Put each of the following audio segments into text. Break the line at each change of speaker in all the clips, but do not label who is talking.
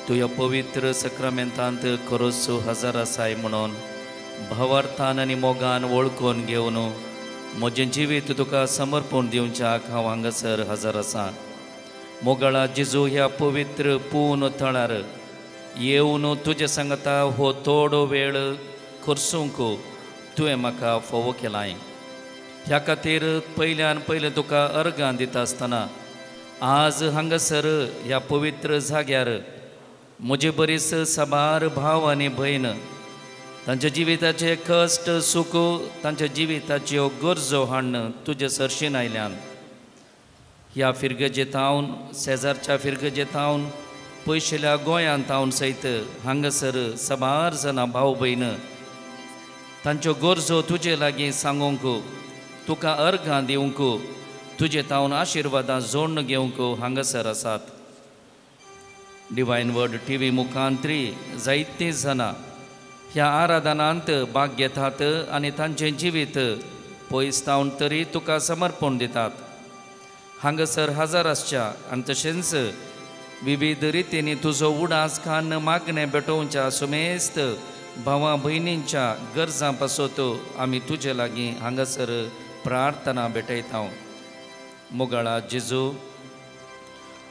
तुया पवित्र सक्रामेंतांत खरोसो हजर आसाय म्हणून भावार्थान आनी मोगान वळखून घेवन म्हजें जिवीत तुका समर्पण दिवच्याक हांव हांगासर हजर आसां. मोगाळा जेजू ह्या पवित्र पून थळार येवन तुजे सांगता हो थोडो वेळ करसूंक तुवें म्हाका फोव केलाय. ह्या खातीर पयल्यान पयलें तुका अर्गां दिता आसतना आज हांगासर ह्या पवित्र जाग्यार म्हजे बरीस साबार भाव आनी भयण तांच्या जिविताचे कश्ट सुख तांच्या जिविताच्यो गरजो हाडून तुजे सरशीन आयल्यान ह्या फिरगजेत हांव शेजारच्या फिरगजेत हांव पयशेल्या गोंयांत हांव सयत हांगासर साबार जाणां भाव भयण तांच्यो गरजो तुजे लागीं सांगूंक तुका अर्घां दिवंक तुजे तावन आशिर्वादां जोडून घेवंक हांगासर आसात. डिवायन वर्ड TV मुखांतरी जायतीं जाणां ह्या आराधनांत भाग घेतात आनी तांचें जिवीत पयस तावन तरी तुका समर्पण दितात. हांगासर हजर आसच्या आनी तशेंच विविध रितींनी तुजो उडास खान मागणें भेटोवच्या सुमेस्त भावां भयणींच्या गरजां पासत आमी तुजे लागीं हांगासर प्रार्थना भेटयता. मोगाळा जेजू,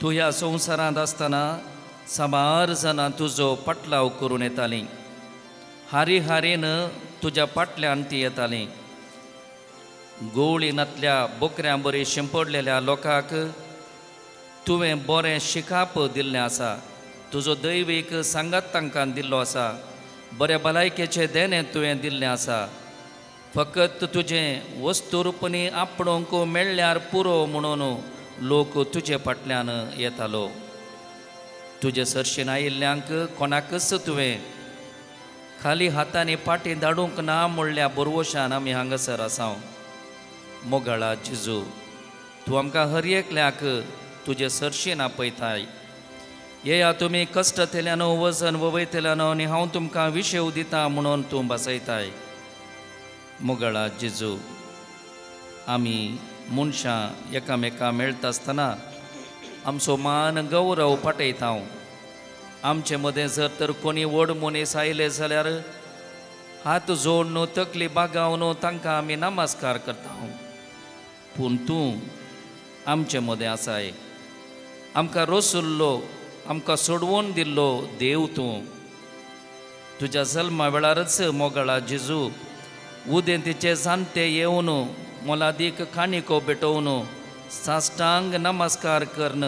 तूं ह्या संवसारांत आसतना साबार जाणां तुजो पाटलाव करून येतालीं. हारी हारीन तुज्या फाटल्यान तीं येतालीं. गोवळीनांतल्या बोकऱ्यां बरी शिंपडलेल्या लोकांक तुवें बरें शिकाप दिल्लें आसा. तुजो दैवीक सांगात तांकां दिल्लो आसा. बऱ्या भलायकेचें देणें तुवें दिल्लें आसा. फकत तुजें वस्तुरूपणी आपणूंक मेळ्ळ्यार पुरो म्हणून लोक तुजे फाटल्यान येतालो. तुजे सरशीन आयिल्ल्यांक कोणाकच तुवें खाली हातांनी फाटीं धाडूंक ना म्हणल्या बरवशान आमी हांगासर आसां. मोगाळा जेजू, तूं आमकां हर एकल्याक तुजे सरशीन आपयताय. येया तुमी कश्ट थेल्यानो वजन ववयतल्यानो आनी हांव तुमकां विशेव दिता म्हणून तूं बसयताय. मोगाळा जेजू, आमी मनशां एकामेकां मेळटा आसतना आमचो मान गौरव पाटयता. आमचे मदें जर तर कोणी व्हड मनीस आयले जाल्यार हात जोडून तकली बागावन तांकां आमी नमस्कार करता. पूण तूं आमचे मदें आसाय. आमकां रोसुल्लो, आमकां सोडवून दिल्लो देव तूं. तुज्या जल्मा वेळारच मोगाळा जेजू उदेंतीचे जाणटे येवन मोलादीक काणिको भेटोवन साश्टांग नमस्कार करन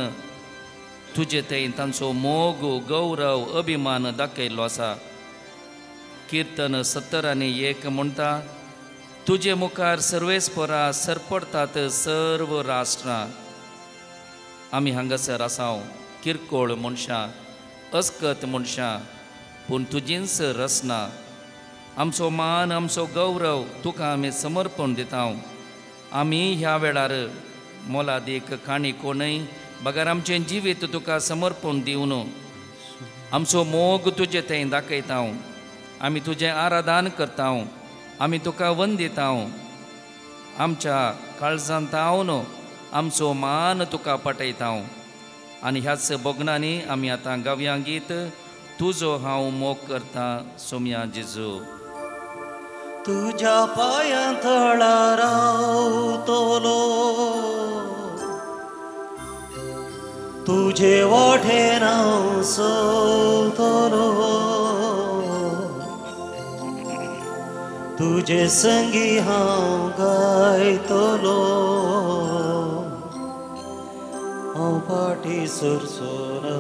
तुजे थंय तांचो मोग गौरव अभिमान दाखयल्लो आसा. कीर्तन 70:1 म्हणटा, तुजे मुखार सर्वेस्परा सरपडतात सर्व राष्ट्रां. आमी हांगासर आसां किरकोळ मनशां, अस्कत मनशां, पूण तुजींच रचना. आमचो मान आमचो गौरव तुका आमी समर्पण दिता. आमी ह्या वेळार मोलादीक काणी कोणय बगार आमचें जिवीत तुका समर्पण दिवन आमचो मोग तुजे थंय दाखयता. आमी तुजें आराधन करता. आमी तुका वंदिता. आमच्या काळजांत आवन आमचो मान तुका पटयता. आनी ह्याच बोगनांनी आमी आतां गावया गीत तुजो हांव मोग करता सोम्या जेजू.
तुज्या पांयां थळार रावतलो, तुजे वाटेन हांव चलतलो, तुजे संगी हांव गायतलो, हांव फाटी सरसोना.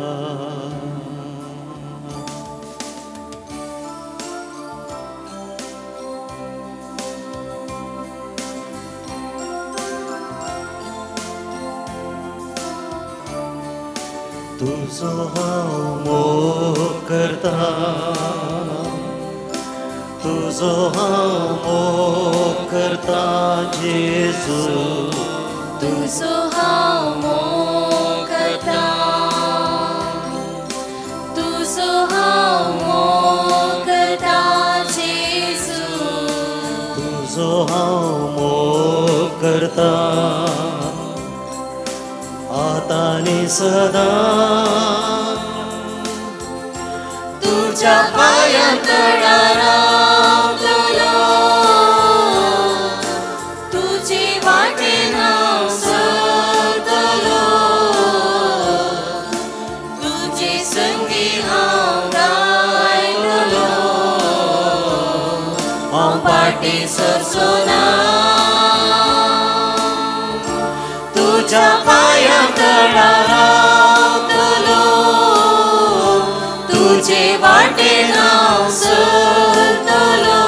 तुजो हांव मोग करता, तुजो हांव मोग करता जेजू.
तुजो हांव मोग करता, तुजो हांव मोग करता जेजू.
तुजो हांव मोग करता आतांनी सदां.
तुज्या पांयां थळार रावतलो, तुजे वाटेन हांव चलतलो, तुजे संगी हांव गायतलो, हांव फाटी सरसोना. तुज्या पांयां थळार रावतलो, तुजे वाटेन हांव चलतलो,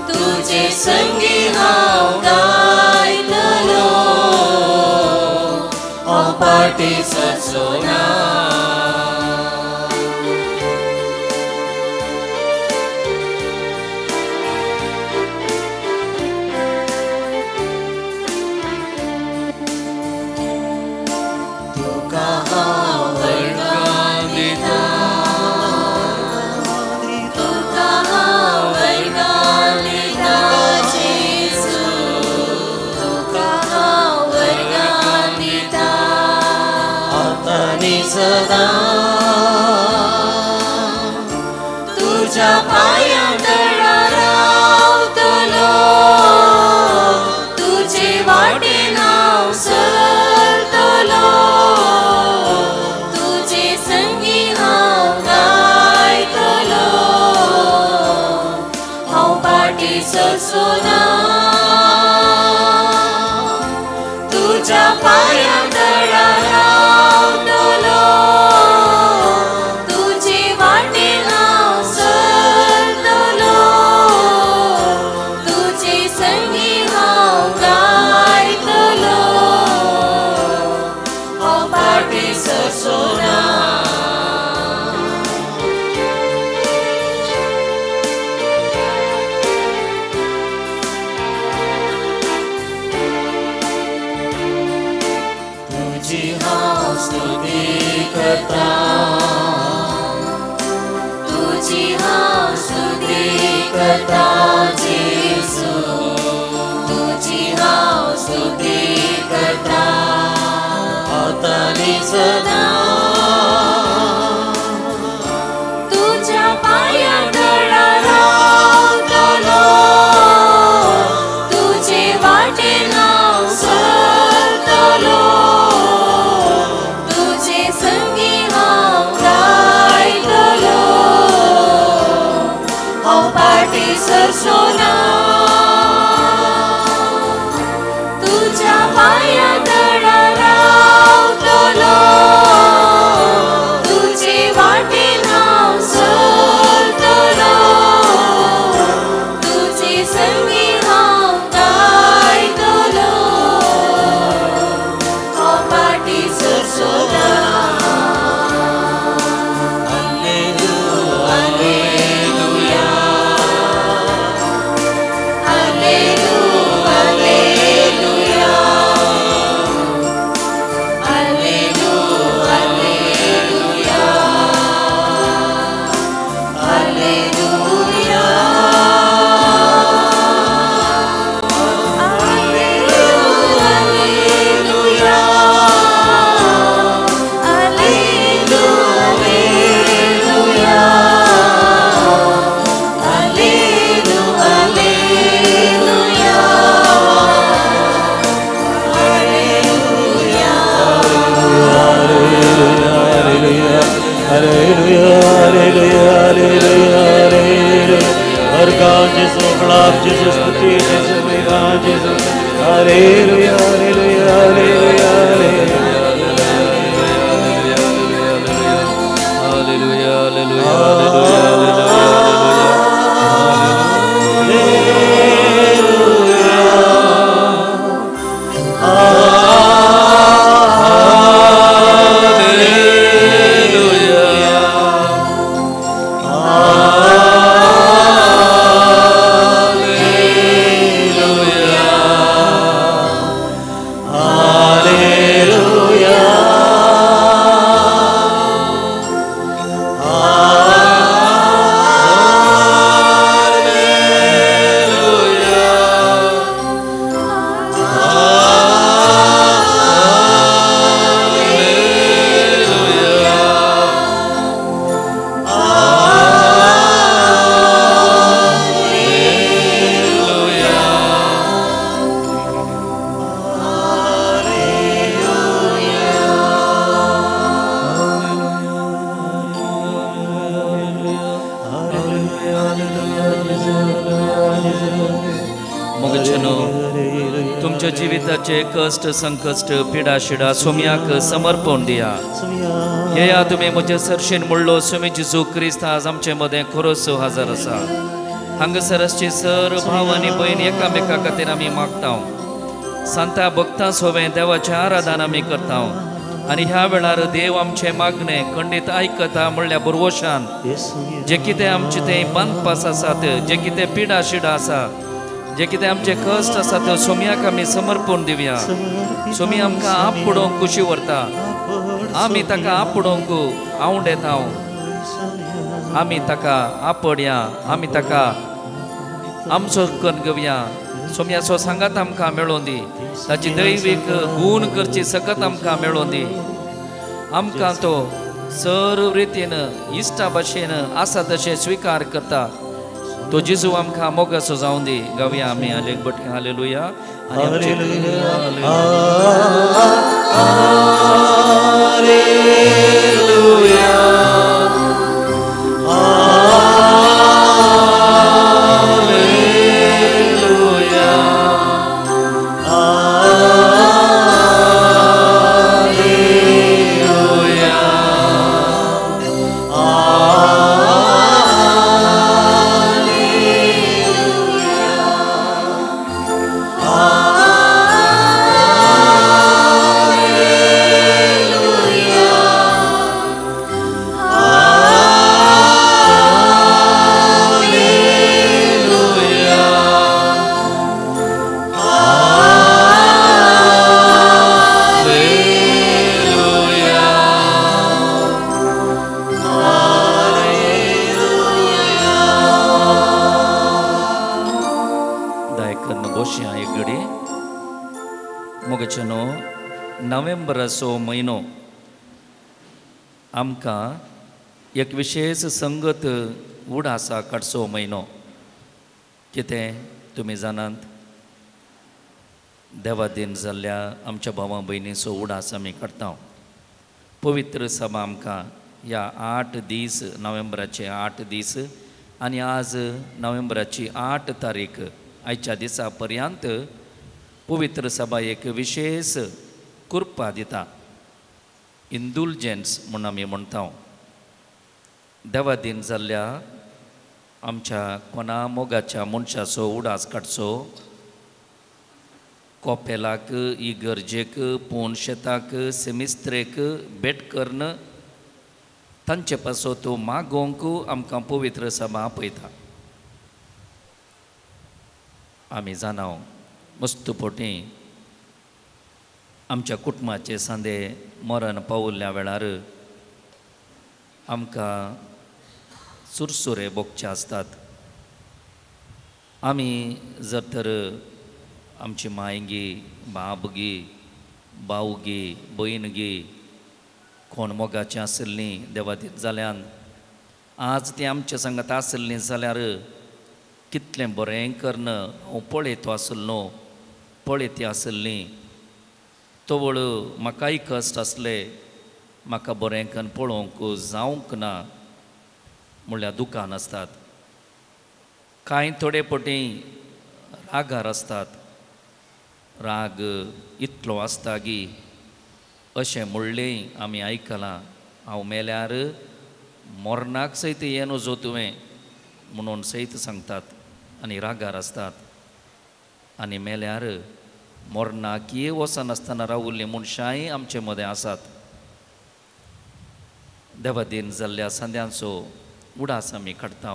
तुजे संगी हांव गायतलो, हांव फाटी सरसोना.
सदा
तुझ्या पायांतळा रावतलो तुझे वाटे नाव सरतलो तुझे संगी हांव गायतलो हांव पाटी सरसोना तुझ्या पायांतळा रावतलो तुझे वाटे हांव सरतलो तुझे संगी हांव गायतलो हांव पाटी सरसोना तुझी हांव स्तुती करता तुझी हांव स्तुती करता जेसू तुझी हांव स्तुती करता
आतानी सदा
तुझ्या पायांतळा रावतलो तुझे वाटे नाव सरतलो तुझे संगी हांव गायतलो हांव पाटी सरसोना तुझ्या पायांतळा रावतलो तुझे वाटे नाव सरतलो तुझे संगी हांव गायतलो हांव पाटी सरसोना hallelujah hallelujah hallelujah hallelujah
Hallelujah, hallelujah, hallelujah, hallelujah. हर काम जिसो खिलाफ जिसो स्तुति जिसो विधान जिसो Hallelujah, hallelujah, hallelujah, hallelujah.
Hallelujah, hallelujah, तुमच्या जिविताचे कष्ट संकष्ट पिडा शिडा सोम्याक समर्पण दिया हे या तुम्ही म्हजे सरशेन म्हणलो स्वामी जेजू क्रिस्त आज आमचे मदें खरोच हजर आसा हांगासरचे सर भाव आनी भयण एकामेका खातीर आमी मागता सांता भक्तां सोवें देवाचें आराधन आमी करता आनी ह्या वेळार देव आमचे मागणे खंडीत आयकता म्हणल्या बरवशान जे कितें आमचे ते बांदपास आसात जे कितें पिडा शिडा आसा जे कितें आमचे कश्ट आसा ते सोम्याक आमी समर्पण दिवया सोमी आमकां आपडोवंक खुशी व्हरता आमी ताका आपडोवंक आवंड येता आमी ताका आपडया आमी ताका आमचो कन्न घेवया सोम्याचो सांगात आमकां मेळोवन दी ताची दैवीक गूण करची सकत आमकां मेळोवन दी आमकां तो सर्व रितीन इश्टा भाशेन आसा तशें स्वीकार करता तो जेजू आमकां मोगाचो जावं दी. गावया आमी हालेक बटी हालेलुया. मोगचनो नोव्हेंबराचो म्हयनो आमकां एक विशेष संगत उडासा काडचो म्हयनो. कितें तुमी जाणात, देवा दिन जाल्ल्या आमच्या भावां भयणीचो उडास आमी काडटा. पवित्र सभा आमकां ह्या 8 दीस नोव्हेंबराचे 8 दीस आनी आज नोव्हेंबराची 8 तारीख आयच्या दिसा पर्यंत पवित्र सभा एक विशेष कृपा दिता. इंडुलजन्स म्हूण आमी म्हणटा. देवा दिन जाल्ल्या आमच्या कोणा मोगाच्या मनशाचो उडास काडचो. कोपेलाक, इगर्जेक, पोणशेताक, सेमिस्त्रेक भेट करून तांचे पासो तो मागोवंक आमकां पवित्र सभा आपयता. आमी जाणाव मस्तुपोटी आमच्या कुटुंबाचे सांदे मरण पावल्ल्या वेळार आमकां सुरसुरे भोगचे आसतात. आमी जर तर आमची मायगी, बाबगी, भावगी, भयणगी कोण मोगाचीं आसलीं देवा दिन जाल्यान आज ती आमच्या सांगात आसलीं जाल्यार कितलें बरें करन हांव पळयतो आसलो, पळयती आसलीं. तोवळ म्हाकाय कश्ट आसले, म्हाका बरें करून पळोवंक जावंक ना म्हणल्यार दुकान आसतात. कांय थोडे पटी रागार आसतात. राग इतलो आसता की अशें म्हणलें आमी आयकलां, हांव मेल्यार मरणाक सयत यें नजो तुवें म्हणून सयत सांगतात आनी रागार असतात. आनी मेल्यार मरणाकीय वचनासतना रावुल्लीं मनशांय आमचे मदें आसात. देवा दिन जाल्ल्या सांद्यांचो उडास आमी काडटा.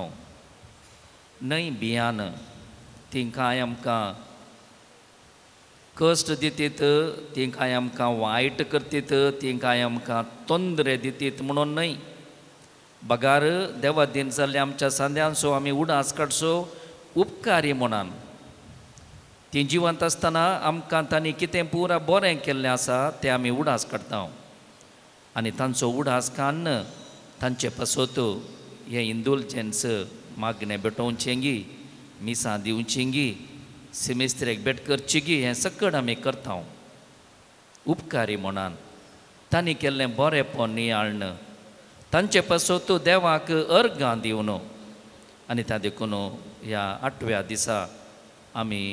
न्हय भियान तीं कांय आमकां कश्ट दितीत, तीं कांय आमकां वायट करतीत, तीं कांय आमकां तोंदरे दितीत म्हणून न्हय. बगार देवा दिन जाल्ल्या आमच्या सांद्यांचो आमी उडास काडचो उपकारी म्हणान. ती जिवंत आसतना आमकां तांणी कितें पुरा बरें केल्लें आसा तें आमी उडास काडटा. आनी तांचो उडास काडन तांचे पासत हे इंडुलजन्स मागणें भेटोवचें गी, मिसां दिवचीं गी, सेमिस्त्रेक भेट करची गी, हें सकट आमी करता उपकारी म्हणान. तांणी केल्लें बरेंपण नियाळन तांचे पासत देवाक अर्गां दिवन आनी त्या देखून ह्या 8व्या दिसा आमी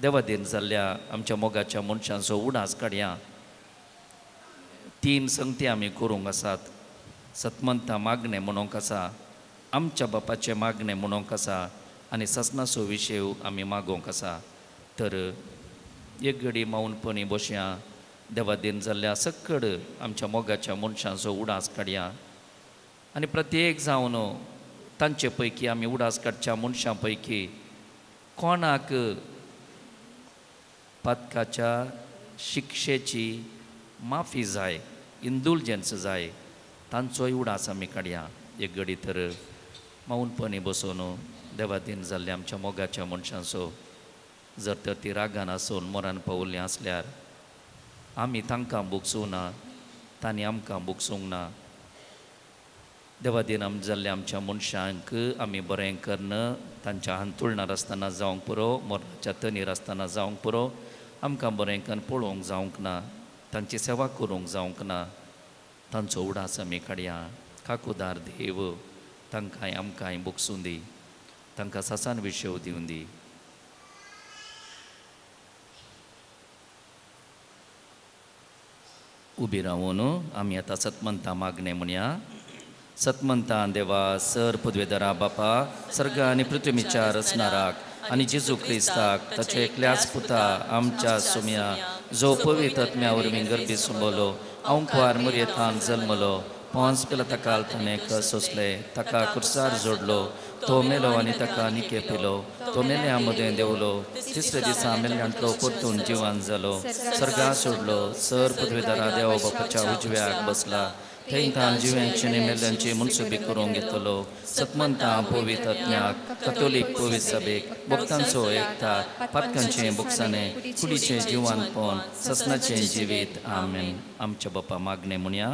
देवा दिन जाल्ल्या आमच्या मोगाच्या मनशांचो उडास काडया. 3 संगती आमी करूंक आसात. सतमंतां मागणें म्हणूंक आसा, आमच्या बापाचें मागणें म्हणूंक आसा आनी ससनाचो विशय आमी मागोवंक आसा. तर एक घडी मौनपणी बसया. देवा दिन जाल्ल्या सकड आमच्या मोगाच्या मनशांचो उडास काडया. आनी प्रत्येक जावन तांचे पैकी आमी उडास काडच्या मनशां पैकी कोणाक पातकाच्या शिक्षेची माफी जाय, इंडुलजन्स जाय, तांचोय उडास आमी काडया. एक घडी तर मौनपणी बसून देवा दिन जाल्ल्या आमच्या मोगाच्या मनशांचो जर तर ती रागान आसून मरण पावल्लीं आसल्यार आमी तांकां भोगसूना तांणी आमकां बुकसूंक ना. देवा दिन जाल्ले आमच्या मनशांक आमी बरें करना, तांच्या हांतुळणार आसतना जावंक पुरो, मरणाच्या तनीर आसतना जावंक पुरो, आमकां बरें करून पळोवंक जावंक ना, तांची सेवा करूंक जावंक ना. तांचो उडास आमी काडया. काकूदार देव तांकांय आमकांय बुकसूं दी, तांकां सासान विशेव दिवन दी. उबी रावून आमी आतां सतमंतां मागणें म्हणया. सतमंतां देवा सर पदवेदरा बापा, सर्ग आनी पृथ्वीचार असणाराक आनी जेजू क्रिस्ताक ताच्या एकल्याच पुता आमच्या सुम्या जो पवित्र आत्म्या गर्भी सुंबलो, अंकुवार मर्येंतान जल्मलो, पोंस पिलाताकाल ताणें कस सोंसले, ताका कुर्सार जोडलो, तो मेलो आनी ताका निके पिलो, तो मेल्या मदें देंवलो, तिसऱ्या दिसा मेल्ल्यांतलो परतून जिवान जालो, सर्गा सोडलो, सर पदवेदारा देवा बापाच्या उजव्याक बसला, थंयतान जिव्यांचे आनी मेल्ल्यांची मनसुबी करूंक घेतलो. सतमंतां पवित्र आत्म्याक कथोलीक पवित्र सभेक भक्तांचो एकता पातकांचें बुकसाणें कुडीचें जिवानपण ससनाचें जिवीत. आमेन. आमच्या बापा मागणें म्हणया.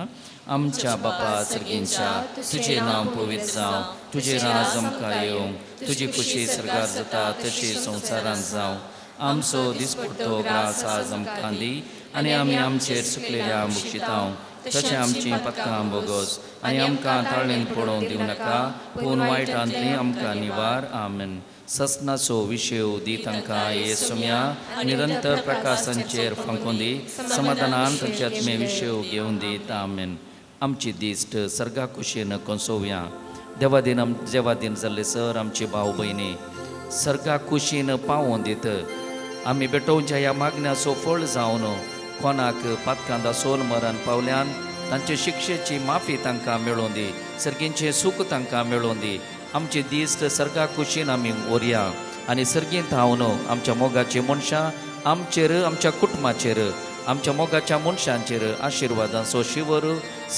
आमच्या बापा सर्गींच्या तुजें नांव पवित्र जावं, तुजें राज आमकां येवंक, तुजी खुशी सरगार जाता तशी संवसारांत जावं. आमचो दिसपडटो घास आज आमकां दी आनी आमी आमचेर सुकलेल्या बुक्षितांव, तशें आमची पथकां बोगोस आनी आमकां ताळणेन पडोवंक दिवं नाका, पूण वायटांतली आमकां निवार. आमेन. ससनाचो विशेव दी तांकां येसुम्या, निरंतर प्रकाशांचेर फांकून दी, समाधानान तांचे आत्मे विशेव घेवन दीत. आमेन. आमची दिश्ट सर्गा कुशीन कसोवया. देवा दिन जाल्ले सर आमची भाव भयणी सर्गा कुशीन पावोवन दीत. आमी बेटोवच्या ह्या मागण्याचो फळ जावन कोणाक पातकां दासोन मरण पावल्यान तांचे शिक्षेची माफी तांकां मेळोवन दी, सर्गींचें सूख तांकां मेळोवन दी. आमची दिश्ट सर्गा कुशीन आमी व्हरया आनी सर्गींत हांवन आमच्या मोगाची मनशां आमचेर, आमच्या कुटुंबाचेर, आमच्या मोगाच्या मनशांचेर आशिर्वादांचो शिवर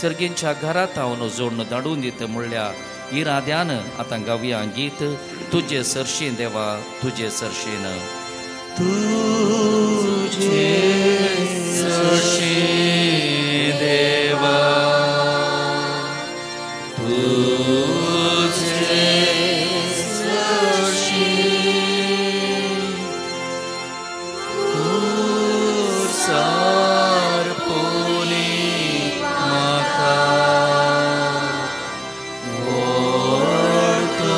सर्गींच्या घरांत हांवन जोडून धाडून दीत. म्हणल्यार ही राद्यान आतां गावया गीत तुजे सरशीन देवा तुजे सरशीन. तुजे सरशीन देवा तुजे सरशीन, कुर्सार पोली म्हाका वळतो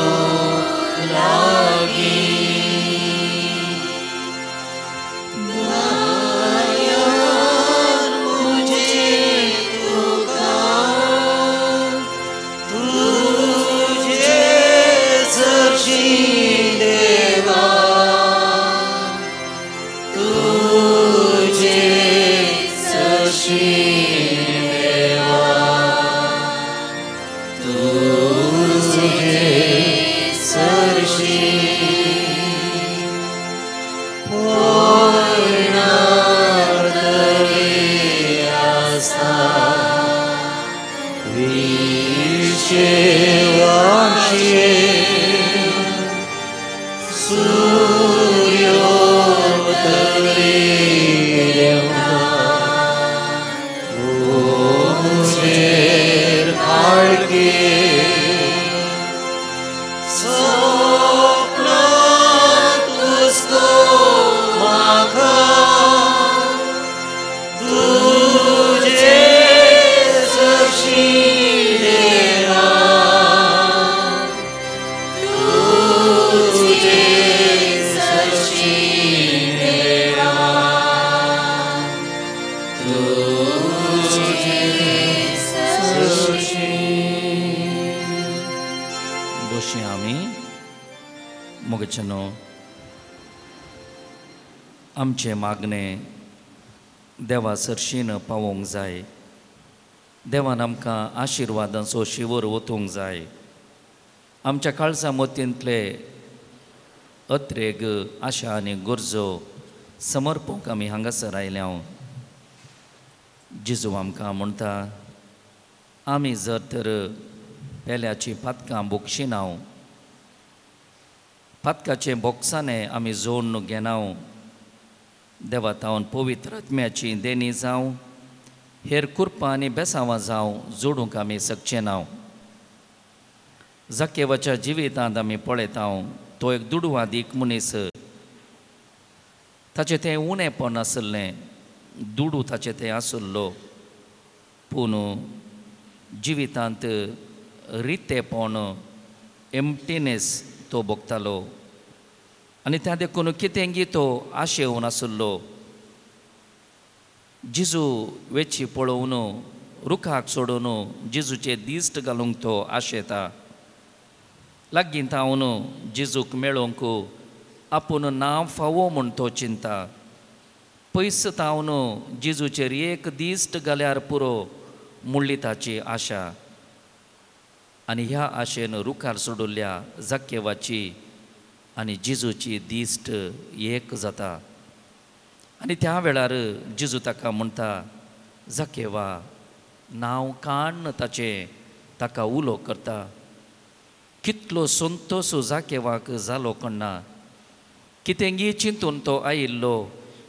लागीं. आमचे मागणें देवा सरशीन पावोवंक जाय. देवान आमकां आशिर्वादांचो शिवर ओतूंक जाय. आमच्या काळजा मोतींतले अत्रेग आशा आनी गरजो समर्पूंक आमी हांगासर आयल्या. जेजू आमकां म्हणटा, आमी जर तर पेल्याची पातकां बोगशिना, पातकाचें बोक्साणें आमी जोडून घेना, देवा तावन पवित्र आत्म्याची देणी जावं हेर कुरपां आनी बेसांवां जावं जोडूंक आमी शकचे ना. जाकेवाच्या जिवितांत आमी पळयता तो एक दुडवादीक मनीस. ताचें तें उणेंपण आसलें, दुडू ताचें तें आसलो, पूण जिवितांत रितेपण, एम्प्टीनेस तो भोगतालो. आनी त्या देखून कितेंगी तो आशेवून आसलो. जेजू वेची पळोवन रुखाक सोडून जेजूचे दिश्ट घालूंक तो आशेता. लागीं तावन जेजूक मेळोवंक आपूण नांव फावो म्हूण तो चिंता. पयस तावन जेजूचेर एक दिश्ट घाल्यार पुरो म्हणली ताची आशा. आनी ह्या आशेन रुखार सोडिल्ल्या जाकेवाची आनी जेजूची दिश्ट एक जाता. आनी त्या वेळार जेजू ताका म्हणटा, जाकेवा, नांव काण्ण ताचें ताका उलो करता. कितलो संतोश जाकेवाक जालो कळना. कितेंगी चिंतून तो आयिल्लो.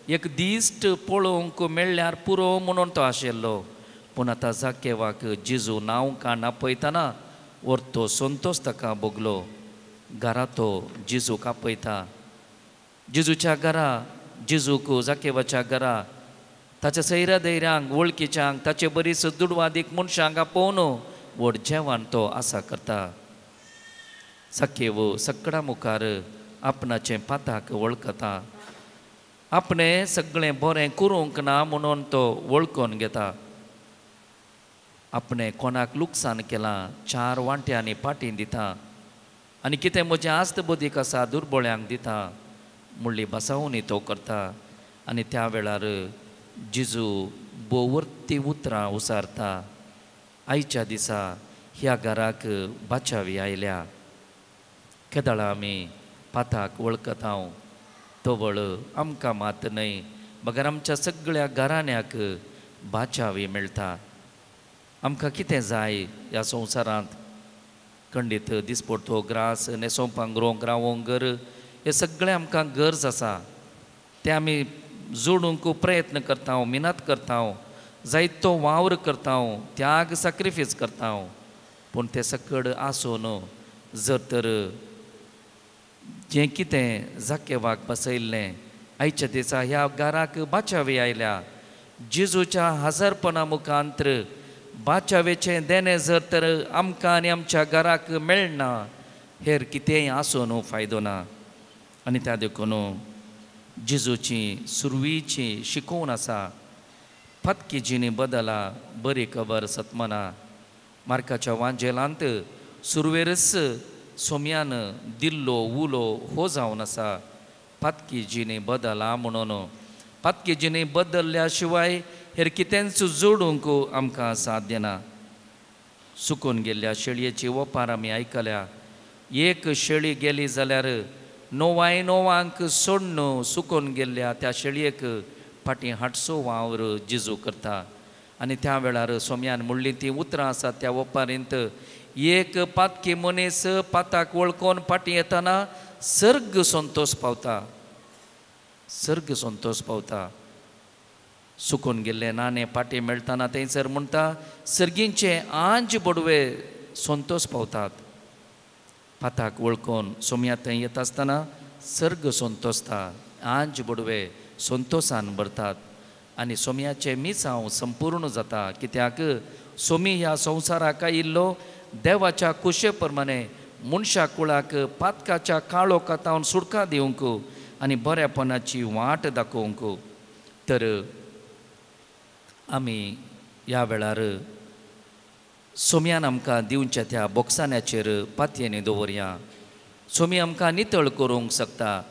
एक दिश्ट पळोवंक मेळ्ळ्यार पुरो म्हणून तो आशिल्लो. पूण आतां जाकेवाक जेजू नांव काण आपयतना व्हरतो संतोश ताका भोगलो. घरा तो जेजूक आपयता. जेजूच्या घरा, जेजूक जाकेवाच्या घरा ताच्या सैरा दैऱ्यांक, वळखीच्यांक, ताचे बरीच दुडवादीक मनशांक आपोवन व्हड जेवण तो आसा करता. जाकेव सगळ्या मुखार आपणाचें पाताक वळखता. आपणें सगळें बरें करूंक ना म्हणून तो वळखून घेता. आपणें कोणाक लुकसाण केलां 4 वांट्यांनी पाटी दिता. आनी कितें म्हजें आस्त बदीक आसा दुर्बळ्यांक दिता म्हणली बसावनी तो करता. आनी त्या वेळार जेजू बोवर्ती उतरां उसारता. आयच्या दिसा ह्या घराक बाचावी आयल्या. केदळां आमी पाताक वळखता, तवळ आमकां मात न्हय, बगर आमच्या सगळ्या घराण्याक बाचावी मेळटा. आमकां कितें जाय ह्या संवसारांत? खंडीत दिसपडतो ग्रास, न्हेसोवपाक रोंक, रावोंक घर, हे सगळें आमकां गरज आसा. तें आमी जोडूंक प्रयत्न करता, मिनत करता, जायतो वावर करता, त्याग सॅक्रिफीस करता. पूण तें सकड आसून जर तर जें कितें जाकेवाक बसयल्लें आयच्या दिसा ह्या घराक बाचावी आयल्या. जेजूच्या हजरपणा मुखांतर बाचावेचें देणें जर तर आमकां आनी आमच्या घराक मेळना, हेर कितेंय आसून फायदो ना. आनी त्या देखून जेजूची सुरवीची शिकोवन आसा, फतकी जिणी बदला बरी खबर सतमना. मार्काच्या वांजेलांत सुरवेरस सोम्यान दिल्लो उलो हो जावन आसा, फतकी जिणी बदला म्हणून. फतकी जिणी बदलल्या शिवाय हेर कितेंच जोडूंक आमकां साध्य ना. सुकून गेल्ल्या शेळयेची वपार आमी आयकल्या. एक शेळी गेली जाल्यार 99 सोडून सुकून गेल्ल्या त्या शेळयेक फाटीं 800 वावर जेजू करता. आनी त्या वेळार सोम्यान म्हणली ती उतरां आसात त्या वपारींत, एक पातकी मनीस पाताक वळखून फाटीं येतना सर्ग संतोश पावता. सर्ग संतोश पावता. सुकून गेल्ले नाणे पाटी मेळटाना थंयसर म्हणटा सर्गींचे आंज बडवे संतोश पावतात. पाताक वळखून सोम्या थंय येता आसतना सर्ग संतोशता, आंज बडवे संतोशान भरतात. आनी सोम्याचें मिसांव संपूर्ण जाता. कित्याक सोमी ह्या संवसाराक आयिल्लो देवाच्या कुशे प्रमाणे मनशा कुळाक पातकाच्या काळो कातावन सुडका दिवंक आनी बरेपणाची वाट दाखोवंक. तर आमी ह्या वेळार सोम्यान आमकां दिवच्या त्या बोक्सान्याचेर पातयेनी दवरया. सोमी आमकां नितळ करूंक शकता.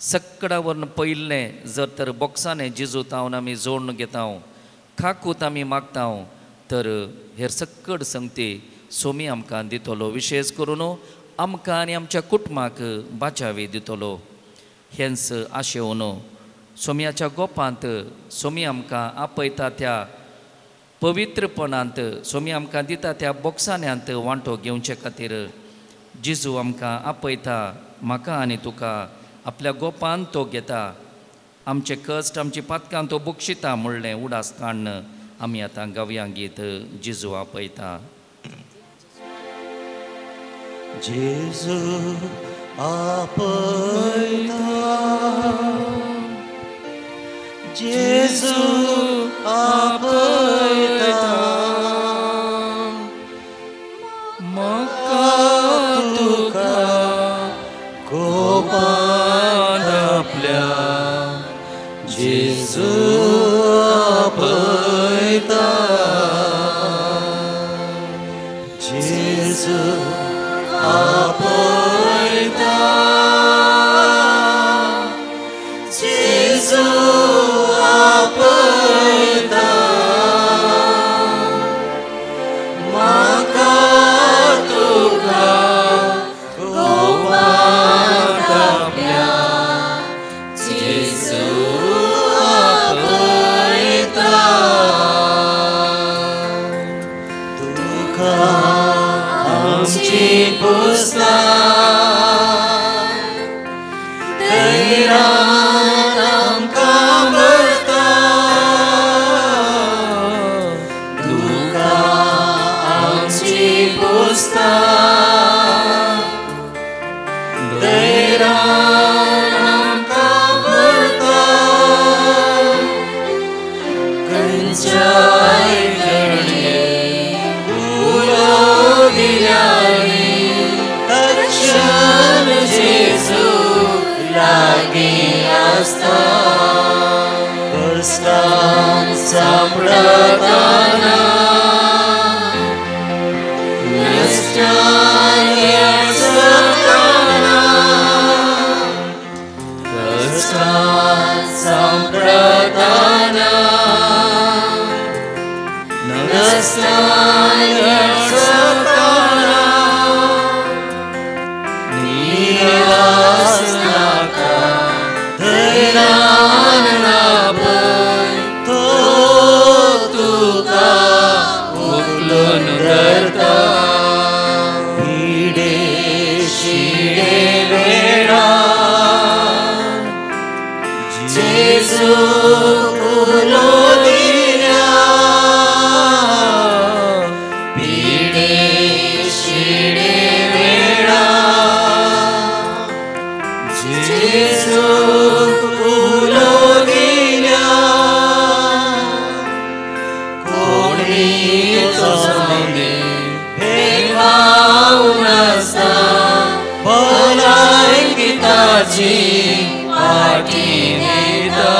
सक्कडा व्हरून पयल्लें जर तर बोक्साने जेजू तावन आमी जोडून घेता, खाकूत आमी मागता, तर हेर सक्कड संगती सोमी आमकां दितलो. विशेश करून आमकां आनी आमच्या कुटुंबाक बाचावी दितलो. हेंच आशेवन सोम्याच्या गोपांत सोमी आमकां आपयता त्या पवित्रपणांत, सोमी आमकां दिता त्या बोक्सान्यांत वांटो घेवचे खातीर जेजू आमकां आपयता. म्हाका आनी तुका आपल्या गोपांत तो घेता. आमचे कश्ट, आमची पातकां तो बक्षिता म्हणलें उडास काण्ण आमी आतां गावया गीत जिजू आपयता.
जेजू आपयता, जेजू आपयता,
म्हाका तुका
कोपान आपल्या. जेजू आपयता, जेजू आपयता, जेजू आपयता, म्हाका तुका कोपान आपल्या. जेजू आपयता, तुका आमची पुस्ता धैर्यान आमकां भरता. तुका आमची पुस्ता धैर्यान आमकां भरता. खंयच्याय घडये उलो दिल्यानी तक्षण जेजू लागीं आसता. कश्टान सांपडताना नश्टान येसताना, कश्टान सांपडताना नश्टान येसताना. निराश नाका, धैर्यान राबय, तो तुका उखलून धरता. पिडे शिडे वेळार जेजू उलो दिल्या. पिडे शिडे वेळार जेजू उलो दिल्या. कोणी तोंडे भेदभाव नासता, भलायकी ताची फाटी दिता.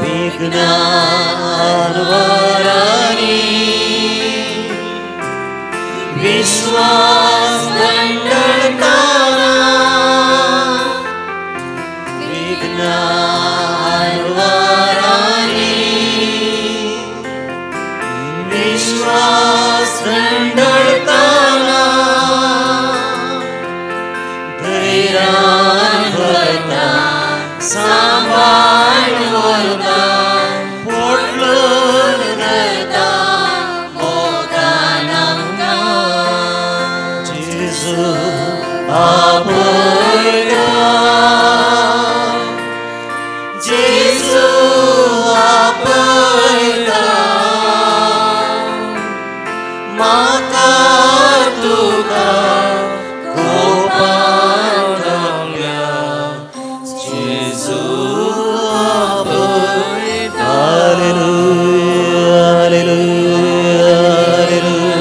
विघ्नान वरांनी विश्वास दंडताना. विघ्नान वरांनी विश्वास दंडताना. धैर्यान भरता, सांबाळ व्हरता, पोटलून धरता मोगान आमकां. जेजू आपयता, जेजू आपयता, म्हाका तुका कोपान आपल्या. जेजू आपयता. हालेलुया, हालेलुया, हालेलुया,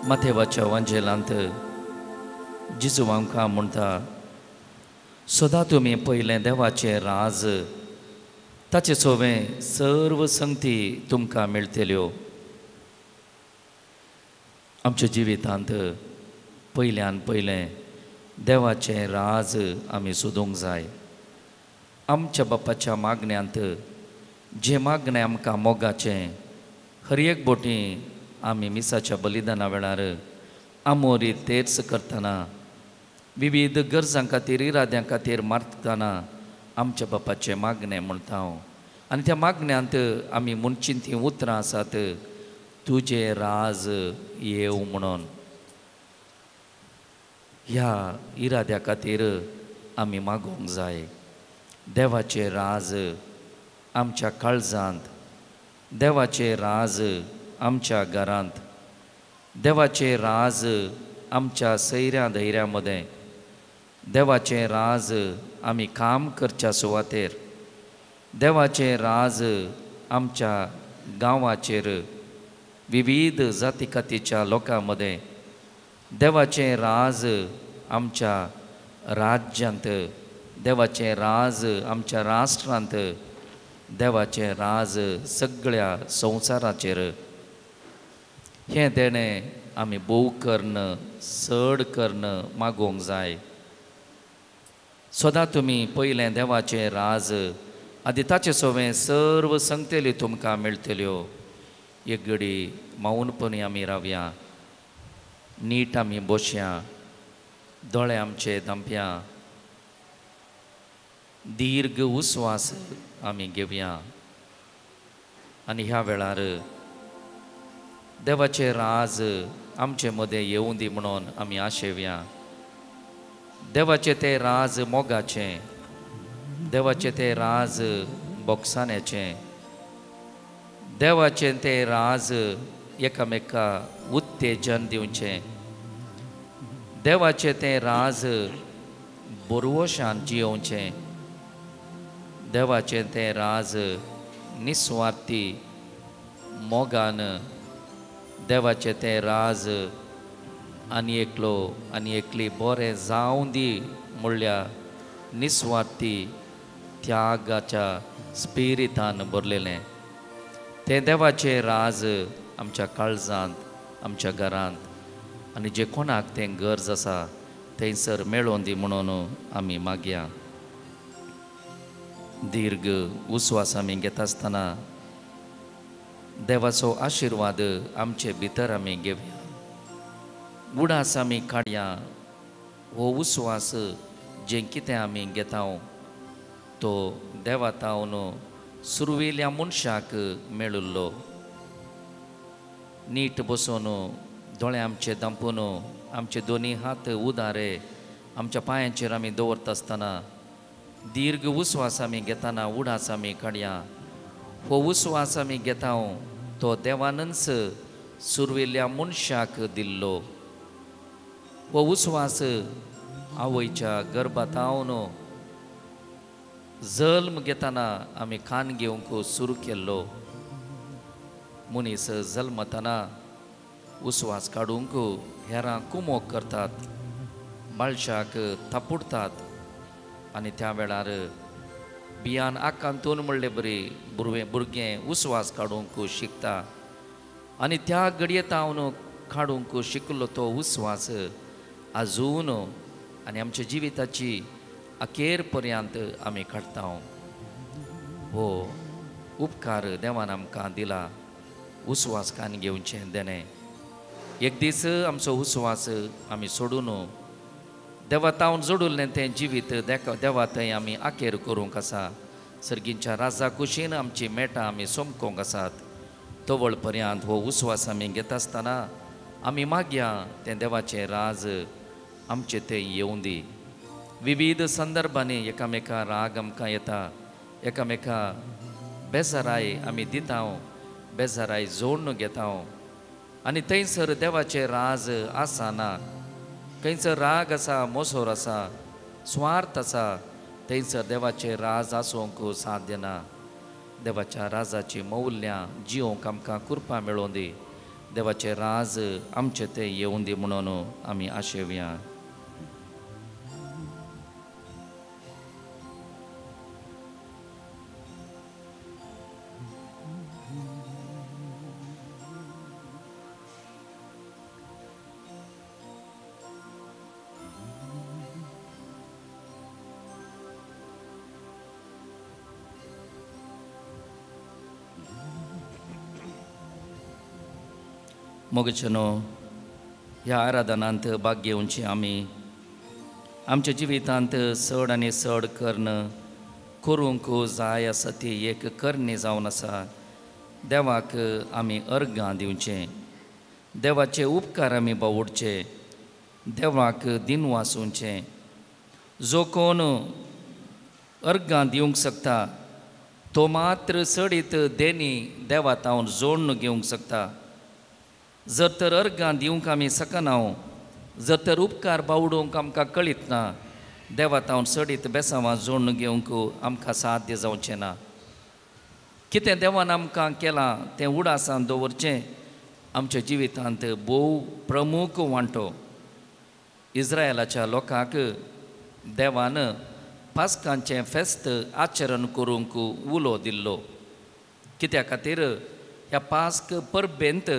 मथेवाच्या वांजेलांत जिजू आमकां म्हणटा, सदां तुमी पयलें देवाचें राज ताचे सोबे सर्व संगती तुमकां मेळटल्यो. आमच्या जिवितांत पयल्यान पयलें देवाचें राज आमी सोदूंक जाय. आमच्या बापाच्या मागण्यांत जें मागणें आमकां मोगाचें हर एक बोटी आमी मिसाच्या बलिदाना वेळार आमोरी तेर्स करतना विविध गरजां खातीर इराद्यां खातीर मारतना आमच्या बापाचें मागणें म्हणटा हांव. आनी त्या मागण्यांत आमी म्हणची तीं उतरां आसात, तुजें राज येवं म्हणून. ह्या इराद्या खातीर आमी मागोवंक जाय. देवाचें राज आमच्या काळजांत, देवाचें राज आमच्या घरांत, देवाचें राज आमच्या सैऱ्या धैर्या मदें, देवाचें राज आमी काम करच्या सुवातेर, देवाचें राज आमच्या गांवाचेर विविध जाती खातीच्या लोकां मदें, देवाचें राज आमच्या राज्यांत, देवाचें राज आमच्या राष्ट्रांत, देवाचें राज सगळ्या संवसाराचेर. हें देणें आमी भोव कर्ण चड कर्ण मागोवंक जाय. सदां तुमी पयलें देवाचें राज आदी ताचे सोबें सर्व संगतेल्यो तुमकां मेळटल्यो. एक घडी मौनपणी आमी रावया, नीट आमी बसया, दोळे आमचे धांपया, दीर्घ उस्वास आमी घेवया आनी ह्या वेळार देवाचें राज आमचे मदें येवं दी म्हणून आमी आशेवया. देवाचें तें राज मोगाचें, देवाचें तें राज बोगसाण्याचें, देवाचें तें राज एकामेका उत्तेजन दिवचें, देवाचें तें राज बरवशान जियोवचें, देवाचें तें राज निस्वार्थी मोगान, देवाचें तें राज आनी एकलो आनी एकली बरें जावं दी म्हणल्या निस्वार्थी त्यागाच्या स्पिरितान भरलेलें. तें देवाचें राज आमच्या काळजांत, आमच्या घरांत आनी जे कोणाक तें गरज आसा थंयसर मेळोवन दी म्हणून आमी मागया. दीर्घ उस्वास आमी घेता आसतना देवाचो आशिर्वाद आमचे भितर आमी घेवया. उडास आमी काडया. हो उस्वास जें कितें आमी घेता तो देवातावन सुरवेल्या मनशाक मेळिल्लो. नीट बसून दोळे आमचे धांपून आमचे दोनी हात उदारे आमच्या पांयांचेर आमी दवरता आसतना दीर्घ उस्वास आमी घेतना उडास आमी काडया. हो उस्वास आमी घेता तो देवानच सुरवेल्या मनशाक दिल्लो. हो उस्वास आवयच्या गर्भातावन जल्म घेतना आमी कान घेवंक सुरू केल्लो. मनीस जल्मतना उस्वास काडूंक हेरां कुमोग करतात, बाळशाक थापुडतात आनी त्या वेळार बियान आकांतून म्हणले बरी भुरगें उस्वास काडूंक शिकता आनी त्या घडयेतावन काडूंक शिकलो तो उस्वास आजून आनी आमच्या जिविताची अखेर पर्यंत आमी काडटा. हो उपकार देवान आमकां दिला, उस्वास कान घेवचें देणें. एक दीस आमचो उस्वास आमी सोडून देवातावन जोडुल्लें तें जिवीत देवा थंय आमी आखेर करूंक आसा. सर्गींच्या राजा कुशीन आमची मेटां आमी सोंपकोंक आसात. तवळ पर्यंत हो उस्वास आमी घेता आसतना आमी मागया तें देवाचें राज आमचे थंय येवं दी. विविध संदर्भांनी एकामेका राग आमकां येता, एकामेका बेजाराय आमी दिता, बेजाराय जोडून घेता आनी थंयसर देवाचें राज आसा ना. खंयसर राग आसा, मोसोर आसा, स्वार्थ आसा, थंयसर देवाचें राज आसूंक साध्य ना. देवाच्या राजाची मौल्यां जियोंक आमकां कृपा मेळोवन दी. देवाचें राज आमचे थंय येवं दी म्हणून आमी आशेवया. मोगचनो ह्या आराधनांत भाग घेवची आमी आमच्या जिवितांत चड आनी चड कर्ण करूंक जाय आसा ती एक करणी जावन आसा. देवाक आमी अर्गां दिवचें, देवाचे उपकार आमी बावडचे, देवाक दिन वासूंचें. जो कोण अर्गां दिवंक शकता तो मात्र चडीत देणी देवा तावन जोडून घेवंक शकता. जर तर अर्गां दिवंक आमी शकना, जर तर उपकार बावडूंक आमकां कळीत ना, देवा तावन चडीत बेसांवां जोडून घेवंक आमकां साध्य जावचें ना. कितें देवान आमकां केलां तें उडासान दवरचें आमच्या जिवितांत भोव प्रमुख वांटो. इस्रायलाच्या लोकांक देवान पास्कांचें फेस्त आचरण करूंक उलो दिल्लो. कित्या खातीर ह्या पास्क परबेंत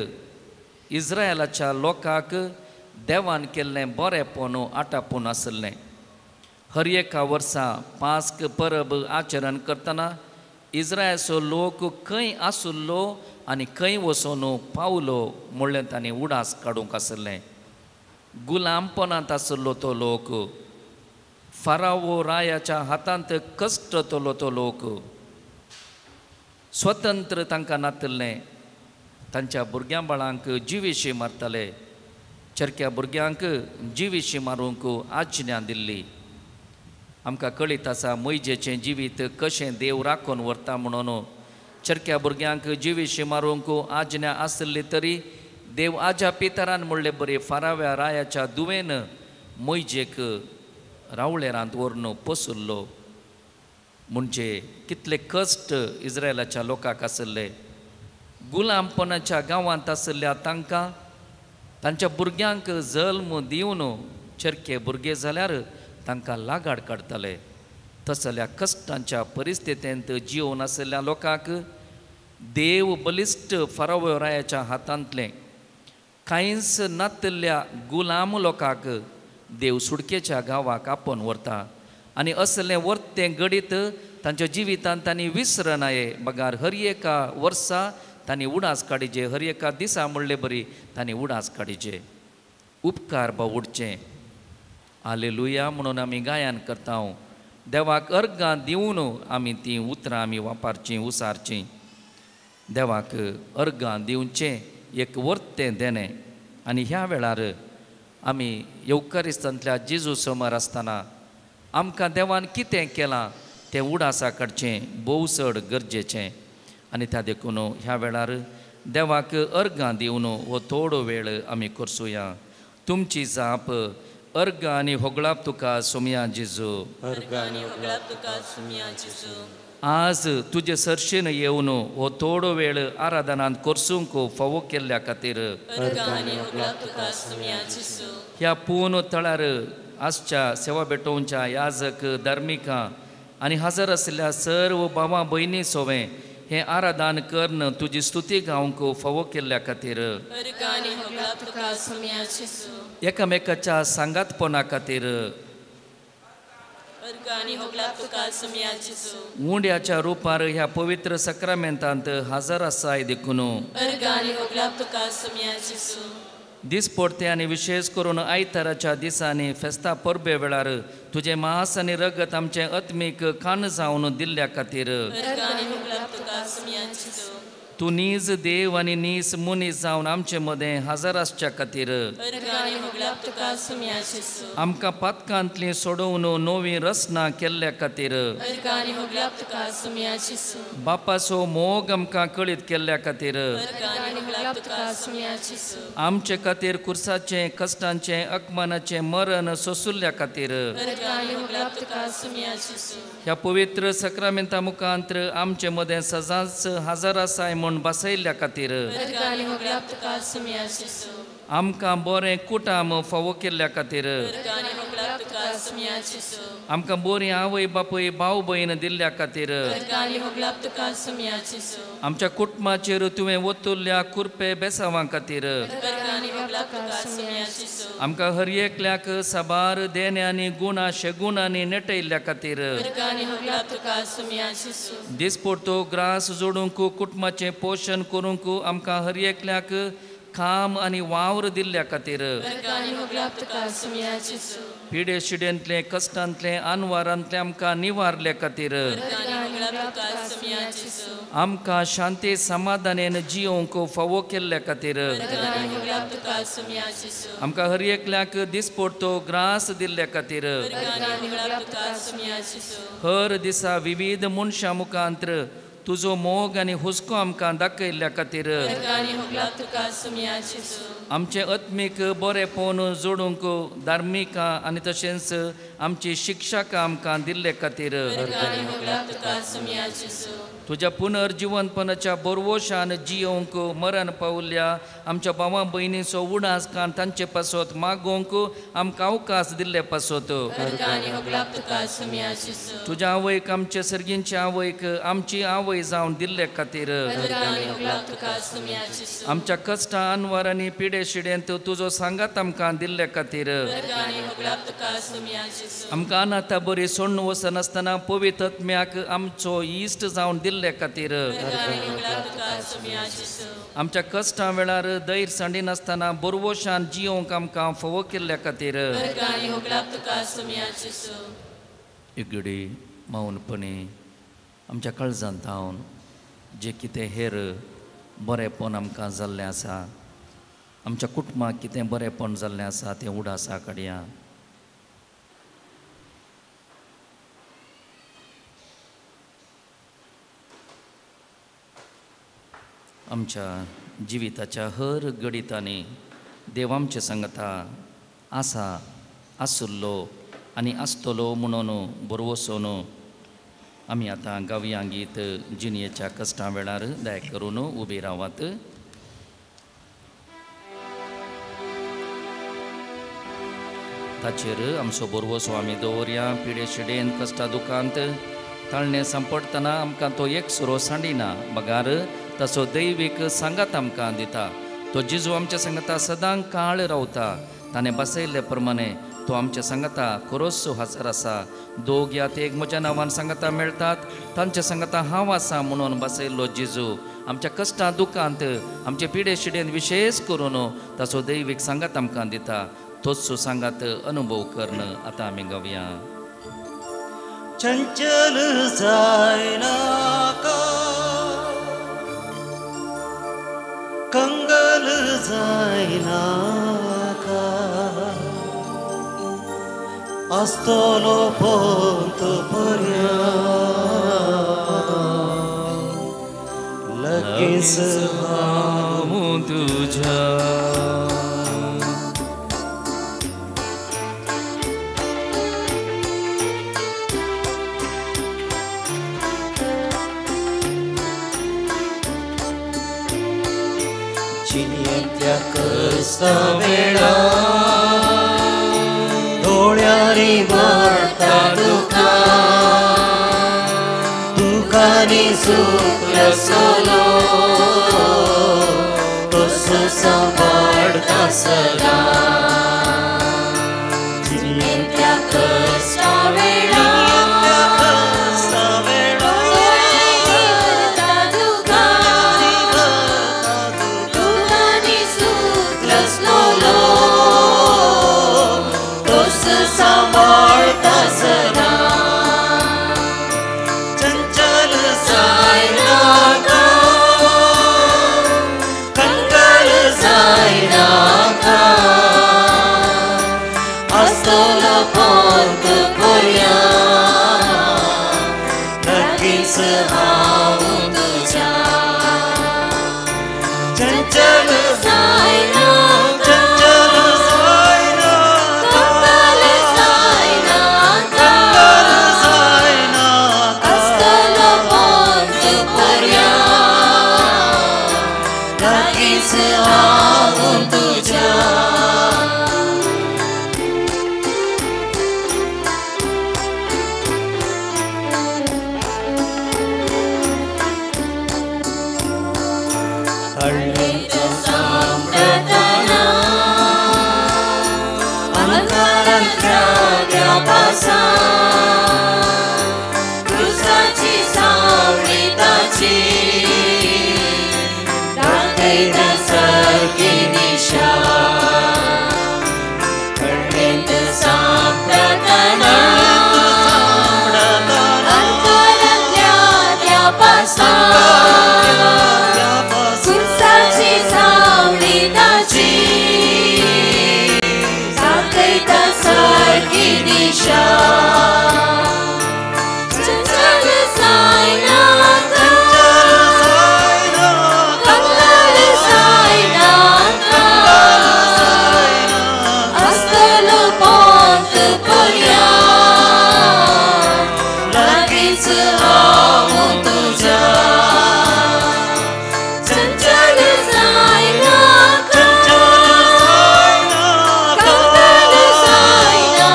इस्रायलाच्या लोकांक देवान केल्लें बरेंपण आटापून आसलें. हर एका वर्सा पास्क परब आचरण करतना इस्रायलचो लोक खंय आसुल्लो आनी खंय वचून पावलो म्हणलें तांणी उडास काडूंक आसलें. गुलामपणांत आसलो तो लोक, फारावो रायाच्या हातांत कश्टतलो तो लोक. स्वतंत्र तांकां नातलें. तांच्या भुरग्यां बाळांक जिवेशी मारताले, चरक्या भुरग्यांक जिवेशी मारूंक आज्ञा दिल्ली. आमकां कळीत आसा मोइजेचें जिवीत कशें देव राखून व्हरता म्हणून. चरक्या भुरग्यांक जिवेशी मारूंक आज्ञा आसली तरी देव आज्या पितरान म्हणलें बरें, फाराव्या रायाच्या दुवेन मोइजेक रावळेरांत व्हरून पोसुल्लो. म्हणजे कितले कश्ट इस्रायलाच्या लोकांक आसले. गुलामपणाच्या गांवांत आसल्या तांकां तांच्या भुरग्यांक जल्म दिवन चरके भुरगे जाल्यार तांकां लागाड काडताले. तसल्या कश्टांच्या परिस्थितींत जिवन आसल्या लोकांक देव बलिश्ट फारावो रायाच्या हातांतले कांयच नातल्या गुलाम लोकांक देव सुडकेच्या गांवाक आपोवन व्हरता. आनी असलें व्हरतें घडीत तांच्या जिवितांत तांणी विसरनाये. बगार हर एका वर्सा तांणी उडास काडीचे, हर एका दिसा म्हणलें बरी तांणी उडास काडीचे. उपकार बावडचें. हालेलुया म्हणून आमी गायन करता. देवाक अर्गां दिवन आमी तीं उतरां आमी वापरचीं, उसारचीं. देवाक अर्गां दिवचें एक वर्तें देणें. आनी ह्या वेळार आमी येवकारिस्तांतल्या जेजू समोर आसतना आमकां देवान कितें केलां तें उडासा काडचें भोव चड गरजेचें. आनी त्या देखून ह्या वेळार देवाक अर्गां दिवन हो थोडो वेळ आमी करसुया. तुमची जाप अर्गां आनी होगळाप तुका सोमया जेजू. आज तुजे सर्शेन येवन हो थोडो वेळ आराधनांत करसूंक फावो केल्ल्या खातीर ह्या पून तळार आसच्या सेवा भेटोवच्या याजक, धार्मिकां आनी हजर आसल्या सर्व भावां भयणी सोवें हें आराधन करन तुजी स्तुती गावंक फावो केल्ल्या खातीर एकामेकाच्या सांगातपणा खातीर उंड्याच्या रुपार ह्या पवित्र सक्रामेंतांत हजर आसाय देखून दिसपडते आनी विशेष करून आयताराच्या दिसांनी फेस्ता परबे वेळार तुजें मांस आनी रगत आमचें आत्मीक खाण जावन दिल्ल्या खातीर तूं नीज देव आनी नीज मनीस जावन आमचे मदें हजर आसच्या खातीर आमकां पातकांतलीं सोडून नवी रचना केल्ल्या खातीर बापाचो मोग आमकां कळीत केल्ल्या खातीर आमचे खातीर कुर्साचें कश्टांचें अकमानाचें मरण सोंसुल्ल्या खातीर ह्या पवित्र सक्रामेंता मुखांत आमचे मदें सदांच हजर आसाय म्हूण बसयल्ल्या खातीर आमकां बरें कुटाम फावो केल्ल्या खातीर आमकां बरी आवय बापूय भाव भयण दिल्ल्या खातीर आमच्या कुटुंबाचेर तुवें ओतुल्ल्या कुरपे बेसांवां खातीर आमकां हर एकल्याक साबार देणे आनी गुणा शेगुणांनी नेटयल्ल्या खातीर दिसपडतो ग्रास जोडूंक कुटुंबाचें पोशण करूंक आमकां हर एकल्याक काम आनी वावर दिल्ल्या खातीर
वर्गांनी होगलाप तुका सुमयाचेसू
पिडे शिडेंतले कश्टांतले अनवारांतले आमकां निवारले खातीर
वर्गांनी होगलाप तुका सुमयाचेसू
आमकां शांती समाधानेन जियोंक फावो केल्ल्या खातीर
वर्गांनी होगलाप तुका सुमयाचेसू
आमकां हर एकल्याक दिसपडतो ग्रास दिल्ल्या खातीर
वर्गांनी होगलाप तुका सुमयाचेसू
हर दिसा विविध मनशां मुखांतर तुजो मोग आनी हुस्को आमकां दाखयल्ल्या खातीर
वर्गांनी होगलाप तुका सुमयाचेसू
आमचे आत्मीक बरेपण जोडूंक धार्मीक आनी तशेंच आमची शिक्षक आमकां दिल्ले खातीर
वर्गांनी होगलाप तुका सुमयाचेसू
तुज्या पुनर्जिवनपणाच्या बोरवोशान जियोंक मरण पावल्ल्या आमच्या भावां भयणीचो उडास कान तांचे पासत मागोवंक आमकां अवकाश दिल्ले पासत
वर्गांनी होगलाप तुका सुमयाचेसू
तुज्या आवयक आमचे सर्गींचे आवयक आमची आवय जावन दिल्ले खातीर
वर्गांनी होगलाप तुका सुमयाचेसू
आमच्या कश्टां अनवारांनी पिडे शिडेंत तुजो सांगात आमकां दिल्ले खातीर
वर्गांनी होगलाप तुका सुमयाचेसू
आमकां अनाथा बरी सोडून वचनासतना पवित्र आत्म्याक आमचो इश्ट जावन दिल्ले खातीर
वर्गांनी होगलाप तुका सुमयाचेसू
आमच्या कश्टां वेळार दैर सांडिनासतना बोरवोशान जियोंक आमकां फावो केल्ल्या खातीर
वर्गांनी होगलाप तुका सुमयाचेसू
इगडी मौनपणी आमच्या काळजांत हावन जे कितें हेर बरेपण आमकां जाल्लें आसा आमच्या कुटुंबाक कितें बरेपण जाल्लें आसा तें उडासा काडया आमच्या जिविताच्या हर घडितांनी देव आमचे सांगता आसा आसुल्लो आनी आसतलो म्हणून बरवसून आमी आतां गावया गीत जिणयेच्या कश्टां वेळार दया करून उबी रावात. ताचेर आमचो बोरवोसो आमी दवरया. पिडे शिडेन कश्टा दुखांत ताळणें सांपडटना आमकां तो एक सुरो सांडिना, बगार ताचो दैवीक सांगात आमकां दिता. तो जिजू आमच्या सांगता सदां काळ रावता. ताणें बसयल्ले प्रमाणे तो आमच्या सांगता खरोच हजर आसा. दोग या ते एक म्हज्या नांवान सांगता मेळटात, तांच्या सांगता हांव आसा म्हणून बसयल्लो जिजू आमच्या कश्टां दुखांत आमचे पिडे शिडेन विशेष करून ताचो दैवीक सांगात आमकां दिता. तोच सांगात अनुभव करण आतां आमी गावया.
चंचल जायनाका, कंगल जायनाका, आसतलो पोंत पर्यंत लगीच
हांव तुज्या.
जिणयेंतल्या कश्टा वेळार दोळ्यांनी भरता दुखांनी सूख रसलो कसो सांबाळटा सदा. जिणयेंतल्या कश्टा
सांभाळता सदा.
चंचल जायनाका, कंगाल जायनाका, आसतलो पोंत पर्यंत लगीच हांव तुज्या. चंचल जायनाका,
कृष्णाची सावळी ताची दाखयता सारकी सारखी दिशा चंचल जायना कंगाल जायना असलो पोंत पर्या लागींच हांव तुज्या चंचल जायना कंगाल जायना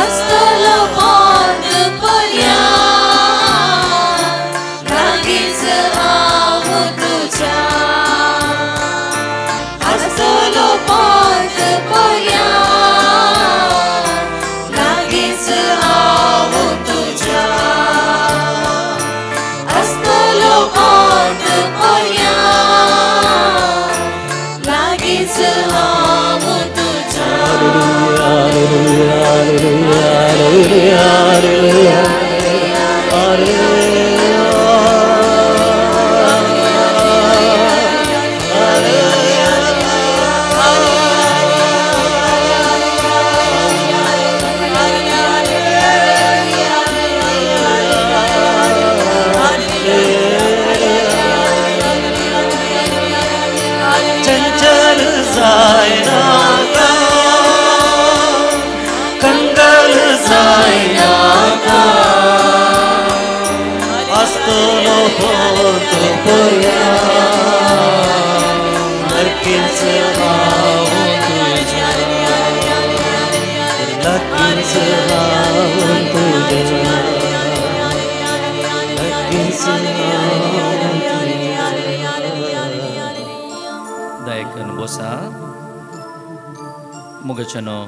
असलो पोंत पर्या लागींच हांव तुज्या असलो पोंत पर्या लागींच हांव तुज्या असलो पोंत पर्या लागींच हांव तुज्या
चंचल जायना कंगाल जायना असलो पोंत पर्या लागींच हांव तुज्या लागींच हांव तुज्या लागींच हांव
दायकन बोसा मुगचनो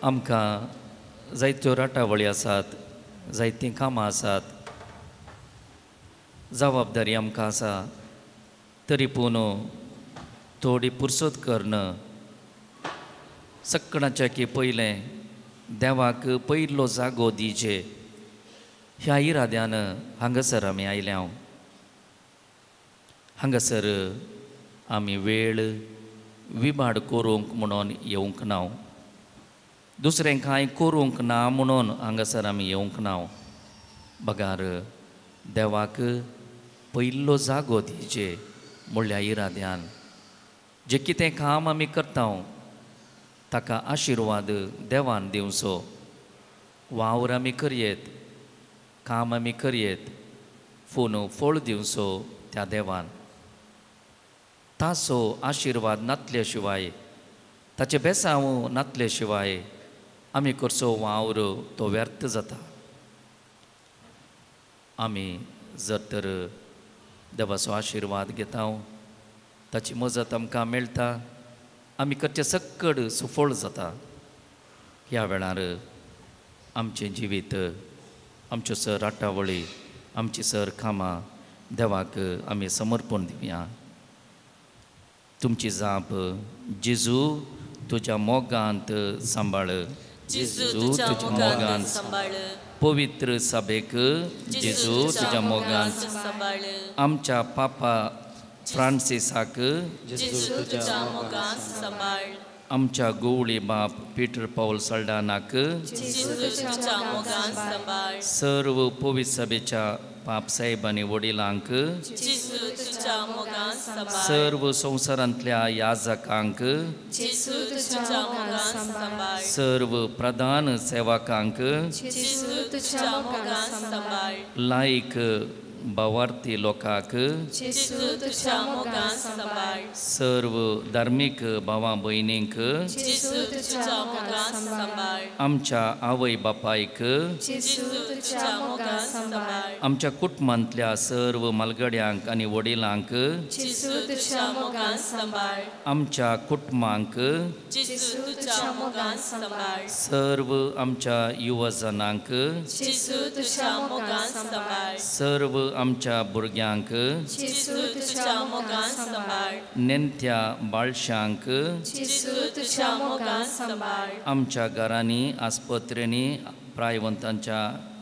आमकां जायत्यो राटावळी आसात जायतीं कामां आसात जबाबदारी आमकां आसा तरी पूण थोडी पुरसोत करन सक्कणाच्या की पयलें देवाक पयलो जागो दिजे ह्या इराद्यान हांगासर आमी आयल्या हांगासर आमी वेळ विबाड करूंक म्हणून येवंक ना दुसरें कांय करूंक ना म्हणून हांगासर आमी येवंक ना बगार देवाक पयलो जागो दिजे म्हणल्या इराद्यान जें कितें काम आमी करता ताका आशिर्वाद देवान दिवचो वावर आमी करयेत काम आमी करयेत पूण फळ दिवचो त्या देवान ताचो आशिर्वाद नातले शिवाय ताचे बेसांव नातले शिवाय आमी करचो वावर तो व्यर्थ जाता आमी जर तर देवाचो आशिर्वाद घेता ताची मजत आमकां मेळटा आमी करचे सक्कड सुफळ जाता ह्या वेळार आमचें जिवीत आमच्यो सर राटावळी आमची सर कामां देवाक आमी समर्पण दिवया तुमची जाप जेजू तुज्या मोगांत सांबाळ
जेजू तुज्या मोगांत सांबाळ
पवित्र सभेक जेजू तुज्या मोगांत
सांबाळ
आमच्या पापा फ्रांसिसाक
जेजू तुज्या मोगांत सांबाळ
आमच्या गोवळी बाप पिटर पौल सल्डानाक
जेजू तुज्या मोगांत सांबाळ
सर्व पवित्र सभेच्या पाप साहेब आनी वडिलांक
जेजू तुज्या मोगांत सांबाळ
सर्व संवसारांतल्या याजकांक
जेजू तुज्या मोगांत सांबाळ
सर्व प्रधान सेवकांक
जेजू तुज्या मोगांत सांबाळ
लायक भावार्थी लोकांक
जेजू तुज्या मोगांत सांबाळ
सर्व धार्मीक भावां भयणींक
जेजू तुज्या मोगांत सांबाळ
आमच्या आवय बापायक
जेजू तुज्या मोगांत सांबाळ
आमच्या कुटुंबांतल्या सर्व मालगड्यांक आनी वडिलांक
जेजू तुज्या मोगांत सांबाळ
आमच्या कुटुंबांक
जेजू तुज्या मोगांत सांबाळ
सर्व आमच्या युवजनांक
जेजू तुज्या मोगांत सांबाळ
सर्व आमच्या भुरग्यांक
जेजू तुज्या मोगांत सांबाळ
नेणत्या बाळशांक
जेजू तुज्या मोगांत सांबाळ
आमच्या घरांनी आस्पत्र्यांनी प्रायवंतांच्या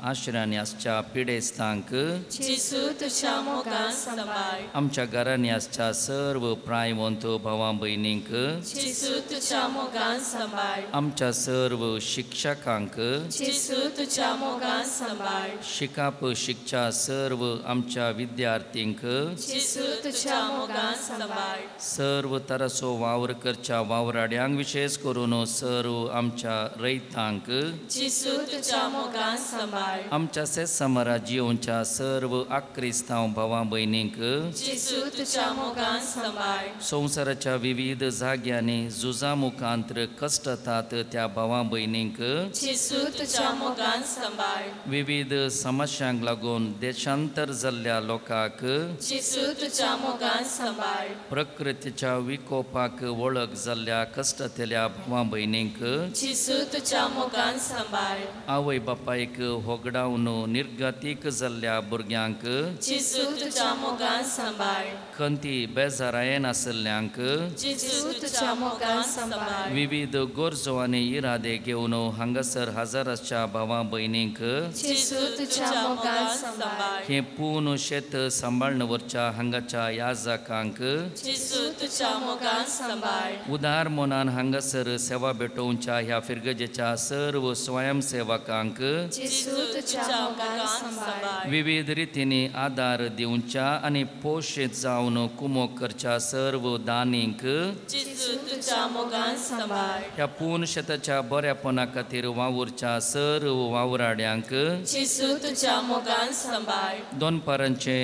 आश्रयानी आसच्या पिडेस्तांक
जेसू तुझ्या मोगान सांबाळ
आमच्या घरांनी आसच्या सर्व प्रायवंत भावां भयणींक
जेसू तुझ्या मोगान सांबाळ
आमच्या सर्व शिक्षकांक
जेसू तुझ्या मोगान सांबाळ
शिकाप शिकच्या सर्व आमच्या विद्यार्थींक
जेसू तुझ्या मोगान सांबाळ
सर्व तरसो वावर करच्या वावराड्यांक विशेष करून सर्व आमच्या रैतांक
जेसू तुझ्या मोगान सांबाळ
आमच्या सेसमारा जियोंच्या सर्व आक्रिस्तांव भावां भयणींक
जेसू तुझ्या मोगान सांबाळ
संवसाराच्या विविध जाग्यांनी झुजा मुखांतर कश्टातात त्या भावां भयणींक
जेसू तुझ्या मोगान सांबाळ
विविध समस्यांक लागून देशांतर जाल्ल्या लोकांक
जेसू तुझ्या मोगान सांबाळ
प्रकृतीच्या विकोपाक वळख जाल्ल्या कश्टातल्या भावां भयणींक
जेसू तुझ्या मोगान सांबाळ
आवय बापायक होगडावन निर्गतीक जाल्ल्या भुरग्यांक
जेसू तुझ्या मोगान सांबाळ
खंती बेजारायेन आसल्ल्यांक
जेसू तुझ्या मोगान सांबाळ
विविध गरजो आनी इरादे घेवन हांगासर हजाराच्या भावां भयणींक
जेसू तुझ्या मोगान सांबाळ
हे पूर्ण शेत सांबाळणवरच्या हांगाच्या याजकांक
जेसू तुझ्या मोगान सांबाळ
उदार मनान हांगासर सेवा भेटोवच्या ह्या फिरगजेच्या सर्व स्वयंसेवकांक
जेसू तुझ्या मोगान सांबाळ
विविध रितींनी आदार दिवच्या आनी पोषीत जावन कुमोग करच्या सर्व दानींक
जेसू तुझ्या मोगान सांबाळ
ह्या पूर्ण शेताच्या बऱ्यापणा खातीर वावुरच्या सर्व वावराड्यांक
जेसू तुझ्या मोगान सांबाळ
दोनपारांचे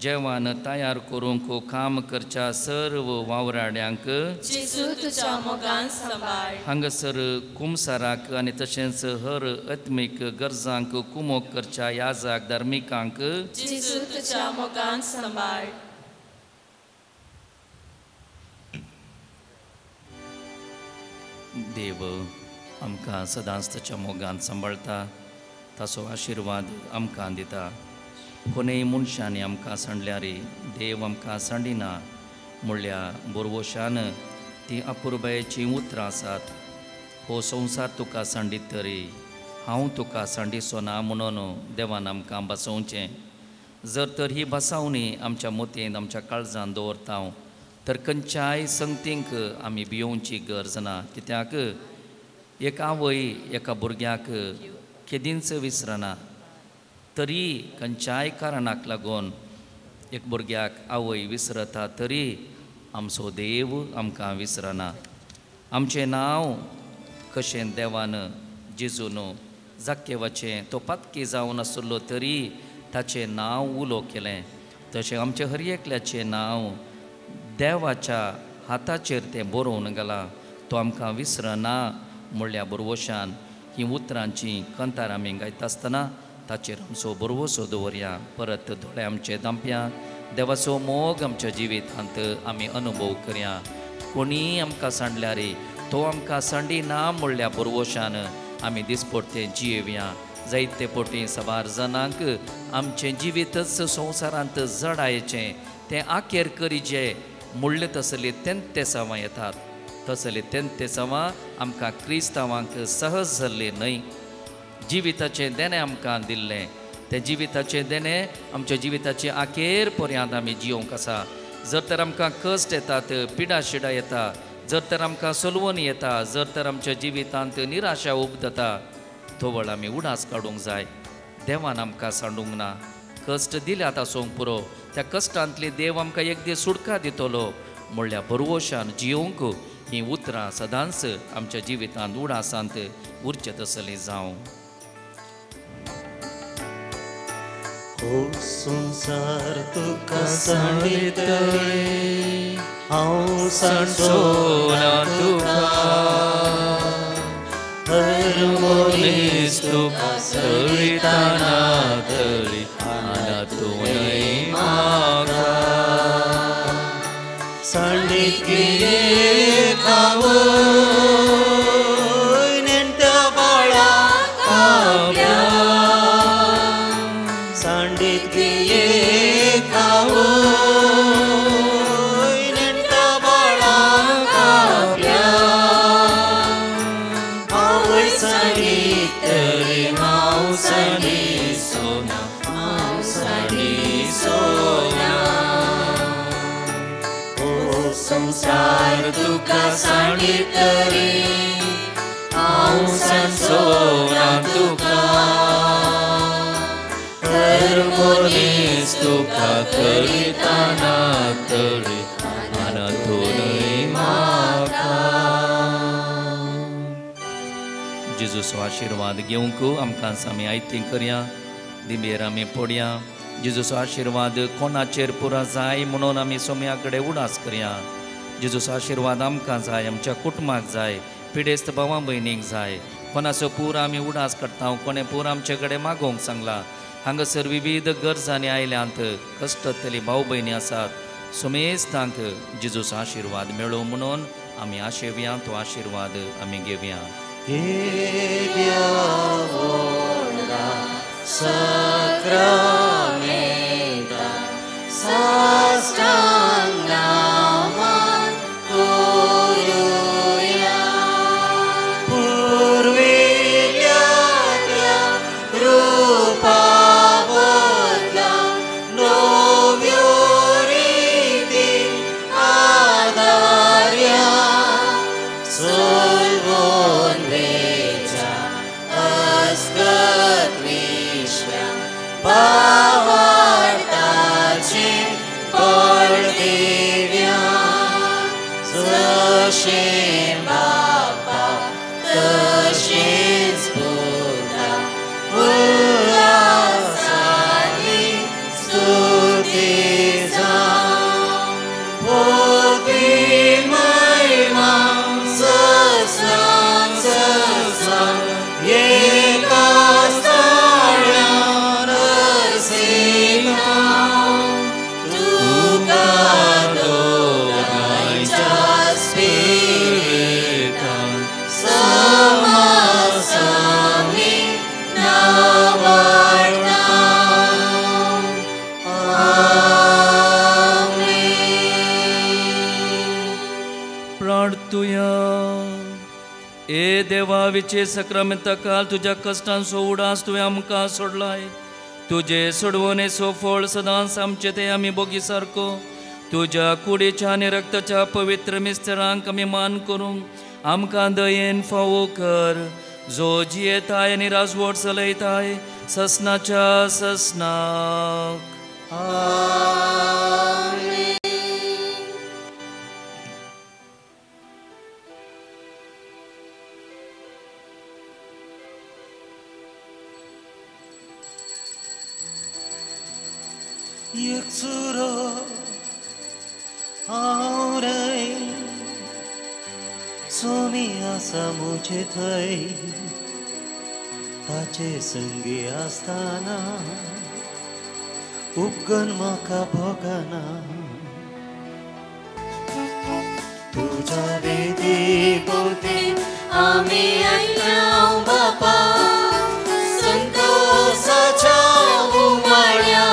जेवण तयार करूंक काम करच्या सर्व वावराड्यांक
जेसू तुझ्या मोगान सांबाळ
हांगासर कुमसाराक आनी तशेंच हर आत्मीक गरजांक कुमोग करच्या याजाक धार्मिकांक
जेसू तुझ्या मोगान सांबाळ
देव आमकां सदांच ताच्या मोगान सांबाळटा ताचो आशिर्वाद आमकां दिता कोणेय मनशांनी आमकां सांडल्यार देव आमकां सांडिना म्हणल्या बोरवोशान ती अपुर्बायेची उतरां आसात हो संवसार तुका सांडीत तरी हांव तुका सांडिसो ना म्हणून देवान आमकां बसोवचें जर तर ही बसावणी आमच्या मोतयेंत आमच्या काळजांत दवरता तर खंयच्याय संगतींक आमी भियोवची गरज ना कित्याक एक आवय एका भुरग्याक केदींच विसरना तरी खंयच्याय कारणाक लागून एक भुरग्याक आवय विसरता तरी आमचो देव आमकां विसरना आमचें नांव कशें देवान जेजून जाकेवाचें तो पातकी जावन आसलो तरी ताचें नांव उलो केलें तशें आमचें हर एकल्याचें नांव देवाच्या हाताचेर तें बरोवन गेलां तो आमकां विसरना म्हणल्या बरोवशान ही उतरांची कंतार आमी गायता आसतना ताचेर आमचो बरोवसो दवरया परत दोळे आमचे दांपया देवाचो मोग आमच्या जिवितांत आमी अनुभव करया कोणीय आमकां सांडल्यार तो आमकां सांडिना म्हणल्या बरोवशान आमी दिसपट्टे जियेवया जायते पोटी सवार जनांक आमचें जिवीतच संवसारांत जडायेचें तें आखेर करीचें म्हणलें तसले तेंते सवां येतात तसले तेंते सवां आमकां क्रिस्तांवांक सहज जाल्ले न्हय जिविताचें देणें आमकां दिल्लें तें जिविताचें देणें आमच्या जिविताचे आखेर पर्यंत आमी जियोंक आसा जर तर आमकां कश्ट येतात पिडा शिडा येता जर तर आमकां सलवणी येता जर तर आमच्या जिवितांत निराशा उपजता तो वेळ आमी उडास काडूंक जाय देवान आमकां सांडूंक ना कश्ट दिल्यात आसूंक पुरो त्या कश्टांतली देव आमकां एक दीस सुटका दितलो म्हणल्या बरोवशान जियोंक ही उतरां सदांच आमच्या जिवितांत उडासांत उरचें तसलीं जावं
हो संसार तुका सांडितले हांव सांडचोना तुका हर मनीस तुका सळिताना तळी आनातूनय म्हाका सांडीत गे खावय नेण्ट्या बाळाक आपल्या सांडीत गे खावय नेण्ट्या बाळाक आपल्या आवय सांडीत तरी हांव सांडीत
पार तुका सांडितरी हांव सांसोना तुका हर मनीस तुका कळिताना तळी अनाथूनय म्हाका जेजूचो आशिर्वाद घेवंक आमकां आमी आयतीं करया दिंबेर आमी पडया जेजूचो आशिर्वाद कोणाचेर पुरा जाय म्हणून आमी सोम्या कडेन उडास करया जेजूचो आशिर्वाद आमकां जाय आमच्या कुटुंबाक जाय पिडेस्त भावां भयणीक जाय कोणाचो पूर आमी उडास करता कोणे पूर आमचे कडेन मागोवंक सांगला हांगासर विविध गरजांनी आयल्यांत कश्टतली भाव भयणी आसात सोमेस्तांक जेजूचो आशिर्वाद मेळो म्हणून आमी आशेवया तो आशिर्वाद आमी घेवया
Sacramenta sastangaman koruya purvilyatya rupavotla novyoriti adarya solvon vecha asgat vishwa पावार्ताचे पडदेव्या जशें बापा तशेंच पुता उल्हासानी स्तुती जावं भोगी महिमा सत्संग सत्संग एका
ए देवा विचे सक्रामेंता काल तुझ्या कष्टांचो उडास तुवें आमकां सोडलाय तुजे सोडवणेचो फळ सदांच आमचे ते आमी बोगी सारको तुज्या कुडीच्या आनी रक्ताच्या पवित्र मिस्त्रांक आमी मान करूंक आमकां दयेन फावो कर जो जियेताय आनी राजवट चलयताय ससनाच्या ससनाक
Yexuro aurai somi asa mujhe thai tache sangi astana upgan maka bhogana tuja vedi bote ami aiyau bapa santosacha umalya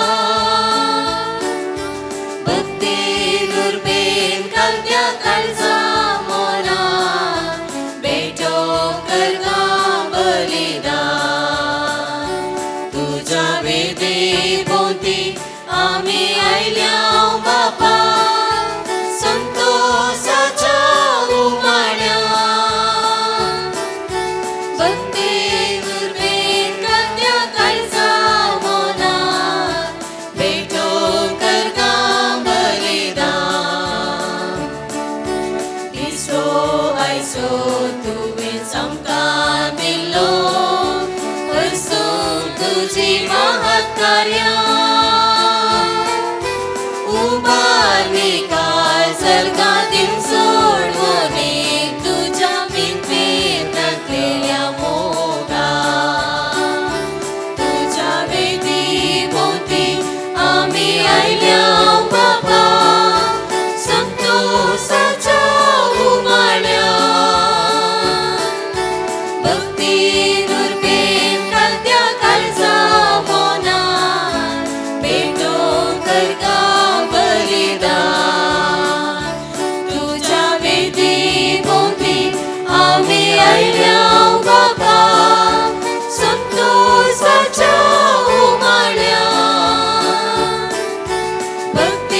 भक्ती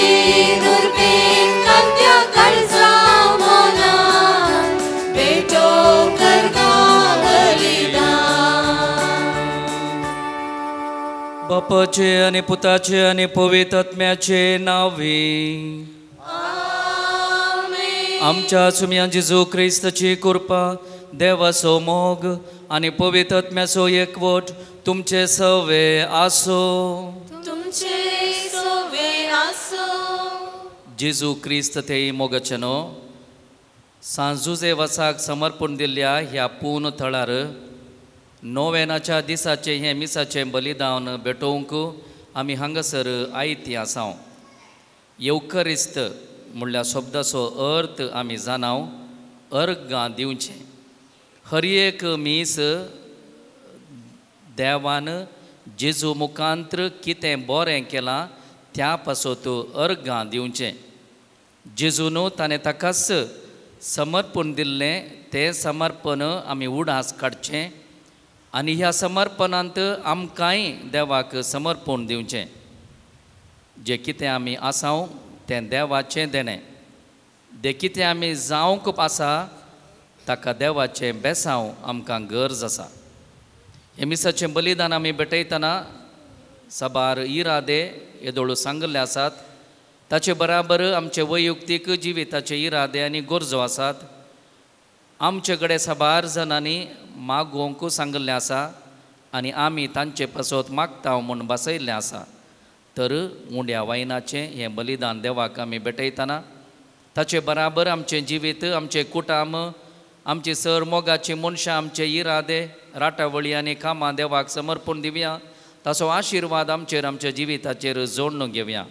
दुर्बीण कन्या काळजा
बापाचे आणि पुताचे आणि पवित्र आत्म्याचे नावे आमच्या सुम्या जेजू ख्रिस्ताची कृपा देवाचो मोग आणि पवित्र आत्म्याचो एकवट तुमचे सवे आसो
तुमचे सोवे आसो
जेजू क्रिस्त ते मोगचनो सांजुजे वसाक समर्पण दिल्ल्या ह्या पूर्ण थळार नोवेनाच्या दिसाचे हे मिसाचे बलिदान भेटोवंक आमी हांगासर आयती आसाव. येवकरिस्त म्हणल्यार शब्दाचो अर्थ आमी जाणाव अर्गां दिवचें. हर एक मीस देवान जेजू मुखांत्र कितें बरें केलां त्या पासत अर्गां दिवचें. जेजून ताणें ताकाच समर्पण दिल्लें तें समर्पण आमी उडास काडचें आनी ह्या समर्पणांत आमकांय देवाक समर्पण दिवचें. जें कितें आमी आसाव तें देवाचें देणें. जें कितें आमी जावंक आसा ताका देवाचें बेसांव आमकां गरज आसा. हे मिसाचें बलिदान आमी भेटयतना सबार इरादे येदोळू सांगले आसात. ताचे बराबर आमचे वैयक्तीक जिविताचे इरादे आनी गरजो आसात. आमचे कडेन सबार जाणांनी मागोवंक सांगल्लें आसा आनी आमी तांचे पासत मागता म्हूण बसयल्लें आसा. तर उंड्या वायनाचें हें बलिदान देवाक आमी भेटयतना ताचे बराबर आमचें जिवीत, आमचें कुटुंब, आमची सर मोगाची मनशां, आमचे इरादे, राटावळी आनी कामां देवाक समर्पण दिवया. ताचो आशिर्वाद आमचेर, आमच्या जिविताचेर जोडून घेवया.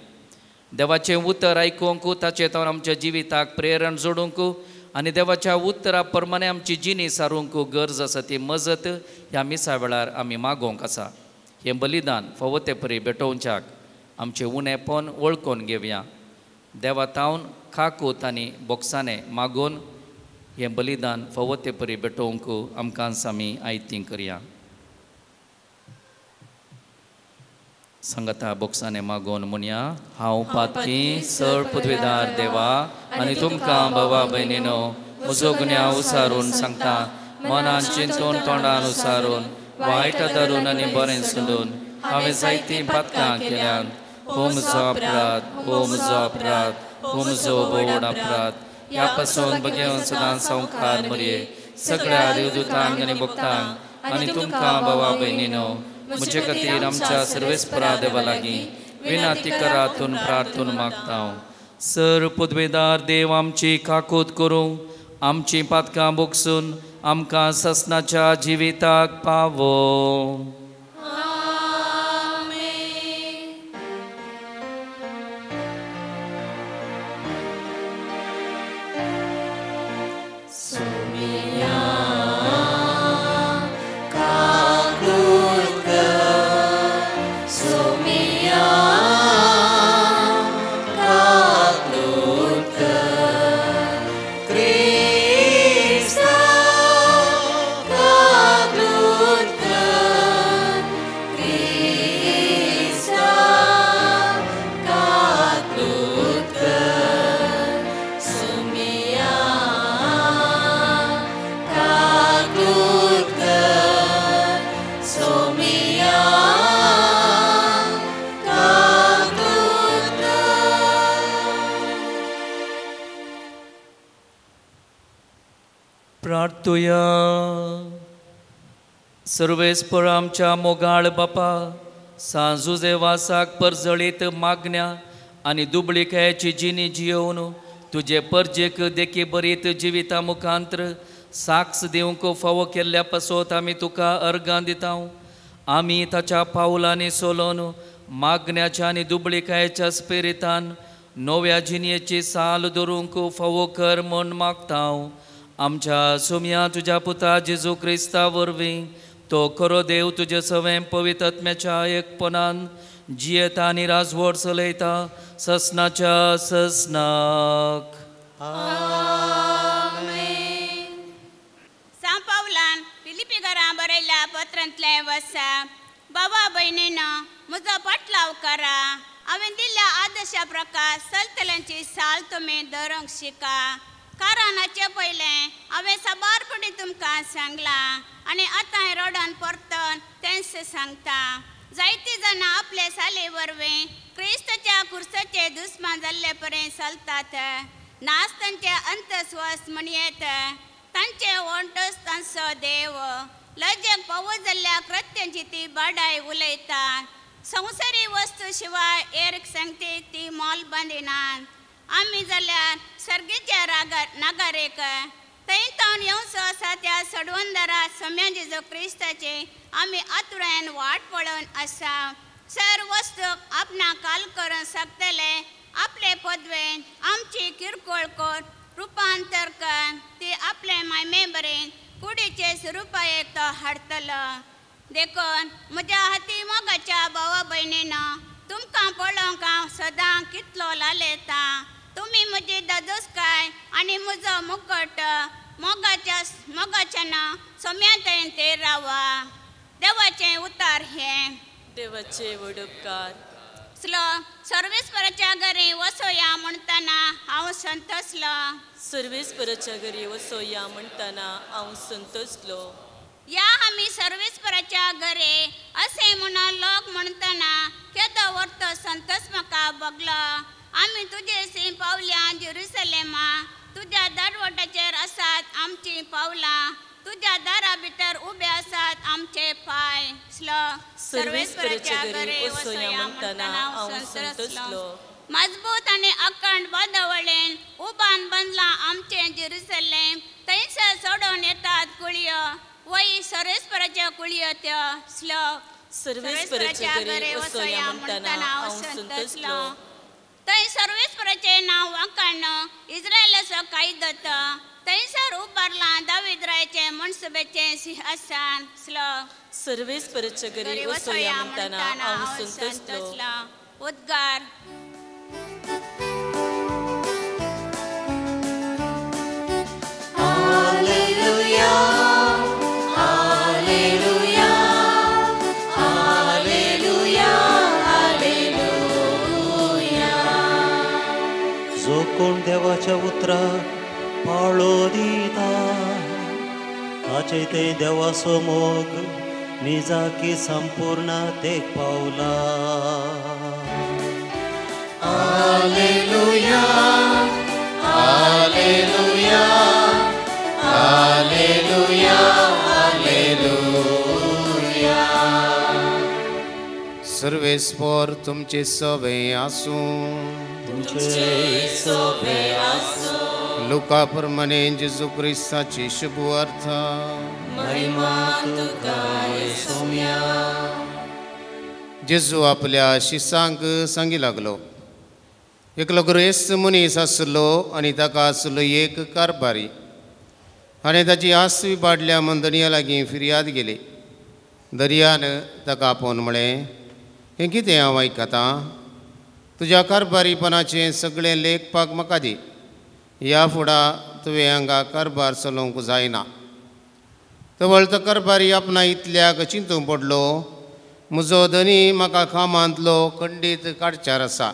देवाचें उतर आयकूंक ताचे तोर आमच्या जिविताक प्रेरण जोडूंक आनी देवाच्या उतरा प्रमाणे आमची जिणी सारूंक गरज आसा ती मजत ह्या मिसा वेळार आमी मागोवंक आसा. हें बलिदान फावो ते परी भेटोवच्याक आमचें उणेपण वळखून घेवया. देवा तावन खाकूत आनी बोगसाने मागून हें बलिदान फावो ते परी भेटोवंक आमकां आमी आयती करया. संगता बोगसाने मागोवन म्हणया, हांव पातकी चड पदवेदार देवा आनी तुमकां भावा भयणीनो म्हजो गुन्यांव उसारून सांगता. मनान चिंतून तोंडान उसारून वायट धरून आनी बरें सोडून हांवें जायतीं पातकां केल्यात. हो म्हजो अपराध, हो म्हजो अपराध, हो म्हजो बोड अपराध. ह्या पासून बगेवन सदां संवकार मरये सगळ्या देवदूतांक आनी भक्तांक आनी तुमकां भावा भयणीनो म्हजे खातीर आमच्या सर्वेस्परा देवा लागीं विनाती करातून प्रार्थून मागता. सर पदवेदार देव आमची काकूत करूं, आमची पातकां बोगसून आमकां ससनाच्या जिविताक पावो. प्रार्थुया. सर्वेस्पर आमच्या मोगाळ बापा, सांजुजे वासाक परजळीत मागण्या आनी दुबळिकायची जिणी जियोवन तुजे परजेक देखी बरीत जिविता मुखांत्र साक्ष दिवंक फावो केल्ल्या पासत आमी तुका अर्गां दिता. आमी ताच्या पावलांनी सोलोन मागण्याच्या आनी दुबळिकायेच्या स्पिरितान नव्या जिणयेची साल धरूंक फावो कर म्हूण मागता. आमच्या सुम्या तुज्या पुता जेजू क्रिस्ता वरवीं तो खरो देव तुजे सवें पवित्र आत्म्याच्या एकपणान जियेता आनी राजवट चलयता ससनाच्या ससनाक.
सांत पावलान फिलिपी घरां बरयल्ल्या पत्रांतलें वसा. बाबा भयणीनो, म्हजो पाटलाव करा. हांवें दिल्ल्या आदर्शा प्रकार चलतल्यांची साल तुमी धरूंक शिका. कारण हाचे पयलें हांवें साबारपणी तुमकां सांगलां आनी आतां रोडान परतन तेंच सांगता. जायती जाणां आपले साले वरवें क्रिस्ताच्या कुर्साचे दुस्मान जाल्ले पर्यंत चलतात. नाच तांचे अंतस्वास म्हणयेत, तांचे वंटस तांचो देव. लजेक पावत जाल्ल्या कृत्यांची ती बाडाय उलयतात. संवसारी वस्तू शिवाय एर सांगते ती मोल बांदिनात. आमी जाल्यार सर्गेच्या नागारेक थंय तावन येवचो आसा त्या सडवंदरा सम्या जेजो क्रिस्ताचे आमी आतुरान वाट पळोवन आसा. सर वस्तूक आपणा काल करून शकतले. आपले पदवेन आमची किरकोळ कोर रुपांतर कर. ती आपले मायमे बरेन कुडीचे स्वरुपायेक तो हाडटलो. देखून म्हज्या हाती मोगाच्या भावा भयणीनो, तुमकां पळोवंक हांव सदां कितलो लालयता. तुमी म्हजी दादोसकाय आनी म्हजो मुकट मोगाच्यान सोम्यातयेन ते रावा. देवाचें उतार हें.
देवाचे वडपकार.
सर्वेस्पराच्या घरी वसोया म्हणटना हांव संतोसलो.
सर्वेस्पराच्या घरी वसोया म्हणटना हांव संतोसलो.
या आमी सर्वेस्पराच्या घरी असे म्हणून लोक म्हणटना केदो वर्तो संतोष म्हाका बगलो. आमी तुजेसी पावल्या जेरुसलेमा. तुज्या दारवटाचेर आसात आमची पावलां. तुज्या दारा भितर उबे आसात आमचे पाय.
सर्वेस्पराच्या घरी वसोया म्हणटना हांव संतोसलो.
मजबूत आनी अखंड बांदावळेन उबान बांदलां आमचें जेरुसलेम. थंयसर सोडून येतात कुळयो, वय सर्वेस्पराच्यो कुळयो त्यो.
सर्वेस्पराच्या घरी वसोया म्हणटना हांव संतोसलो.
थंय सर्वेस्पराचें नांव वांकाणो इस्रायलाचो कायदो. थंयसर उबारलां दावीद रायाचें मनसुबेचें सिंहासन.
सर्वेस्पराच्या घरी वसोया म्हणटना हांव संतोसलो.
उद्गार.
Hallelujah hallelujah hallelujah hallelujah. जो कोण देवाच्या उतराक पाळो दिता ताचे ते देवाचो मोग निजाकी संपूर्णतेक पावला. Hallelujah hallelujah hallelujah hallelujah.
सर्वेस्पर तुमचे सवे आसूं.
तुमचे सोबे आसूं.
लुका प्रमाणे जेजू क्रिस्ताची शुभ अर्थ.
महिमा तुका सोम्या.
जेजू आपल्या शिसांक सांगी लागलो. एकलो ग्रेस्त मनीस आसलो आनी ताका आसलो एक कारभारी. आनी ताची आसवी पाडल्या म्हूण दर्या लागीं फिर्याद गेली. दर्यान ताका आपोवन म्हळें, हें कितें हांव आयकतां? तुज्या कारभारीपणाचें सगळें लेखपाक म्हाका दी. ह्या फुडां तुवें हांगा कारभार चलोवंक जायना. तवळ तो कारभारी आपणा इतल्याक चिंतूंक पडलो, म्हजो धनी म्हाका कामांतलो खंडीत काडच्यार आसा.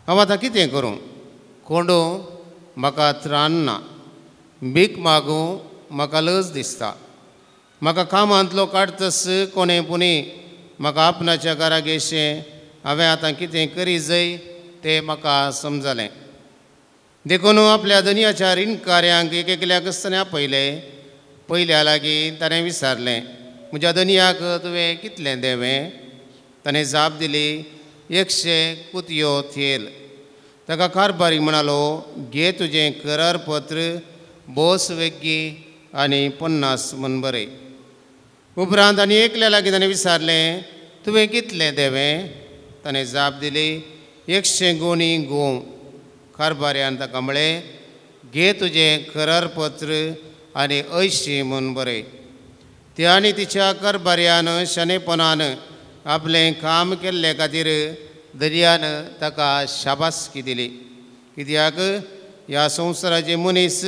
हांव आतां कितें करूं? कोंडू म्हाका त्राण ना. भीक मागूं म्हाका लज दिसता. म्हाका कामांतलो काडतस कोणें पुनी म्हाका आपणाच्या घरा गेशें. हांवें आतां कितें करी जय तें म्हाका समजलें. देखून आपल्या धनयाच्या रीणकार्यांक एकल्याक आसतना पयल्या लागीं ताणें विचारलें, म्हज्या धनयाक तुवें कितलें देवें? ताणें जाप दिली, 100 कुतयो थेल. ताका कारभारी म्हणालो, घे तुजें करारपत्र, बोस वेग्गी आनी 50 मन बरें. उपरांत आनी एकल्या लागीं ताणें विचारलें, तुवें कितलें देवें? ताणें जाप दिली, 100 गोणी गोव. कारभाऱ्यान ताका म्हळें, घे तुजें करारपत्र आनी 80 मन बरें. त्या आनी तिच्या कारभाऱ्यान शनेपणान आपलें काम केल्ले खातीर दर्यान ताका शाबासकी दिली. कित्याक ह्या संवसाराचे मनीस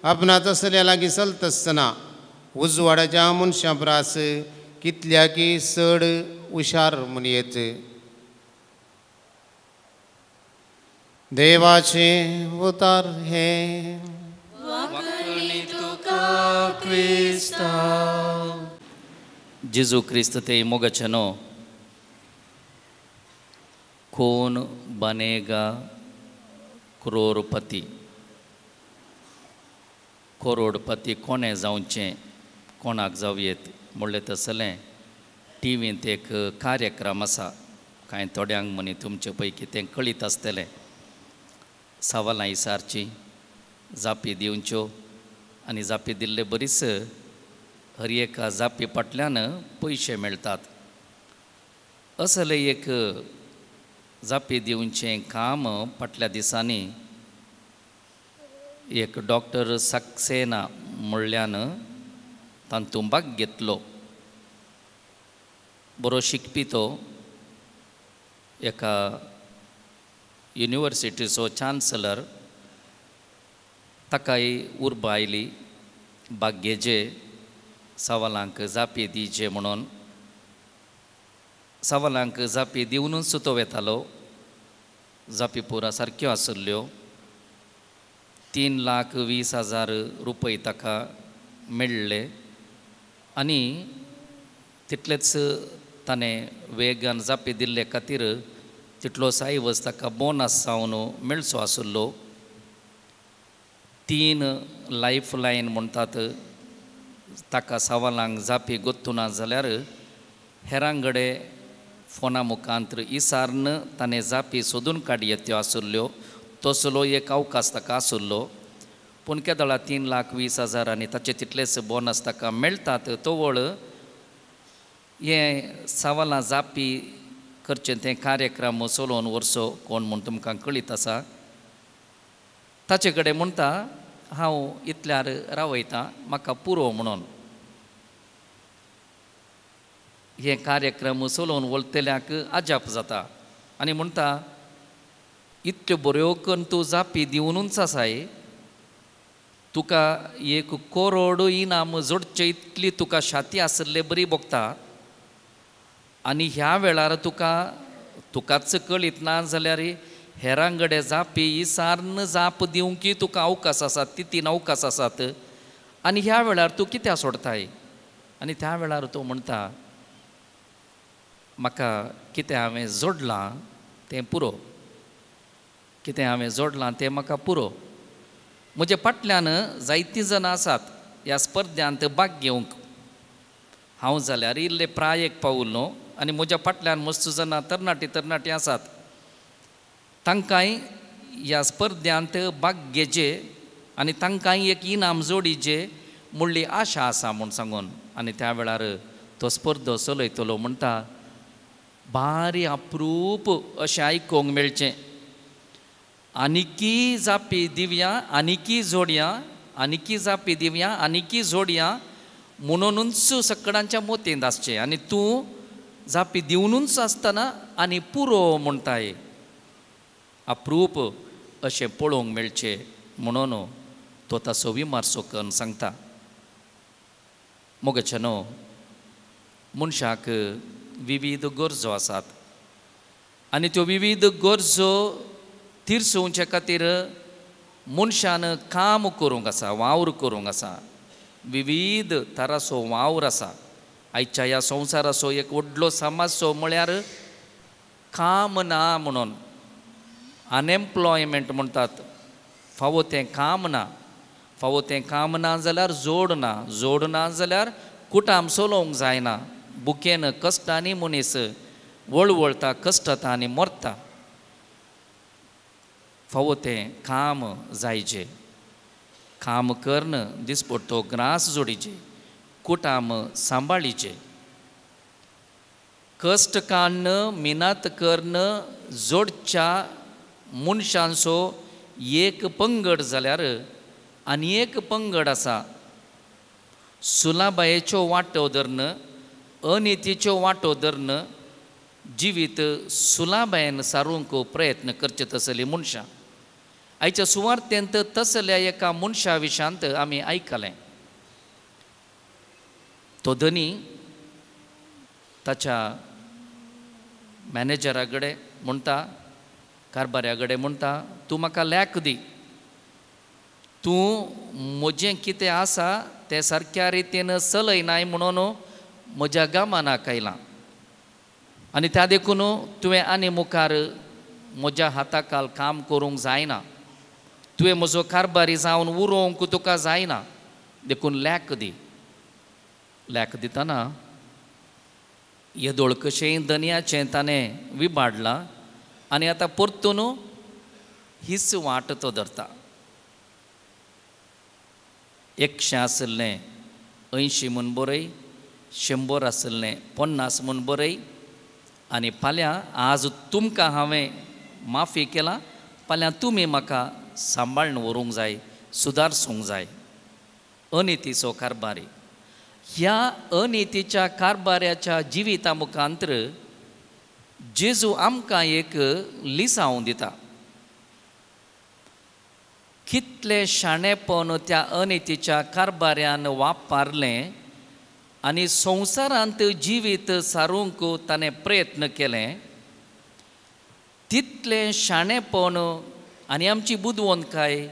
आपणा तसल्या लागीं चलतना उजवाडाच्या मनशां परस कितल्याकी चड हुशार म्हणयेत. देवाचे उतार हे.
जेजू क्रिस्त ते मोगाचनो कौन बनेगा करोडपती. करोडपती कोणे जावचें, कोणाक जावयेत म्हणलें तसलें टीव्हींत एक कार्यक्रम आसा. कांय थोड्यांक म्हणी तुमचे पैकी तें कळीत आसतलें. सवालां विचारची, जापी दिवच्यो आनी जापी दिल्ले बरीच हर एका जापी फाटल्यान पयशे मेळटात. असलें एक जापी दिवचें काम फाटल्या दिसांनी एक डॉक्टर सक्सेना म्हणल्यान तातूंत भाग घेतलो. बरो शिकपी तो, एका युनिवर्सिटीचो चान्सलर. ताकाय उर्बा आयली भाग घेजे, सवालांक जापी दिवचे म्हणून. सवालांक जापी दिवनूच तो वेतालो. जापी पुरा सारक्यो आसल्ल्यो. 3,20,000 रुपये ताका मेळ्ळे आनी तितलेच ताणें वेगान जापी दिल्ले खातीर तितलो सायवज ताका बोनस जावन मेळचो आसलो. 3 लायफलायन म्हणटात. ताका सवालांक जापी गोत्तुना जाल्यार हेरांगडे फोना मुखांतर इसारन ताणें जापी सोदून काडूं येत्यो आसल्ल्यो. तसलो एक अवकाश ताका आसलो. पूण केदळा 3,20,000 आनी ताचे तितलेच बोनस ताका मेळटात. तोवळ हे सवालां जापी करचें तें कार्यक्रम चलोवन वर्सो कोण म्हूण तुमकां कळीत आसा. ताचे कडेन म्हणटा, हांव इतल्यार रावयतां, म्हाका पुरो म्हणून. हे कार्यक्रम चलोवन वळटल्यांक अजाप जाता आनी म्हणटा, इतल्यो बऱ्यो करून तूं जापी दिवनूच आसाय, तुका 1 करोड इनाम जोडचें इतली तुका शाती आसले बरी भोगता. आनी ह्या वेळार तुकाच कळीत ना जाल्यार हेरांगडे जापी इसारन जाप दिवंकी तुका अवकाश आसात. ती 3 अवकाश आसात. आनी ह्या वेळार तूं कित्याक सोडताय? आनी त्या वेळार तो म्हणटा, म्हाका कितें हांवें जोडलां तें पुरो. कितें हांवें जोडलां तें म्हाका पुरो. म्हजे फाटल्यान जायतीं जाणां आसात ह्या स्पर्धांत भाग घेवंक. हांव जाल्यार इल्ले प्रायेक पावूल आनी म्हज्या फाटल्यान मस्त जाणां तरणाटी आसात. तांकांय ह्या स्पर्धांत भाग घेजे आनी तांकांय एक इनाम जोडीचे म्हणली आशा आसा म्हूण सांगून. आनी त्या वेळार तो स्पर्धो चलयतलो म्हणटा, भारी अप्रूप अशें आयकोंक मेळचें. आनिकी जापी दिवया, आनिकी जोडया, आनिकी जापी दिवया, आनिकी जोडया म्हणूनच सकाळच्या मोतेंत आसचें. आनी तूं जापी दिवनूच आसतना आनी पुरो म्हणटाय. अप्रूप अशें पळोवंक मेळचें म्हणून तो ताचो विमर्शो करून सांगता. मोगचेनो, मनशाक विविध गरजो आसात आनी त्यो विविध गरजो तिरसोवचे खातीर मनशान काम करूंक आसा, वावर करूंक आसा. विविध तरासो वावर आसा. आयच्या ह्या संवसाराचो एक व्हडलो समाजचो म्हळ्यार काम ना म्हणून. अनएम्प्लॉयमेंट म्हणटात. फावो तें काम ना. फावो तें काम ना जाल्यार जोड ना. जोड ना जाल्यार कुटाम चलोवंक जायना. बुकेन कश्टांनी मनीस वळवळटा, कश्टता आनी मरता. फावो तें काम जायचें. काम करन दिसपट्टो ग्रास जोडीचे, कुटाम सांबाळीचे. कश्ट काडन मिनत करन जोडच्या मनशांचो एक पंगड जाल्यार आनी एक पंगड आसा सुलाबायेच्यो वांटो धरन, अनितीच्यो वांटो धरन जिवीत सुलाबायेन सारूंक प्रयत्न करचे तसलीं मनशां. आयच्या सुवार्थेंत तसल्या एका मनशा विशांत आमी आयकलें. तो धनी ताच्या मॅनेजरा कडेन म्हणटा, कारभाऱ्या कडेन म्हणटा, तूं म्हाका लॅक दी. तूं म्हजें कितें आसा तें सारक्या रितीन चलयनाय म्हणून म्हज्या गामानाक आयलां. आनी त्या देखून तुवें आनी मुखार म्हज्या हाताखाल काम करूंक जायना, तुवें म्हजो कारबारी जावन उरोवंक तुका जायना, देखून लॅक दी. लॅक दितना येदोळ कशें दनयाचें ताणें विबाडलां आनी आतां परतून हीच वाट तो धरता. 100 आसलें 80 म्हूण बरय, 100 आसलें 50 म्हूण बरय, आनी फाल्यां आज तुमकां हांवें माफी केलां, फाल्यां तुमी म्हाका सांबाळून व्हरूंक जाय, सुदारसूंक जाय. अनितीचो कारबारी. ह्या अनितीच्या कारबाऱ्याच्या जिविता मुखांतर जेजू आमकां एक लिसांव दिता. कितले शाणेपण त्या अनितीच्या कारबाऱ्यान वापरलें आनी संवसारांत जिवीत सारूंक ताणें प्रयत्न केलें, तितले शाणेपण आनी आमची बुदवंतकाय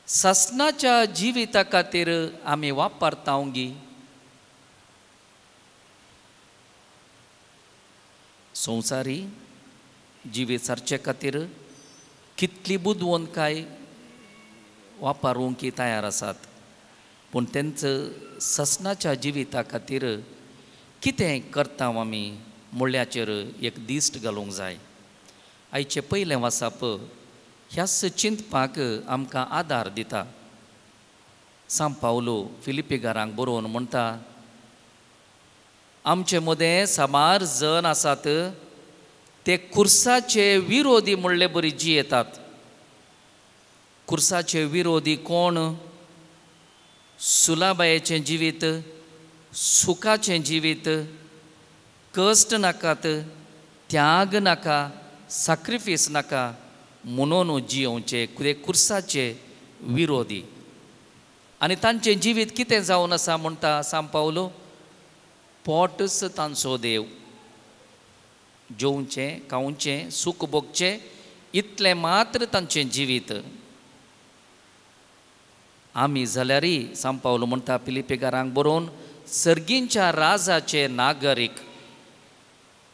ससनाच्या जिविता खातीर आमी वापरतांगी. संवसारी जिवीत सारचे खातीर कितली बुदवंतकाय वापरूंक तयार आसात, पूण तेंचं ससनाच्या जिविता खातीर कितें करता आमी मुळ्याचेर एक दिश्ट घालूंक जाय. आयचे पयलें वाचप ह्याच चिंतपाक आमकां आदार दिता. सांत पावलो फिलिपिकारांक बरोवन म्हणटा, आमचे मदें साबार जण आसात ते खुर्साचे विरोधी म्हणले बरी जियेतात. खुर्साचे विरोधी कोण? सुलाबायेचें जिवीत, सुखाचें जिवीत, कश्ट नाकात, त्याग नाका, सॅक्रिफीस नाका म्हणून जियोवचे खुर्साचे विरोधी. आनी तांचें जिवीत कितें जावन आसा म्हणटा सांत पावलो, पोटच तांचो देव. जेवचें, खावचें, सूख भोगचें इतलें मात्र तांचें जिवीत. आमी जाल्यारय सांत पावलो म्हणटा फिलिपिकारांक बरोवन सर्गींच्या राजाचे नागरीक.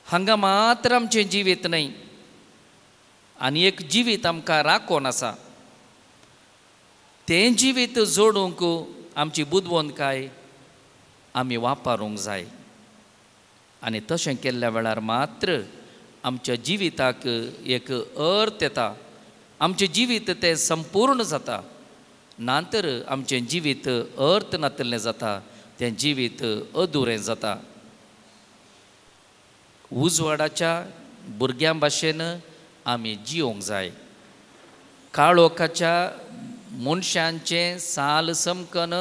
हांगा मात्र आमचें जिवीत न्हय, आनी एक जिवीत आमकां राखोन आसा. तें जिवीत जोडूंक आमची बुदवंतकाय आमी वापरूंक जाय. आनी तशें केल्ल्या वेळार मात्र आमच्या जिविताक एक अर्थ येता, आमचें जिवीत तें संपूर्ण जाता. नातर आमचें जिवीत अर्थ नातलें जाता, तें जिवीत अधुरें जाता. उजवाडाच्या भुरग्यां भाशेन आमी जियोंक जाय. काळोखाच्या मनशांचें साल समकन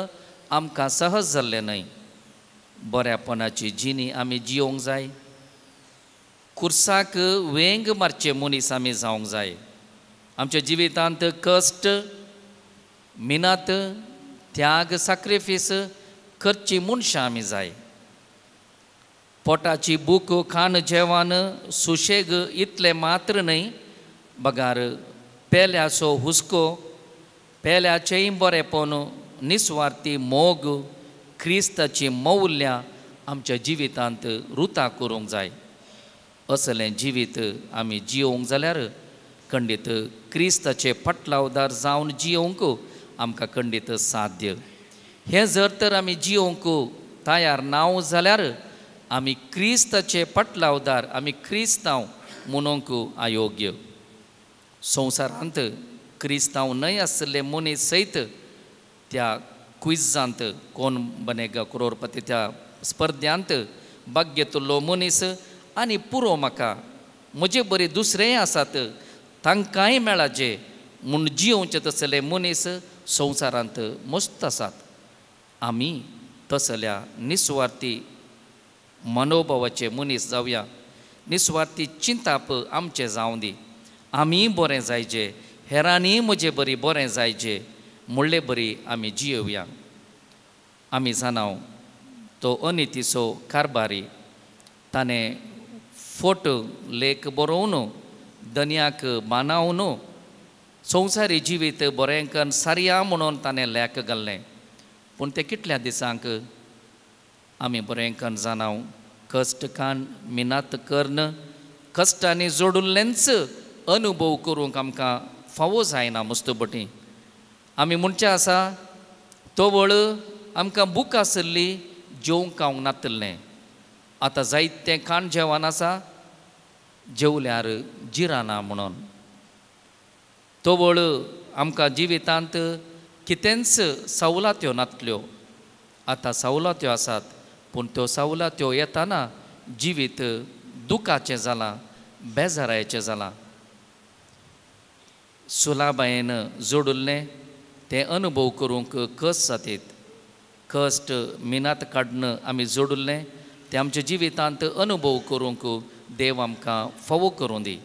आमकां सहज जाल्लें न्हय. बऱ्यापणाची जिणी आमी जियोंक जाय. खुर्साक वेंग मारचे मनीस आमी जावंक जाय. आमच्या जिवितांत कश्ट, मिनत, त्याग, सॅक्रिफीस करची मनशां आमी जाय. पोटाची भूक, खाण, जेवण, सुशेग इतलें मात्र न्हय, बगार पेल्याचो हुस्को, पेल्याचेंय बरेपण, निस्वार्थी मोग, क्रिस्ताची मौल्यां आमच्या जिवितांत रुतां करूंक जाय. असलें जिवीत आमी जियोंक जाल्यार खंडीत क्रिस्ताचे फटलावदार जावन जियोंक आमकां खंडीत साध्य. हें जर तर आमी जियोंक तयार नाव जाल्यार आमी क्रिस्ताचे फटलावदार, आमी क्रिस्तांव म्हणूंक अयोग्य. संवसारांत क्रिस्तांव न्हय आसले मनीस सयत त्या क्विजांत कोण बनेगा करोडपती त्या स्पर्धांत भाग घेतिल्लो मनीस आनी पुरो म्हाका म्हजे बरे दुसरेय आसात तांकांय मेळाचे म्हूण जियोवचे तसले मनीस संवसारांत मस्त आसात. आमी तसल्या निस्वार्थी मनोभावाचे मनीस जावया. निस्वार्थी चिंताप आमचें जावं दी. आमी बरें जायचें, हेरांनी म्हजें बरी बरें जायचें म्हणले बरी आमी जियोवया. आमी जाणाव तो अनितीचो कारबारी ताणें फोट लेख बरोवन दनयाक बांदावन संवसारी जिवीत बरेंकन सारया म्हणून ताणें लेख घाल्लें. पूण ते कितल्या दिसांक आमी बरेंकन जाणाव कश्ट काण मिनत करन कश्टांनी जोडुल्लेंच अनुभव करूंक आमकां फावो जायना मस्तबटी. आमी म्हणचे आसा तो वळ आमकां भूक आसली जेवंक खावंक नातलें. आतां जायतें खाण जेवण आसा जेवल्यार जिराना म्हणून. तो वळ आमकां जिवितांत कितेंच सवलत्यो नातल्यो. आतां सवलत्यो आसात पूण त्यो सवलत्यो येताना जिवीत दुखाचें जालां, बेजाराचें जालां. सुलाबायेन जोडुल्लें तें अनुभव करूंक कस जातीत. कश्ट मिनात काडून आमी जोडुल्लें तें आमच्या जिवितांत अनुभव करूंक देव आमकां फावो करूं दी.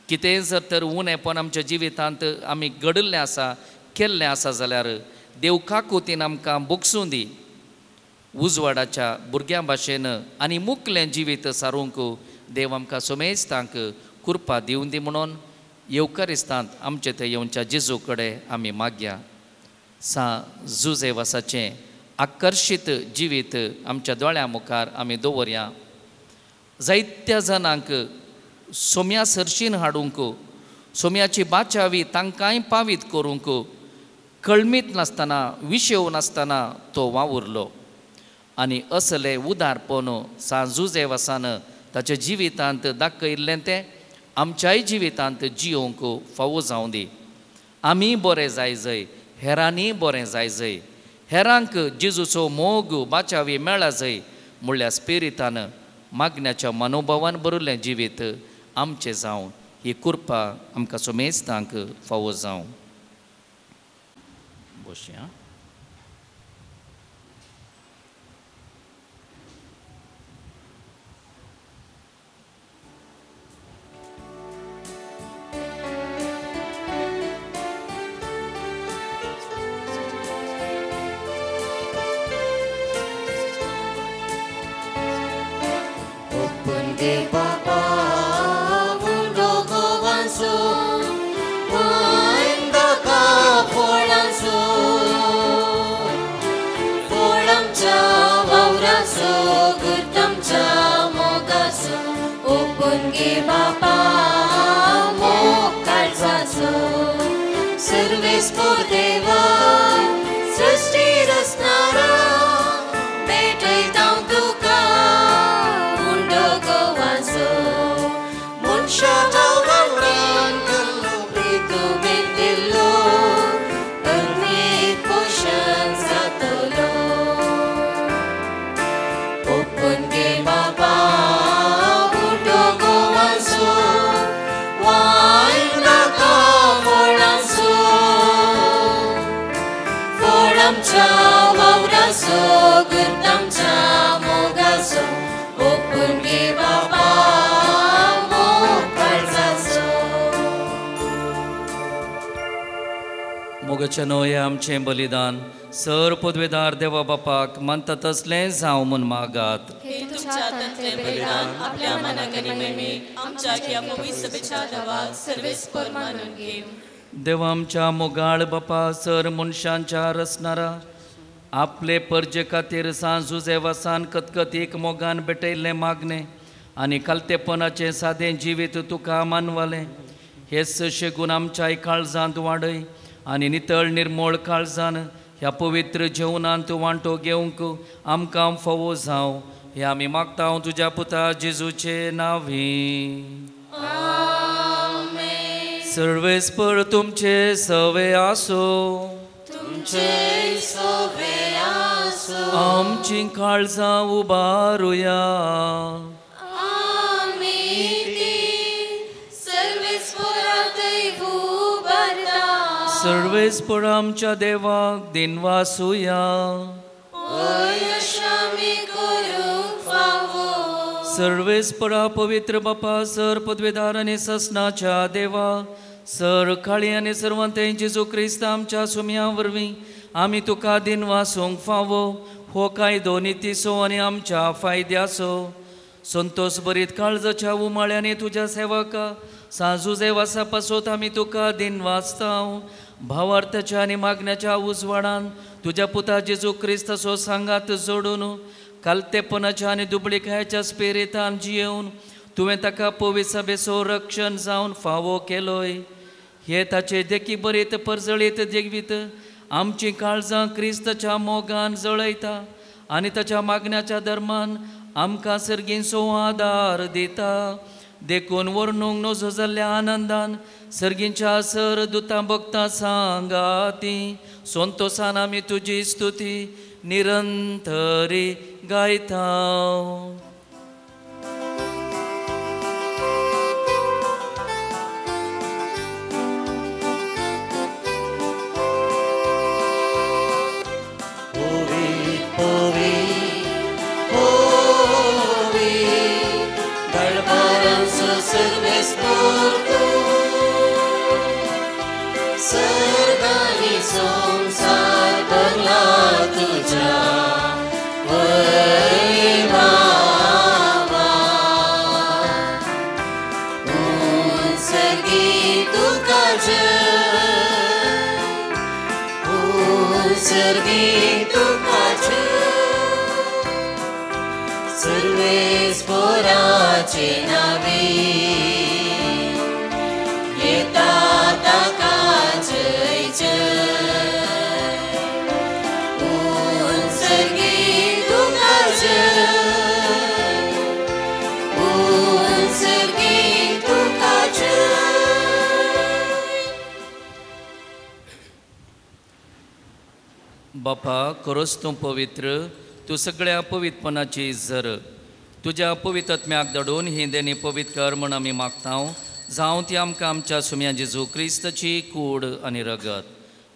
कितेंय जर तर उणेंपण आमच्या जिवितांत आमी घडिल्लें आसा, केल्लें आसा जाल्यार देव काकुतीन आमकां बोगसूं दी. उजवाडाच्या भुरग्यां भाशेन आनी मुखलें जिवीत सारूंक देव आमकां सोमेस्तांक कृपा दिवं दी म्हणून येवकारिस्तांत आमचे थंय येवच्या जेजू कडेन आमी मागया. जुजेवासाचें आकर्शीत जिवीत आमच्या दोळ्यां मुखार आमी दवरया. जायत्या जाणांक सोम्या सरशीन हाडूंक, सोम्याची बाचावी तांकांय पावीत करूंक कळमीत नासतना, विशेव नासतना तो वावुरलो. आनी असलें उदारपण जुजेवासान ताच्या जिवितांत दाखयल्लें तें आमच्याय जिवितांत जियोंक फावो जावं दी. आमी बरें जाय जय, हेरांनी बरें जाय जय, हेरांक जेजूचो मोग बाचावी मेळ्ळा जय म्हणल्यार स्पिरितान मागण्याच्या मनोभावान बरयल्लें जिवीत आमचें जावं ही कृपा आमकां सोमेस्तांक फावो जावं. बसया.
Serves por Deva, सृष्टी रचणारा, भेटय जावं तुका मुंडो गोवांचो. मनशा वावरान केल्लो प्रितुमेन दिल्लो अग्नीत पोशण जातलो. ओपून घे बाबा मुंडो गोवांचो, वायन नाका फळांचो. आमच्या वावराचो गत आमच्या मोगाचो, ओपून घे बाबा मोग काळजाचो.
मोगाच्या नोये आमचें बलिदान सर पदवेदार देवा बापाक मानता तसलें जावं म्हूण मागात.
हे तुमच्या तंत्रे बलिदान आपल्या मनाकरी मेळमीक आमच्या ह्या पवित्र सभेच्या देवाक सर्वेस्पर मानून घेव.
देवा आमच्या मोगाळ बापा सर मनशांच्या रचणारा आपले परजे खातीर जुजेवासान कतकतीक मोगान भेटयल्लें मागणें आनी कालतेपणाचें सादें जिवीत तुका मानवालें. हेच शेगून आमच्या काळजांत वाडय आनी नितळ निर्मळ काळजान ह्या पवित्र जेवणांत वांटो घेवंक आमकां फावो जावं हें आमी मागता तुज्या पुता जेजूचे नांवी. सर्वेस्पर तुमचे सवे आसो,
तुमचे सवे आसो.
आमची काळजां उबारुया.
आमी ती सर्वेस्परांतय उबारता.
सर्वेस्पर आमच्या देवाक दिनवासुया.
यश आमी करूंक फावो.
सर्वेस्परा पवित्र बापा सर पदवेदार आनी ससनाच्या देवा सर काळी आनी सर्वंतें जेजू क्रिस्त आमच्या सुम्या वरवीं आमी तुका दिन वासूंक फावो. हो कायदो नितीसो आनी आमच्या फायद्याचो. संतोश बरीत काळजाच्या उमाळ्यांनी तुज्या सेवका साजूजे वासा पासत आमी तुका दिन वाचतां. भावार्थाच्या आनी मागण्याच्या उजवाडान तुज्या पुता जेजू क्रिस्ताचो सांगात जोडून कालतेपणाच्या आनी दुबळीकायेच्या स्पिरितान जियेवन तुवें ताका पवित्र सभेचो रक्षण जावन फावो केलोय. हे ताचे देखी बरीत परजळीत देगवीत आमची काळजां क्रिस्ताच्या मोगान जळयता आनी ताच्या मागण्याच्या धर्मान आमकां सर्गींचो आदार दिता. देखून वर्णूंक नजो जाल्ल्या आनंदान सर्गींच्या सर दुतां भक्तां सांगाती संतोसान आमी तुजी स्तुती निरंतरी गायता.
सर्वेस पोराचे नावी येता ताका जय जय. सर्गी तुका जय, सर्गी तुका जय.
बापा करोस तूं पवित्र, तूं सगळ्या पवित्रपणाची झर. तुज्या पवित्रत्म्याक दडून ही देणी पवित्र कर म्हण आमी मागतांव. जावं ती आमकां आमच्या सुम्या जेजू क्रिस्ताची कूड आनी रगत.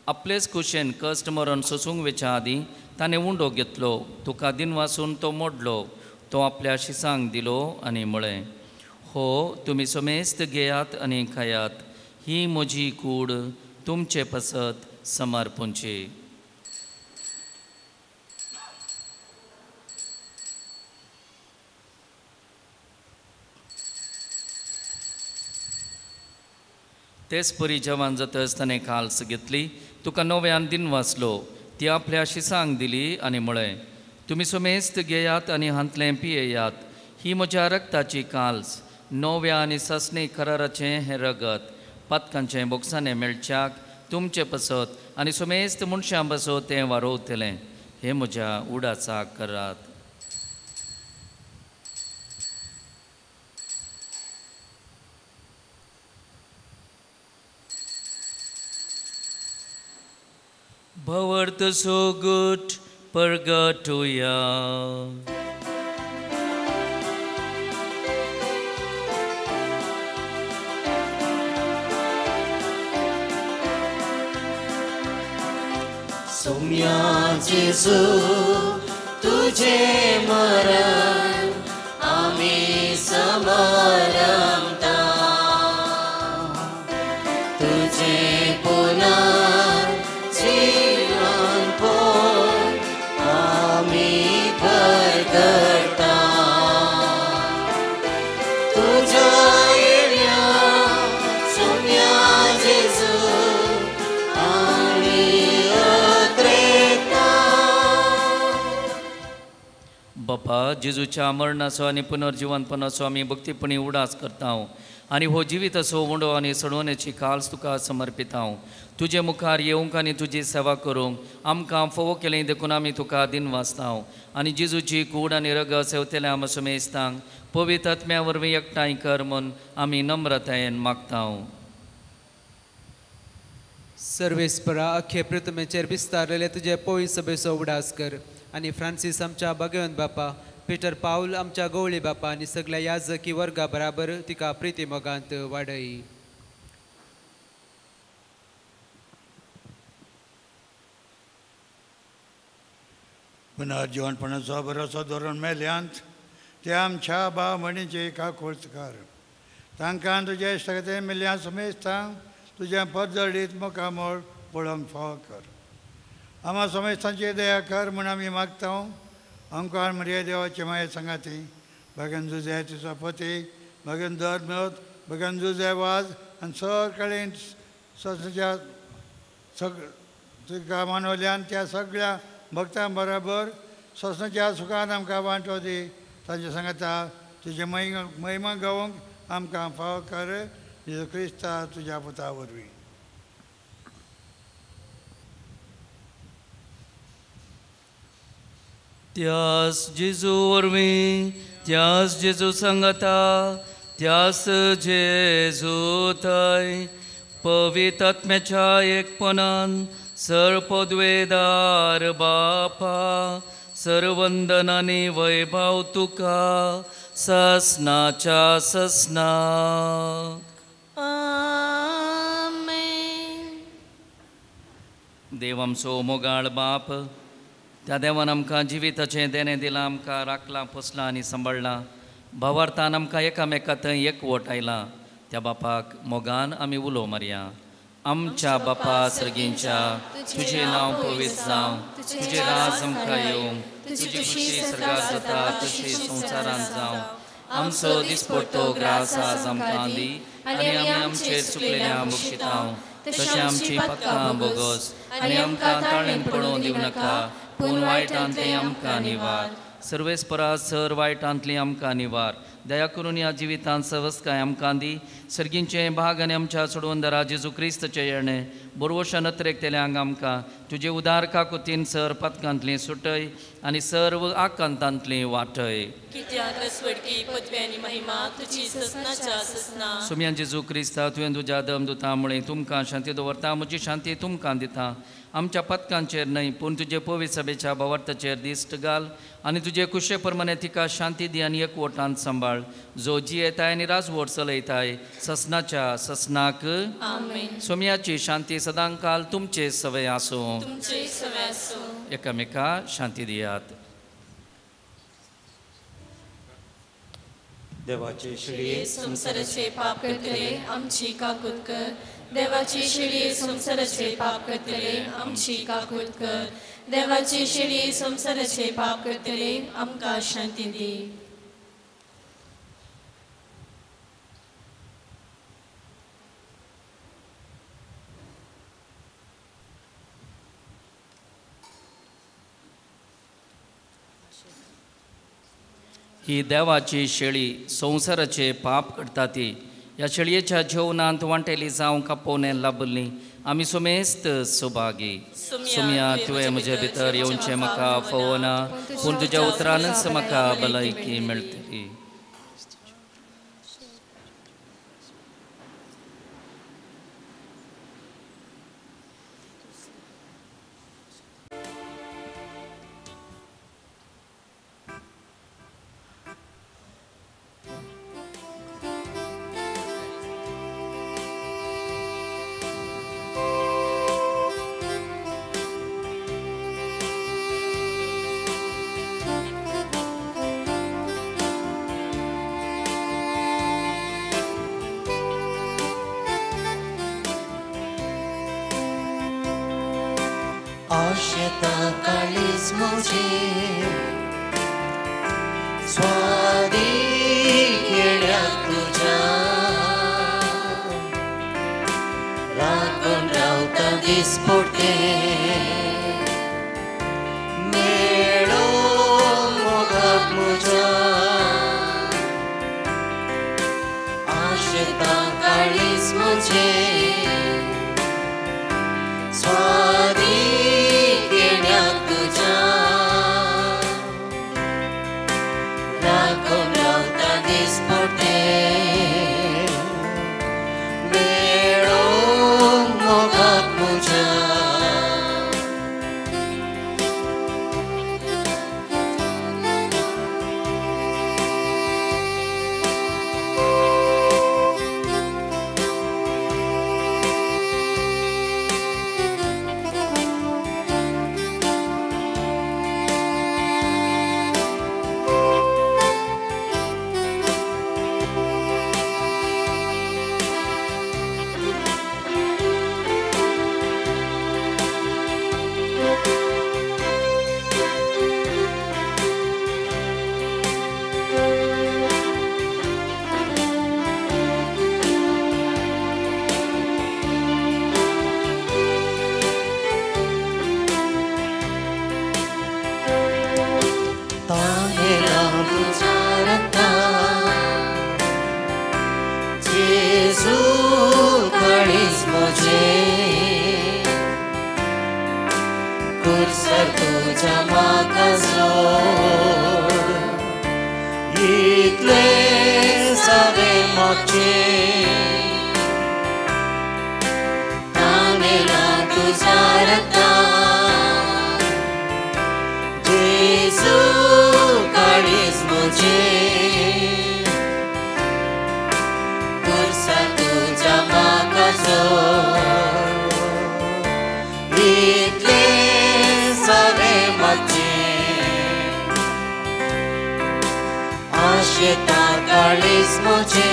आपलेच कुशेन कश्ट मरण सोसूंक वेच्या आदीं ताणें उंडो घेतलो. तुका दिन वासून तो मोडलो. तो आपल्या शिसांक दिलो आनी म्हळें, हो तुमी समेस्त घेयात आनी खायात. ही म्हजी कूड तुमचे पसत समर्पूंची. तेच परी जवान जातच ताणें काल्स घेतली. तुका नव्यान दिन वाचलो. ती आपल्या शिसांक दिली आनी म्हळें, तुमी समेस्त घेयात आनी हांतलें पियेयात. ही म्हज्या रक्ताची काल्स, नव्या आनी ससणे कराराचें हें रगत. पतकांचें बोगसाणें मेळच्याक तुमचे पसत आनी समेस्त मनशां बसत तें वारोवतलें. हे म्हज्या उडाचाक करात. Bhavarta so good, purgatoria.
Soumya जेजू तुझे मरण आम्ही समरमता. तुझे जीवन पोर आम्ही परगटा. तुझ्या येण्या सौम्या जेजू आम्ही अत्रेता.
बापा जेजूच्या मरणाचो आनी पुनर्जिवनपणाचो आमी भक्तीपणी उडास करता आनी हो जिविताचो उंडो आनी सडवण्याची काल्स तुका समर्पितांव. तुजे मुखार येवंक आनी तुजी सेवा करूंक आमकां फोव केलें देखून आमी तुका दिन वाचतांव. आनी जेजूची कूड आनी रगत सेवतेल्या आम समेस्तांक पवित्र आत्म्या वरवीं एकठांय कर म्हूण आमी नम्रतायेन मागतांव.
सर्वेस्परा अख्खे प्रथमेचेर विस्तारलेले तुजे पवित्र सभेचो उडास कर. आनी फ्रांसीस आमच्या भगवंत बापा, पिटर पाऊल आमच्या गवळी बापा आनी सगळ्या याजकी वर्गा बराबर तिका प्रिती मोगांत वाडय.
पुनर्जीवनपणाचो बरोसो धरून मेल्यांत ते आमच्या भाव म्हणीचे एका कोर्तकार. तांकां तुजे इश्टगते मेल्ल्या समेस्तांक तुजें परजळीत मुखामोळ पळोवंक फाव कर. आम्हा समेस्तांची दया कर म्हूण आमी मागतां. अंकार मर्या देवाचे माये सांगाती भगन जुजे तिचो पती, भगन धर्मोत, भगन जुजे वाज आनी सगळें सच्या तुका मानवल्यान त्या सगळ्या भक्तां बरोबर सोसणेच्या सुखान आमकां वांटो दी. तांचे सांगता तुजे महिमा गावोंक आमकां फाव कर जेजू क्रिस्ता तुज्या पुता वरवीं.
त्यास जेजू वरवीं त्यास जेजू सांगता त्यास जेजू थंय पवित्र आत्म्याच्या एकपणान सर्वपदवेदार बापा सर्ववंदनांनी वैभव तुका ससनाच्या ससनाक. देव आमचो मोगाळ बाप, त्या देवान आमकां जिविताचें देणें दिलां, आमकां राखलां पोसलां आनी सांबाळलां. भावार्थान आमकां एकामेका थंय एकवट आयलां. त्या बापाक मोगान आमी उलो मारया. आमच्या बापा सर्गींच्या तुजें नांव पवित्र जावं, तुजें राज आमकां येवं, तुजी खुशी सर्गात जाता तशी संवसारांत जावं. आमचो दिसपट्टो ग्रास आज आमकां दी आनी आमी आमचेर चुकलेल्या बक्षितांव तशें आमची पक्कां बोगोस आनी आमकां ताळेन पडोवं दिवं नाका, पूण वायटांतली आमकां निवार. सर्वेस्परा सर वायटांतली आमकां निवार. दया करून ह्या जिवितांत सवस्काय आमकां दी. सर्गींचे भाग आनी आमच्या सोडवंदरा जेजू क्रिस्तचे येणें बोरवोशा नत्रेक तेल्यांक आमकां तुजे उदार काकुतीन सर पथकांतली सुटय आनी सर्व आकांतांतली वाटय.
कित्याक स्वर्गी पदवी आनी महिमा तुजी ससनाच्या ससना.
सुम्यान जेजू क्रिस्ता तुवें तुज्या दमदुतां मुळे तुमकां शांती दवरता. म्हजी शांती तुमकां दिता. आमच्या पथकांचेर न्हय पूण तुजे पवित्र सभेच्या भावार्थाचेर दिश्ट घाल आनी तुजे कुशे प्रमाणे तिका शांती दी आनी एकवटांत सांबाळ. जो जी येताय आनी राजवट चलयताय ससनाच्या ससनाक.
आमेन.
सोम्याची शांती सदां काल तुमचे सवय आसूं.
तुमचे सवय आसूं.
एकामेका शांती दियात.
देवाचे शिडये
संसाराचे पाप करतले आमची काकूत कर. देवाची शिडये संसाराचे पाप करतले आमची काकूत कर. देवाची शिडये संसाराचे पाप करतले आमकां शांती दी.
ही देवाची शेळी संसाराचे पाप करता ती. ह्या शेळयेच्या जेवणांत वांटेली जावं कापोवणे लाभली आमी सोमेस्त सुभागी. सुम्या तुवें म्हजे भितर येवचें म्हाका फोवना, पूण तुज्या उतरानच म्हाका भलायकी मेळटली.
आशेता काळीज म्हजे स्वादी खेड्या तुझ्या राखून रावता दिसपट्टे मेळो मोगाक म्हज्या आशेता काळीज म्हजे स्वादी Tanera buzarata कुर्सर तुझ्या म्हाका सोड इतले सवे मोगचे तामेला तुझ्या रक्तान जेजू काळीज मुझे कुर्सर तुझ्या म्हाका सोड इतले सवे मोगचे आशेता काळीज मुझे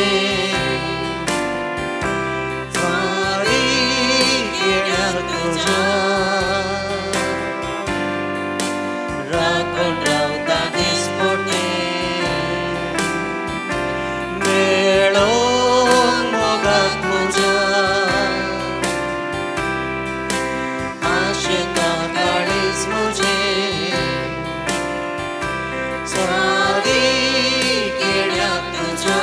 फारी केड्या तुझ्या राखून रावता दिसपोटे मेळोन मोगाक तुझ्या आशेता काळीज मुझे स्वारी केड्या तुझ्या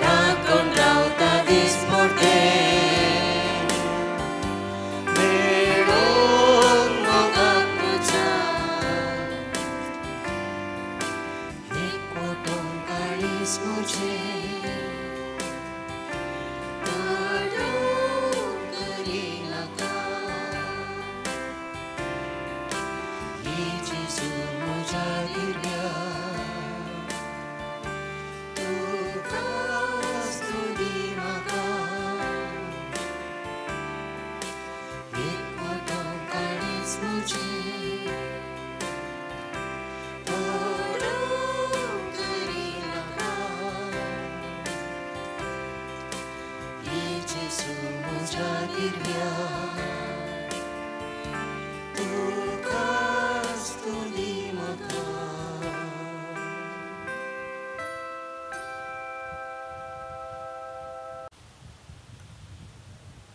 राखून रावता दिसपोटे मेळोन मोगाक तुझ्या एकवटून काळीज मुझे करी नाका हे जेजू म्हज्या गिरग्या तुकाच तुदी म्हाका एकवटून काळीज मुझे करी नाका हे जेजू म्हज्या गिरग्या तुकाच तुदी म्हाका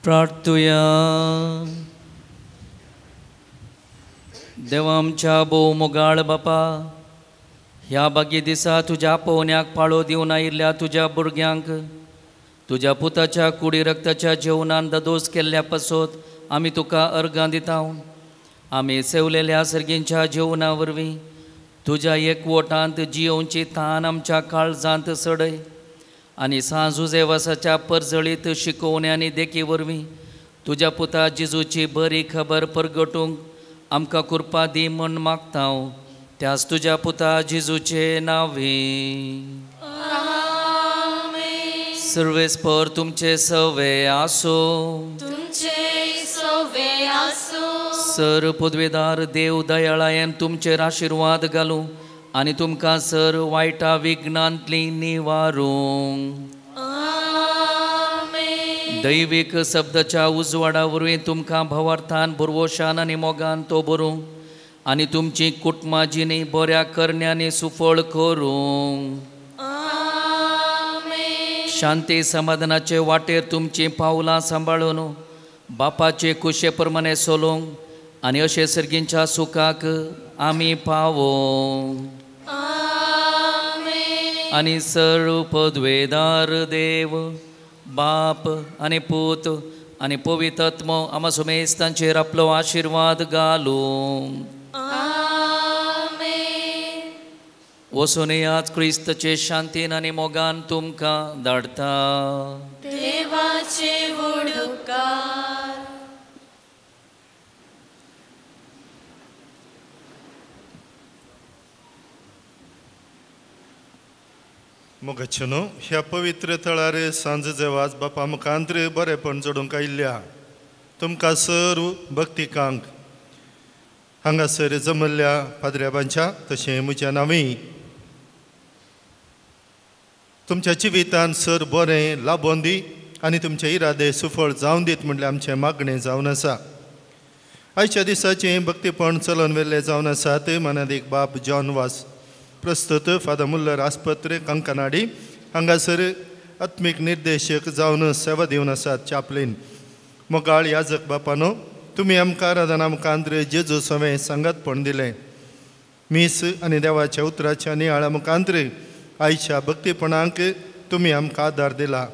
प्रार्थुया. देवा आमच्या भोव मोगाळ बापा, ह्या बागी दिसा तुज्या पोवण्याक पाळो दिवन आयिल्ल्या तुज्या भुरग्यांक तुज्या पुताच्या कुडी रक्ताच्या जेवणान ददोस केल्ल्या पासत आमी तुका अर्गां दिता. आमी सेवलेल्या सर्गींच्या जेवणा वरवीं तुज्या एकवटांत जियोवची तान आमच्या काळजांत सडय आनी सांजुजेवासाच्या परजळीत शिकोवण्यांनी देखी वरवीं तुज्या पुता जेजूची बरी खबर परगटूंक आमकां कृपा दी म्हण मागता हांव. त्याच तुज्या पुता जेजूचे नांवी. सर्वेस्पर तुमचे सवे आसो.
तुमचे सवे आसो.
सर पदवेदार देव दयाळायन तुमचेर आशिर्वाद घालूं आनी तुमकां सर वायटा विघ्नांतली निवारूंक.
आमेन.
दैवीक शब्दाच्या उजवाडा वरवीं तुमकां भवार्थान भुरवोशान आनी मोगान तो भरूं आनी तुमची कुटुंबां जिणी बऱ्या करण्यांनी सुफळ करूं. शांती समाधानाचे वाटेर तुमची पावलां सांबाळून बापाचे कुशे प्रमाणे सोलोंक आनी अशे सर्गींच्या सुखाक आमी पावो. आनी सर्व पदवेदार देव बाप आनी पूत आनी पवित्र आत्मो आमा सुमेज तांचेर आपलो आशिर्वाद घालूं. वचून आज क्रिस्तचे शांतीन आनी मोगान तुमकां धाडटा.
देवाचे वडुकार.
मोगच्छनो ह्या पवित्र थळार सांज जेवाच बापा मुखांत्र बरेपण जोडूंक आयिल्ल्या तुमकां सर्व भक्तिकांक हांगासर जमल्ल्या पाद्र्याबांच्या तशें म्हज्या नांवी तुमच्या जिवितान सर बरें लाबोवन दी आनी तुमचे इरादे सुफळ जावन दीत म्हणल्यार आमचें मागणें जावन आसा. आयच्या दिसाचें भक्तीपण चलोवन व्हेल्लें जावन आसात. मनादीक बाप जॉन वास प्रस्तुत फादर मुल्लर आस्पत्रे कंकनाडी हांगासर आत्मीक निर्देशक जावन सेवा दिवन आसात. चापलीन मोगाळ याजक बापानो, तुमी आमकां आराधना मुखांत्र जेजू सवें सांगातपण दिलें. मीस आनी देवाच्या उतराच्या नियाळा मुखांत्र आयच्या भक्तीपणांक तुमी आमकां आदार दिला.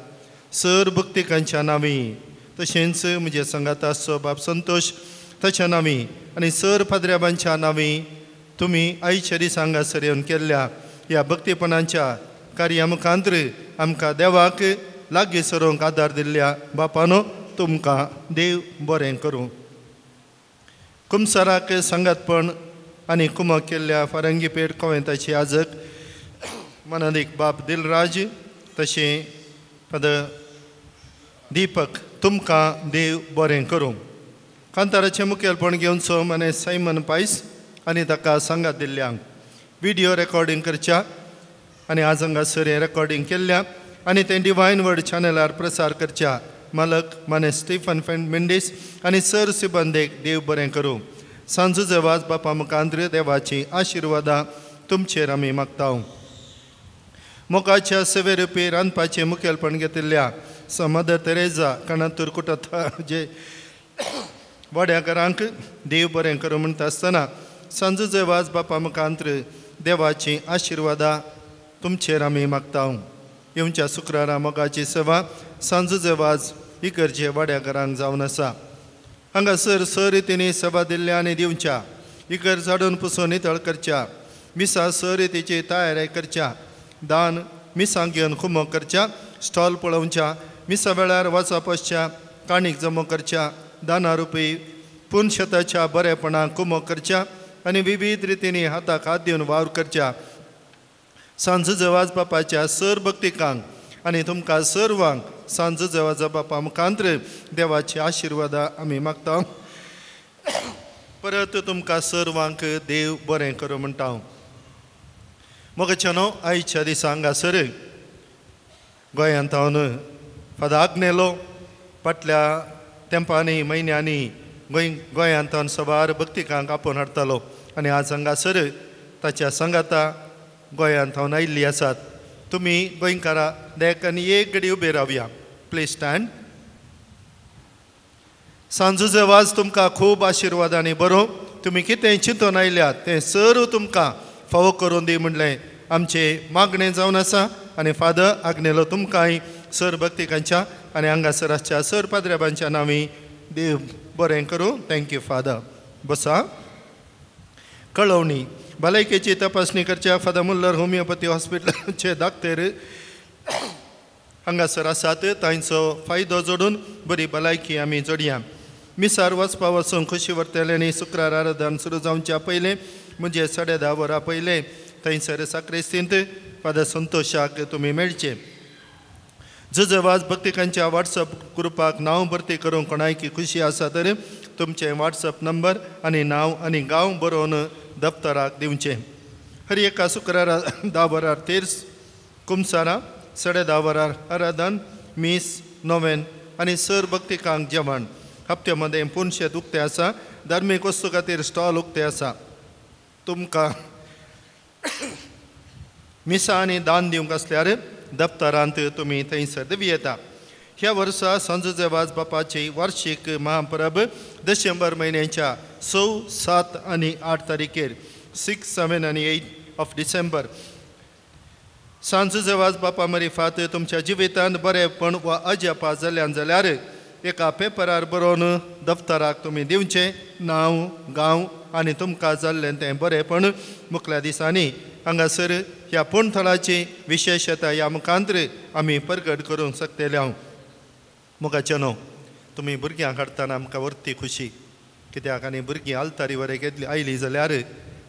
सर भक्तिकांच्या नांवी तशेंच म्हजे संगात आसचो बाब संतोष ताच्या नांवी आनी सर पाद्र्याबांच्या नांवी तुमी आयच्या दिसा हांगासर येवन केल्ल्या ह्या भक्तीपणांच्या कार्या मुखांत्र आमकां देवाक लागीं सरोंक आदार दिल्ल्या बापानो तुमकां देव बरें करूं. कुमसाराक संगातपण आनी कुमक केल्ल्या फारंगी पेट कोवेंताची आजक मनादीक बाब दिलराज तशें पद दीपक तुमकां देव बरें करूं. कांताराचें मुखेलपण घेवन सो मने सायमन पायस आनी ताका सांगात दिल्ल्यांक व्हिडिओ रेकॉर्डिंग करच्या आनी आज हांगासर हें रेकॉर्डिंग केल्ल्या आनी तें डिवायन वर्ड चॅनलार प्रसार करच्या मालक माने स्टीफन मेंडीस आनी सर सिबंदेक देव बरें करूं. सांजुचे वाज बापा मुखांत्र देवाची आशिर्वादां तुमचेर आमी मागता. मोगाच्या सेवेरुपी रांदपाचें मुखेलपण घेतिल्ल्या मदर तेरेजा कणातूर कुटता जे वाड्याकारांक देव बरें करूं म्हणटा आसतना सांजुचे वाज बापा मुखांत्र देवाची आशिर्वादां तुमचेर आमी मागता. येवच्या शुक्रारा मोगाची सेवा सांजुचे वाज इगर्जे वाड्याकारांक जावन आसा. हांगासर स रितींनी सेवा दिल्ल्या आनी दिवच्या इगर झाडून पुसून नितळ करच्या मिसा स रितीची तयारी करच्या दान मिसां घेवन कुमक करच्या स्टॉल पळोवच्या मिसा वेळार वचप आसच्या काणीक जमो करच्या दाना रुपी पुनशताच्या बरेपणाक कुमक करच्या आनी विविध रितींनी हाताक हात दिवन वावर करच्या. सांजुचे वाज बापाच्या सर भक्तिकांक आनी तुमकां सर्वांक सांजुचे वाज बापा मुखांत्र देवाची आशिर्वादां आमी मागता. परत तुमकां सर्वांक देव बरें करूं म्हणटा. मोगाच्यानो आयच्या दिसा हांगासर गोंयांत हांव फादार आग्नेलो फाटल्या तेंपांनी म्हयन्यांनी गोंयांत हांव सवार भक्तिकांक आपोवन हाडटालो आनी आज हांगासर ताच्या संगाता गोंयांत हांव आयिल्लीं आसात. तुमी गोंयकारां देख आनी एक घडी उबे रावया. Please stand. सांजुचे वाज तुमकां खूब आशिर्वादांनी बरो. तुमी कितें चिंतून आयल्यात तें सर्व तुमकां फावो करून दी म्हणलें आमचें मागणें जावन आसा आनी फादर आग्नेलो तुमकांय सर भक्तिकांच्या आनी हांगासर आसच्या सर पाद्र्याबांच्या नांवी देव बरें करूं. Thank you father. बसा. कळवणी भलायकेची तपासणी करच्या फादर मुल्लर होमिओपॅथी हॉस्पिटलाचे दाखतेर हांगासर आसात. तांचो फायदो जोडून बरी भलायकी आमी जोडया. मिसार वचपा वचून खुशी व्हरतले आनी शुक्रार आराधन सुरू जावच्या पयलें म्हणजे 10:30 वरां पयलें थंयसर साक्रेस्तींत फादर संतोशाक तुमी मेळचे. जुजे वाज भक्तिकांच्या वॉट्सअप ग्रुपाक नांव भरती करूंक कोणायकी खुशी आसा तर तुमचें वॉट्सअप नंबर आनी नांव आनी गांव बरोवन दफ्तराक दिवचें. हर एका शुक्रारा 10 वरार तेर्स कुमसारा 10:30 वरार आराधन मीस नोवेन आनी सर भक्तिकांक जेवण. हप्त्या मदें पुनशेत उक्तें आसा. धार्मीक वस्तू खातीर स्टॉल उक्तें आसा. तुमकां मिसा आनी दान दिवंक आसल्यार दफ्तरांत तुमी थंयसर दिवी येता. ह्या वर्सा सांजुचे वाज बापाची वार्षिक महापरब डिसेंबर म्हयन्याच्या 6, 7 आनी 8 तारीखेर 6, 7 आनी 8 ऑफ डिसेंबर. सांजुचे वाज बापा मरिफात तुमच्या जिवितांत बरेपण वा अजापा जाल्यार एका पेपरार बरोवन दफ्तराक तुमी दिवचें नांव गांव आनी तुमकां जाल्लें तें बरेपण मुखल्या दिसांनी हांगासर ह्या पुणथळाची विशेशता ह्या मुखांत्र आमी प्रगट करूंक शकतले. मुखाचेनो तुमी भुरग्यांक हाडटाना आमकां व्हरती खुशी कित्याक आनी भुरगीं आलतारी वरें घेतली आयली जाल्यार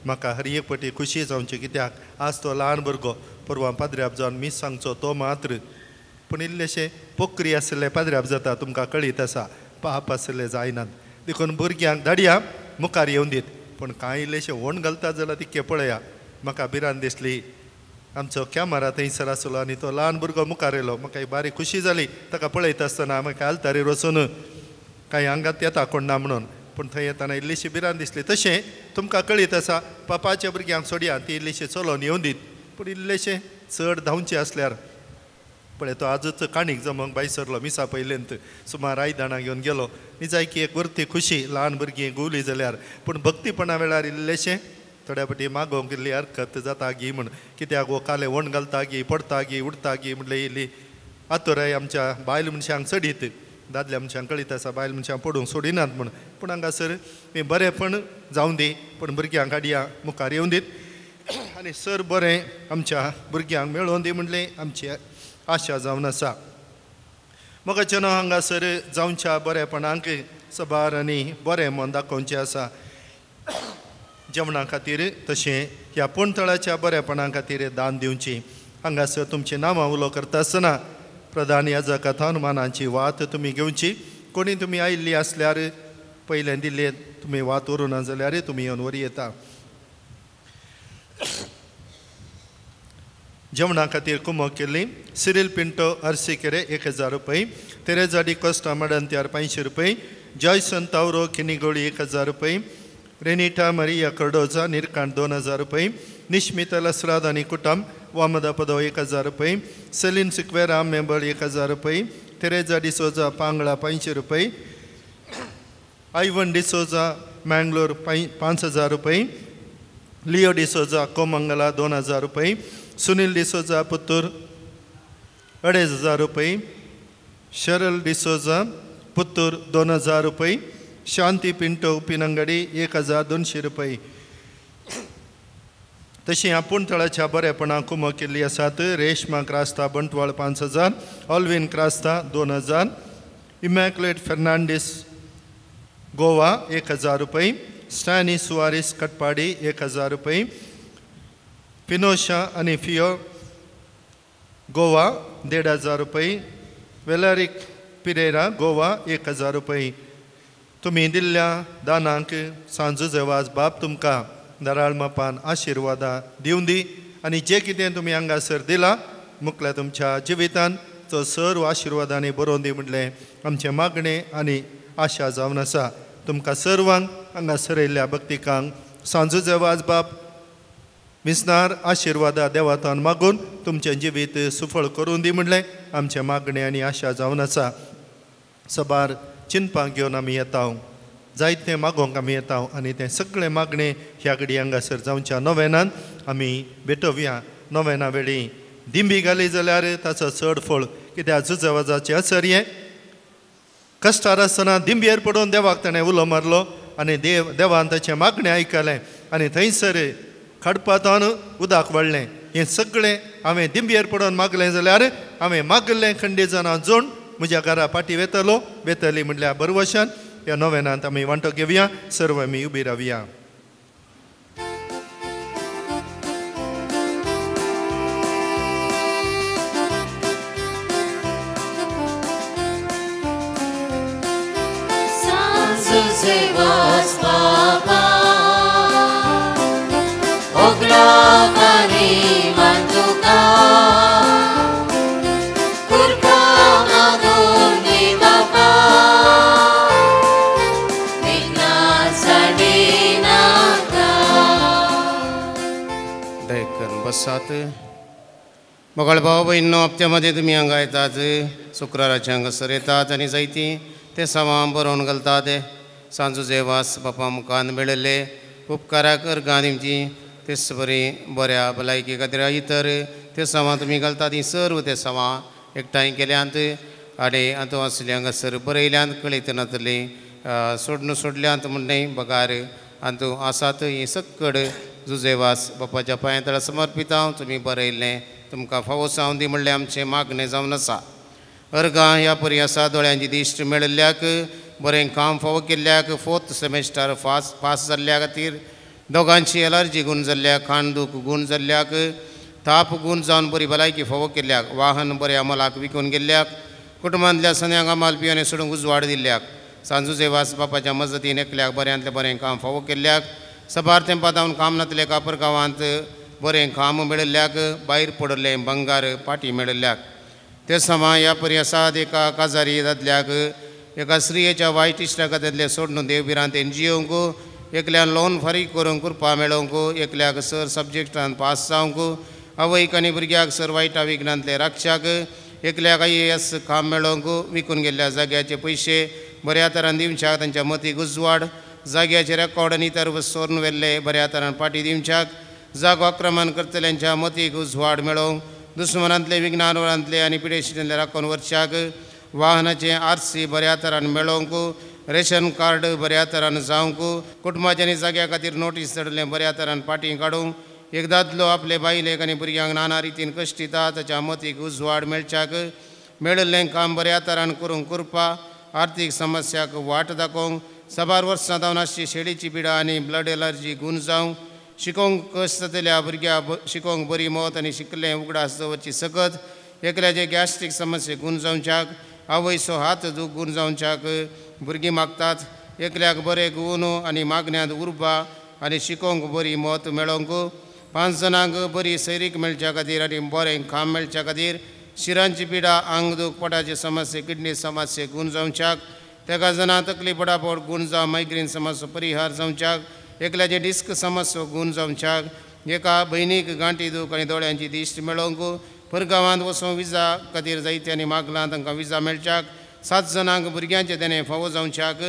म्हाका हर एक पटी खुशी जावची. कित्याक आज तो ल्हान भुरगो परवां पाद्र्याप जावन मीस सांगचो तो मात्र पूण इल्लेशें पोकरी आसले पाद्र्याप जाता तुमकां कळीत आसा. पाप आसले जायनात देखून भुरग्यांक धाडया मुखार येवन दीत. पूण कांय इल्लेशें वोण घालता जाल्यार तितकें पळया. म्हाका भिरांत दिसली आमचो कॅमेरा थंयसर आसलो आनी तो ल्हान भुरगो मुखार येयलो. म्हाका बारीक खुशी जाली ताका पळयता आसतना. म्हाका आलतारीर वचून कांय आंगात येता कोण ना म्हणून पूण थंय येताना इल्लीशी भिरांत दिसली. तशें तुमकां कळीत आसा पापाच्या भुरग्यांक सोडया ती इल्लीशी चलोवन येवन दीत. पूण इल्लेशें चड धांवचें आसल्यार पळय तो आजूच काणीक जमोंक भायर सरलो मिसा पयलेंत सुमार आयदनां घेवन गेलो. निजायकी एक व्हरती खुशी ल्हान भुरगीं गुवली जाल्यार पूण भक्तीपणा वेळार इल्लेशें थोड्या फाटी मागोवंक इल्ली हरकत जाता गी म्हण. कित्याक वो काले वण घालता गी पडटा गी उडटा गी म्हणले इल्ली आतुराय आमच्या बायल मनशांक चडीत दादले आमच्या कळीत आसा बायल मनशां पडूंक सोडिनात म्हूण पूण हांगासर मी बरेंपण जावं दी पूण भुरग्यांक गाडया मुखार येवं दीत आनी सर बरें आमच्या भुरग्यांक मेळोवन दी म्हणले आमची आशा जावन आसा. मोगाचें नांव हांगासर जावच्या बरेपणांक सबार आनी बरें मन दाखोवचें आसा. जेवणा खातीर तशें ह्या पोणतळाच्या बरेपणा खातीर दान दिवची. हांगासर तुमची नांवां उलो करता आसतना प्रधान याजकां हनुमानाची वात तुमी घेवची. कोणी तुमी आयिल्ली आसल्यार पयलें दिल्ले तुमी वात व्हरूं ना जाल्यार तुमी येवन व्हरी येता. जेवणा खातीर कुमक केल्ली सिरील पिंटो अर्सिकेरे 1000 रुपये, तेरेजा डी कोस्टा मडंत्यार 500 रुपये, जॉयसन तावरो किनिगोळी 1000 रुपये, रेनिटा मरिया कर्डोजा निरकांड 2000 रुपये, निश्मिता लसराद आनी कुटुंब वामदा पदो 1000 रुपये, सेलिन सिक्वेरा मेंबर 1000 रुपये, तेरेजा डिसोजा पांगळा 500 रुपये, आयवन डिसोजा मँगलोर 5000 रुपये, लिओ डिसोजा कोमंगला 2000 रुपये, सुनील डिसोजा पुत्तूर 2500 रुपये, शरल डिसोजा पुत्तूर 2000 रुपये, शांती पिंटो पिनंगडी 1200 रुपये. तशी आपूण तळाच्या बरेपणाक कुमक केल्ली आसात. रेशमा क्रास्ता बंटवाळ 5000, ऑल्विन क्रास्ता 2000, इमॅक्युलेट फेर्नांडीस गोवा 1000 रुपये, स्टॅनी सुवारीस कटपाडी 1000 रुपये, पिनोशा आणि फियो गोवा 1500 रुपये, वेलारिक पिरेरा गोवा 1000 रुपये. तुम्ही दिल्ल्या दानांक सांजू जेवाज बाप तुमकां दराळ मापान आशिर्वादा दिवन दी आनी जें कितें तुमी हांगासर दिलां मुखल्या तुमच्या जिवितान तो सर्व आशिर्वादांनी बरोवन दी म्हणलें आमचें मागणें आनी आशा जावन आसा. तुमकां सर्वांक हांगासर येयल्ल्या भक्तिकांक सांजू जेवाज बाप विस्नार आशिर्वादा देवातान मागून तुमचें जिवीत सुफळ करून दी म्हणलें आमचें मागणें आनी आशा जावन आसा. सबार चिंतपाक घेवन आमी येता, जायतें मागोवंक आमी येता आनी तें सगळें मागणें ह्या घडी हांगासर जावच्या नोवेनान आमी भेटोवया. नोवेना वेळी दिंबी घाली जाल्यार ताचो चड फळ कित्याक जुजेवाजाचें असर हें कश्टार आसतना दिंबयेर पडून देवाक ताणें उलो मारलो आनी देवान ताचें मागणें आयकलें आनी थंयसर खडपातान उदक वाडलें. हें सगळें हांवें दिंबयेर पडून मागलें जाल्यार हांवें मागलें खंडी जाणां जोड म्हज्या घरा पाटी वेतली म्हणल्यार बरवशान ह्या नोवेनांत आमी वांटो घेवया. सर्व आमी उबी रावया.
बसात मोगळ भाव भयणो हप्त्यामध्ये तुमी हांगा येतात, शुक्राराचे हांगासर येतात आनी जायतीं ते सामान बरोवन घालतात. सांजू जेवास बापा मुखान मेळिल्ले उपकारा कर गांधीची तेच बरी बऱ्या भलायकी खातीर इतर ते सामान तुमी घालतात. ही सर्व ते सामान एकठांय केल्यांत आनी हातूं आसले हांगासर बरयल्यांत कळीत नातली सोडल्यांत म्हणणे बगार हातूं आसात. ही सकड जुजेवास बापाच्या पांयां तळा समर्पित हांव तुमी बरयल्लें तुमकां फावो जावं दी म्हणलें आमचें मागणें जावन आसा. अर्गां ह्या परी आसा दोळ्यांची दिश्ट मेळिल्ल्याक बरें काम फावो केल्ल्याक 4th सेमेस्टर पास जाल्ल्या खातीर दोगांची एलर्जी गूण जाल्ल्याक खाणदूख गूण जाल्ल्याक ताप गूण जावन बरी भलायकी फावो केल्ल्याक वाहन बऱ्या अमलाक विकून गेल्ल्याक कुटुंबांतल्या सन्यांक अमाल पियोने सोडूंक उजवाड दिल्ल्याक सांजू जेवास बापाच्या मजतीन एकल्याक बऱ्यांतलें बरें काम फावो केल्ल्याक सबार तेंपात हांव काम नातले कापर गांवांत बरें काम मेळिल्ल्याक भायर पडलें बंगार पाटी मेळिल्ल्याक ते समा ह्या परी आसात. एका काजारी दादल्याक एका स्त्रियेच्या वायट इश्टा खात्यांतले सोडून देवबिरांत NGOंक एकल्यान लोन फारीक करूंक कृपा मेळोवंक एकल्याक सर सब्जेक्टान पास जावंक आवयक आनी भुरग्याक सर वायटा विघ्नांतले रक्षाक एकल्याक IAS काम मेळोवंक विकून गेल्ल्या जाग्याचे पयशे बऱ्या तरान दिवच्याक तांच्या मतीक उजवाड जाग्याचे रेकॉर्ड आनी इतर सोरून व्हेल्ले बऱ्या तरान पाटी दिवच्याक जागो आक्रमण करतल्यांच्या मतीक उजवाड मेळोवंक दुस्मनांतले विज्ञानवरांतले आनी पिडेशिटांतले राखून व्हरच्याक वाहनाचे RC बऱ्या तरान मेळोवंक रेशन कार्ड बऱ्या तरान जावंक कुटुंबाच्या आनी जाग्या खातीर नोटीस धाडलें बऱ्या तरान फाटीं काडूंक एक दादलो आपले बायलेक आनी भुरग्यांक नाना रितीन कश्ट दिता ताच्या मतीक उजवाड मेळच्याक मेळिल्लें काम बऱ्या तरान करूंक करपा आर्थीक समस्याक वाट दाखोवंक 6 वर्सां जावन आसची शेळीची पिडा आनी ब्लड एलर्जी गूण जावंक शिकोवंक कश्ट जातल्या भुरग्यां शिकोवंक बरी मत आनी शिकलें उगडास दवरची सकत एकल्याचे गॅस्ट्रीक समस्या गूण जावच्याक आवयचो हात दूख गूण जावच्याक भुरगीं मागतात एकल्याक बरे गुण आनी मागण्यांत उर्बा आनी शिकोवंक बरी मत मेळोवंक 5 जाणांक बरी सैरीक मेळच्या खातीर आनी बरें काम मेळच्या खातीर शिरांची पिडा आंग दूख पोटाचे समस्या किडनी समस्या गूण जावच्याक 13 जाणां तकली पडापड गूण जावं मायग्रेन समस्या परिहार जावच्याक एकल्याचे डिस्क समस्या गूण जावच्याक एका भयणीक गांठी दूख आनी दोळ्यांची दिश्ट मेळोवंक परगांवांत वचूंक विजा खातीर जायत्यांनी मागलां तांकां विजा मेळच्याक 7 जाणांक भुरग्यांचे देणे फावो जावच्याक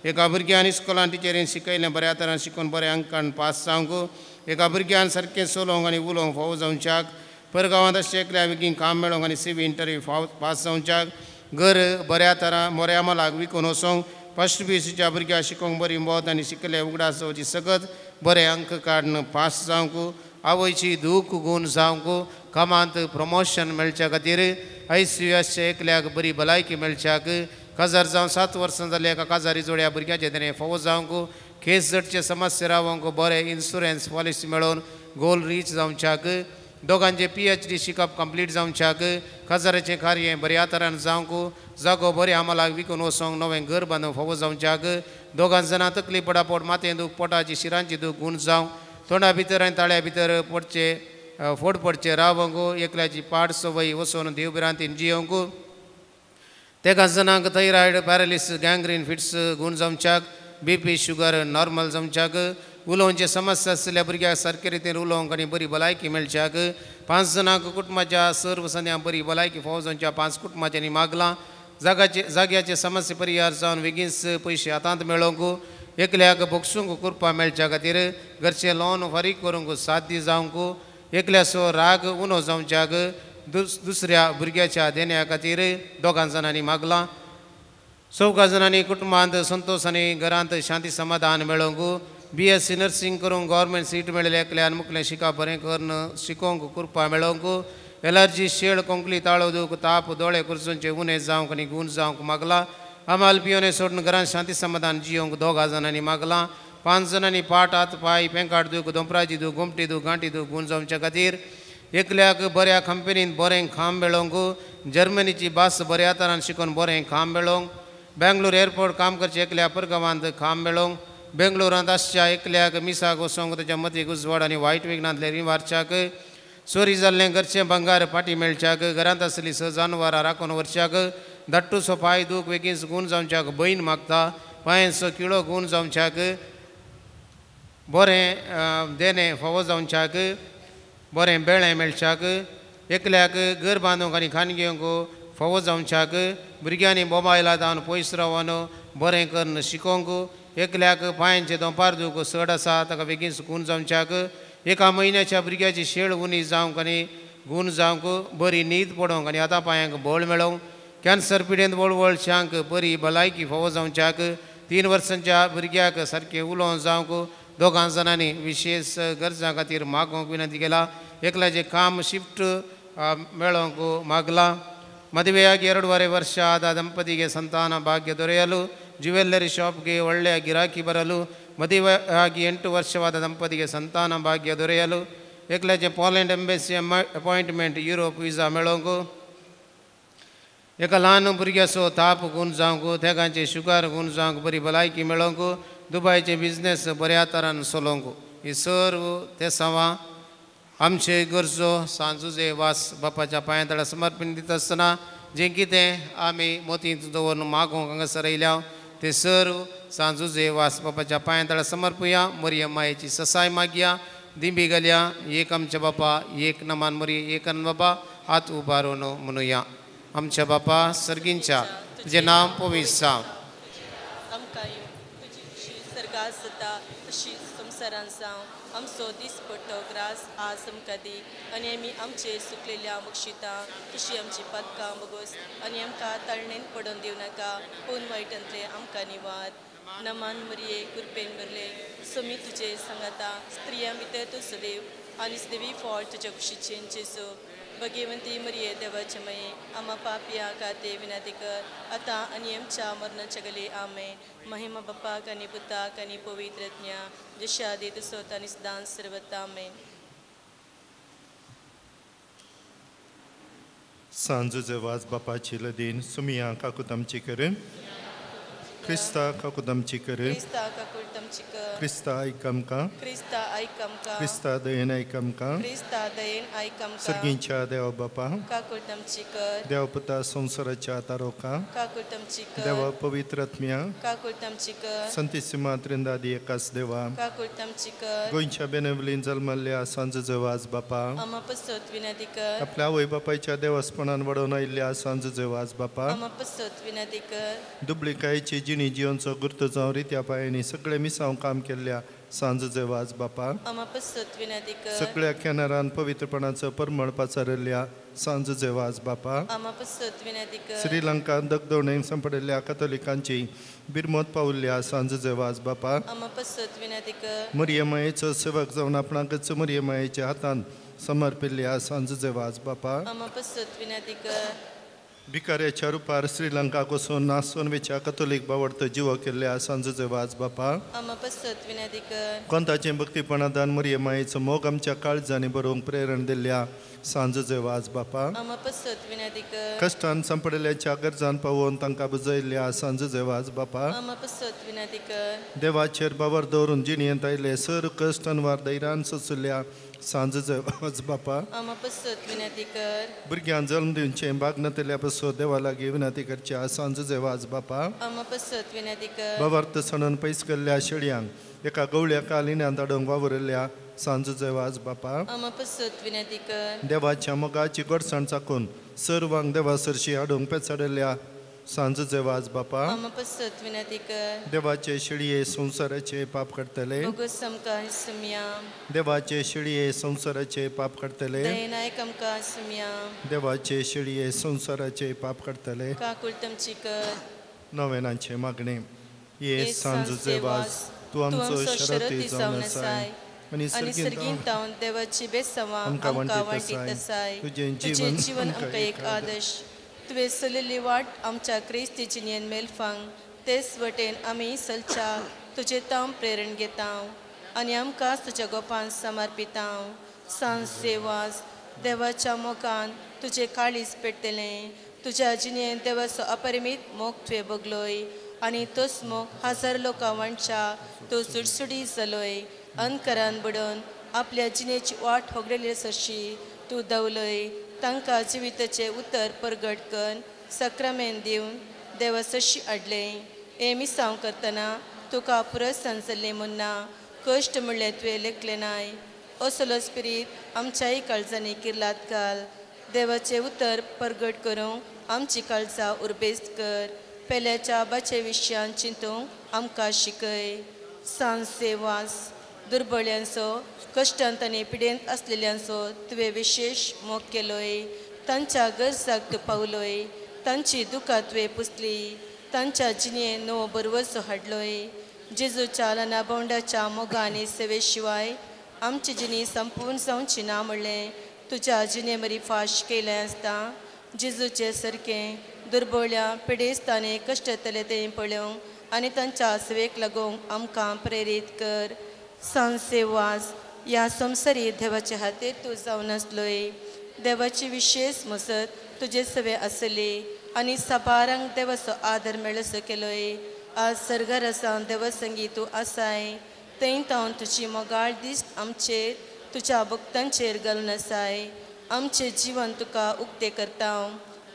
एका भुरग्यान इस्कॉलान टिचरीन शिकयलें बऱ्या तरान शिकून बऱ्या अंकान पास जावंक एका भुरग्यान सारकें सोलोवंक आनी उलोवंक फावो जावच्याक परगांवांत अशें एकल्या बेगीन काम मेळोवंक आनी CV इंटरव्यू पास जावच्याक घर बऱ्या तरान बऱ्या मालाक विकून वचोंक फर्स्ट PUCच्या भुरग्यां शिकोवंक बरी मत आनी शिकले उगडास जावची सकत बरे अंक काडून पास जावंक आवयची दूख गूण जावंक कामांत प्रमोशन मेळच्या खातीर ICUSच्या एकल्याक बरी भलायकी मेळच्याक काजार जावन 7 वर्सां जाली एका काजारी जोड्या भुरग्याचे देणे फावो जावंक केस जडचे समस्या रावंक बरे इन्शुरन्स पॉलिसी मेळोवन गोल रीच जावच्याक दोगांचे PhD शिकप कंप्लीट जावच्याक काजाराचें कार्य बऱ्या तरान जावंक जागो बऱ्या आम्हालाक विकून वचोंक नवें घर बांदूंक फावो जावच्याक 2 जाणां तकली पडापड मातें दूख पोटाची शिरांची दूख गूण जावं तोंडा भितर आनी ताळ्या भितर पडचे फोड पडचे रावंक एकल्याची पाड सवय वचून देवबिरांतीन जियोंक 13 जाणांक थायरॉयड पॅरालिसीस गँग्रीन फिट्स गूण जावच्याक BP शुगर नॉर्मल जावच्याक उलोवचे समस्या आसलेल्या भुरग्याक सारके रितीन उलोवंक आनी बरी भलायकी मेळच्याक 5 जाणांक कुटुंबाच्या सर्व संद्या बरी भलायकी फावो जावच्या 5 कुटुंबाच्यांनी मागलां जाग्याचे समस्या परिहार जावन बेगीनच पयशे हातांत मेळोवंक एकल्याक बोगसूंक करपा मेळच्या खातीर घरचें लोन फारीक करूंक साध्य जावंक एकल्याचो राग उणो जावच्याक दुसऱ्या भुरग्याच्या देण्या खातीर 2 जाणांनी मागलां 14 जाणांनी कुटुंबांत संतोष आनी घरांत शांती समाधान मेळोवंक BSc नर्सिंग करूंक गव्हर्मेंट सीट मेळिल्ले एकल्यान मुखलें शिकप बरें करून शिकोवंक करपा मेळोवंक एलर्जी शेळ कोंकली ताळो दूख ताप दोळे कुर्चूंचे उणे जावंक आनी गूण जावंक मागलां आमाल पियोने सोडून घरांत शांती समाधान जियोवंक 2 जाणांनी मागलां 5 जाणांनी पाट हात पाय पेंकाट दूख दोंपराची दूख घुमटी दूख गांठी दूख गूण जावच्या खातीर एकल्याक बऱ्या कंपनींत बरें काम मेळोवंक जर्मनीची भास बऱ्या तरान शिकून बरें काम मेळोवंक बेंगलोर एअरपोर्ट काम करचे एकल्या परगांवांत काम मेळोवंक बेंगलोरांत आसच्या एकल्याक मिसाक वचोंक ताच्या मतीक उजवाड आनी वायट विघ्नांतले रिवारच्याक चोरी जाल्लें घरचें भंगार फाटीं मेळच्याक घरांत आसली स जानवरां राखून व्हरच्याक धाट्टूसो पांय दूख बेगीन गूण जावच्याक भयण मागता पांयांचो किळो गूण जावच्याक बरें देणे फावो जावच्याक बरें बेळें मेळच्याक एकल्याक घर बांदूंक आनी खाण घेवंक फावो जावच्याक भुरग्यांनी मोबायलांत हांवन पयस रावन बरें करून शिकोवंक एकल्याक पांयांचे दोंपार दूख सड आसा ताका बेगीन गूण जावच्याक एका म्हयन्याच्या भुरग्याची शेळ उणी जावंक आनी गूण जावंक बरी न्हीद पडोवंक आनी आतां पांयांक बळ मेळोवंक कॅन्सर पिडेंत वळवळशांक बरी भलायकी फावो जावच्याक 3 वर्सांच्या भुरग्याक सारकें उलोवंक जावंक 2 जाणांनी विशेश गरजां खातीर मागोवंक विनंती केला एकल्याचें काम शिफ्ट मेळोवंक मागलां ಮದುವೆಯಾಗಿ 2.5 ವರ್ಷ ಆದ ದಂಪತಿಗೆ ಸಂತಾನ ಭಾಗ್ಯ ದೊರೆಯಲು ಜ್ಯುವೆಲ್ಲರಿ ಶಾಪ್ಗೆ ಒಳ್ಳೆಯ ಗಿರಾಕಿ ಬರಲು ಮದುವೆಯಾಗಿ 8 ವರ್ಷವಾದ ದಂಪತಿಗೆ ಸಂತಾನ ಭಾಗ್ಯ ದೊರೆಯಲು एकल्याचे पोलंड एम्बेसी अपॉइंटमेंट युरोप विजा मेळोवंक एका ल्हान भुरग्याचो ताप गूण जावंक तेगांचे शुगर गूण जावंक बरी भलायकी मेळोवंक दुबयचे बिझनेस बऱ्या तरान चलोवंक ही सर्व ते सवां आमचे गरजो सांजुजे वास बापाच्या पांया तळा समर्पण दिता आसतना जें कितें आमी मोतींत दवरून मागोवंक हांगासर आयल्या ते सर्व सांजुजे वास बापाच्या पांया तळा समर्पया मरियम मायेची ससाय मागया दिंबी घालया एक आमच्या बापा एक नमान मरी एक बाबा हात उबारून म्हणुया आमच्या बापा सर्गींच्या तुजें नांव पवित्र जावं
विकास जाता तशी संवसारान जावं आमचो दिसपट्टो ग्रास आज आमकां दी आनी आमी आमचे सुकलेल्या मुक्षितां तशी आमची पदकां बगोस आनी आमकां तळणेन पडोवन दिवं नाका पूण वायटांतले आमकां निवार नमान मरिये कृपेन भरले सोमी तुजे सांगाता स्त्रियां भितर तूं सदैव आनी सदैवी फळ तुज्या कुशीचें जेजू भगवंती मरिये देवाचे मये आम्हा पापिया खाते विनंती कर आता आणि आमच्या मरणाच्या गले आमे महिमा बाप्पाक आणि पुताक आणि पवित्रज्ञा जशा देत सोत आणि सदां सर्वता आमेन.
सांजूचे वाज बापाची लदीन सुमिया काकुतामची करून क्रिस्ता काकुतामची करून
क्रिस्ता काकुतामची कर
क्रिस्ता ऐकमका
क्रिस्ता ऐकमका
क्रिस्ता दयेन ऐकमका
क्रिस्ता दयेन ऐकमका
सर्गींच्या देव बापा
काकुतामची कर
देव पुता संसाराच्या तारोका
काकुतामची कर
देव पवित्रत्म्या
काकुतामची कर
संतिसिमा त्रिंदादी एकाच देवा
काकुतामची कर
गोंयच्या बेनवलीन जल्मल्ल्या सांजूचे वाज बापा
आम्हा पसत विनंती कर
आपल्या आवय बापायच्या देवस्थानान वडोवन आयिल्ल्या सांजूचे वाज बापा
आम्हा पसत विनंती कर
दुबळीकायेची जिणी जिवनचो गुर्तो जावं रित्या पायांनी सगळे मिसांव काम केल्ल्या सांजूचे वाज बापा
आम्हा पसत विनंती कर
सगळ्या किनारान पवित्रपणाचो परमळ पसारल्या सांजूचे वाज बापा
आम्हा पसत विनंती कर
श्रीलंकान दगदवणेक संपडलेल्या कथोलिकांची बिरमत पावल्ल्या सांजूचे वाज बापा
आम्हा पसत विनंती कर
मरियमायेचो सेवक जावन आपणाकच मरियमायेच्या हातान समर्पिल्ल्या सांजूचे वाज बापा
आम्हा पसत विनंती कर
भिकाऱ्याच्या रुपार श्रीलंकाक वचून नासोनवेच्या कथोलीक बावडतो जिवो केल्ल्या सांजूचे वाज बापा
आम्हा पसत विनंती कर
कोंताचे भक्तीपणादान मरियमायेचो मोग आमच्या काळजांनी बरोवंक प्रेरण दिल्ल्या सांजूचे वाज बापा
आम्हा पसत विनंती कर
कश्टान संपडलेल्या गरजान पावोवन तांकां बुजयल्ल्या सांजूचे वाज बापा
आम्हा पसत विनंती कर
देवाचेर बावर दवरून जिणयेंत आयले सर कश्टांवार दैरान सोंसल्या सांजूचे वाज बापा
आम्हा पसत विनंती कर
भुरग्यांक जल्म दिवचे बागनतल्या पासून देवा लागीं विनंती करच्या सांजूचे वाज बापा
आम्हा पसत विनंती कर
बावार्थ सणून पयस केल्ल्या शेळयांक एका गवळ्या कालिन्यान धाडूंक वावरल्या सांजूचे वाज बापा
आम्हा पसत विनंती कर
देवाच्या मोगाची गोडसाण चाकून सर्वांक देवा सरशी हाडूंक पेचाडल्या सांजूचे वाज बापा
आम्हा पसत विनंती कर
देवाचे शिळये संसाराचे पाप करतले
बोगस आमकां सुमिया
देवाचे शिळये संसाराचे पाप करतले
दयनायक आमकां सुमिया
देवाचे शिळये संसाराचे पाप करतले
काकुळतमची कर
नवेनांचे मागणे ये सांजूचे वाज तू आमचो शरती जावन आसाय
आणि सर्गीन तावन देवाची बेसवा
आमकां
आमकां
वांटीत
वांटीत
आसाय.
आसाय
तुजें
तुजें
जीवन
जीवन
आमकां
आमकां एक आदर्श तुवें चलिल्ली वाट आमच्या क्रिस्ती जिणेन मेलफांग तेच वटेन आमी चलच्या तुजें ताम प्रेरण घेता आनी आमकां तुज्या गोपान समर्पिता सांज सेवास देवाच्या मोगान तुजें काळीज पेट्टलें तुज्या जिणेन देवाचो अपरिमीत मोग तुवें बगलोय आनी तोच मोग हजार लोकां वांच्या तो सुडसुडी जालोय अंधकारान बुडोवन आपल्या जिणेची वाट होगलेली सरशी तूं दवलय तांकां जिविताचें उतर परगट कर सक्रामेंत दिवन देवा सशी हाडले हे मिसांव करतना तुका पुरस सांजल्लें मुन्ना कश्ट म्हणलें तुवें लेखलें नाय असलो स्पिरीत आमच्याय काळजांनी किर्लात घाल देवाचें उतर परगट करूंक आमची काळजां उर्बेस्त कर पेल्याच्या बाचे विशयान चिंतूंक आमकां शिकय सांज सेवास दुर्बळ्यांचो कश्टांत आनी पिडेंत आसलेल्यांचो तुवें विशेश मोग केलोय तांच्या गरजाक तूं पावलोय तांची दुखां तुवें पुसली तांच्या जिणेन नवो बरवसो हाडलोय जेजूच्या ल्हाना बोंडाच्या मोगा आनी सेवे शिवाय आमची जिणी संपूर्ण जावची ना म्हणलें तुज्या जिणे मरी फाश केलें आसता जेजूचे सारकें दुर्बळ्या पिडेस्त आनी कश्टतले तें पळोवंक आनी तांच्या सेवेक लागूंक आमकां प्रेरीत कर सांज सेवास ह्या संवसारी देवाच्या हातीर तूं जावन आसलोय देवाची विशेष मसत तुजे सेवे आसली आनी साबारांक देवाचो आदर मेळसो केलोय आज सर्गार आसा देवा संगी तूं आसाय थंय तावन तुजी मोगाळ दिश्ट आमचेर तुज्या भक्तांचेर घालून आसाय आमचें जिवन तुका उक्तें करता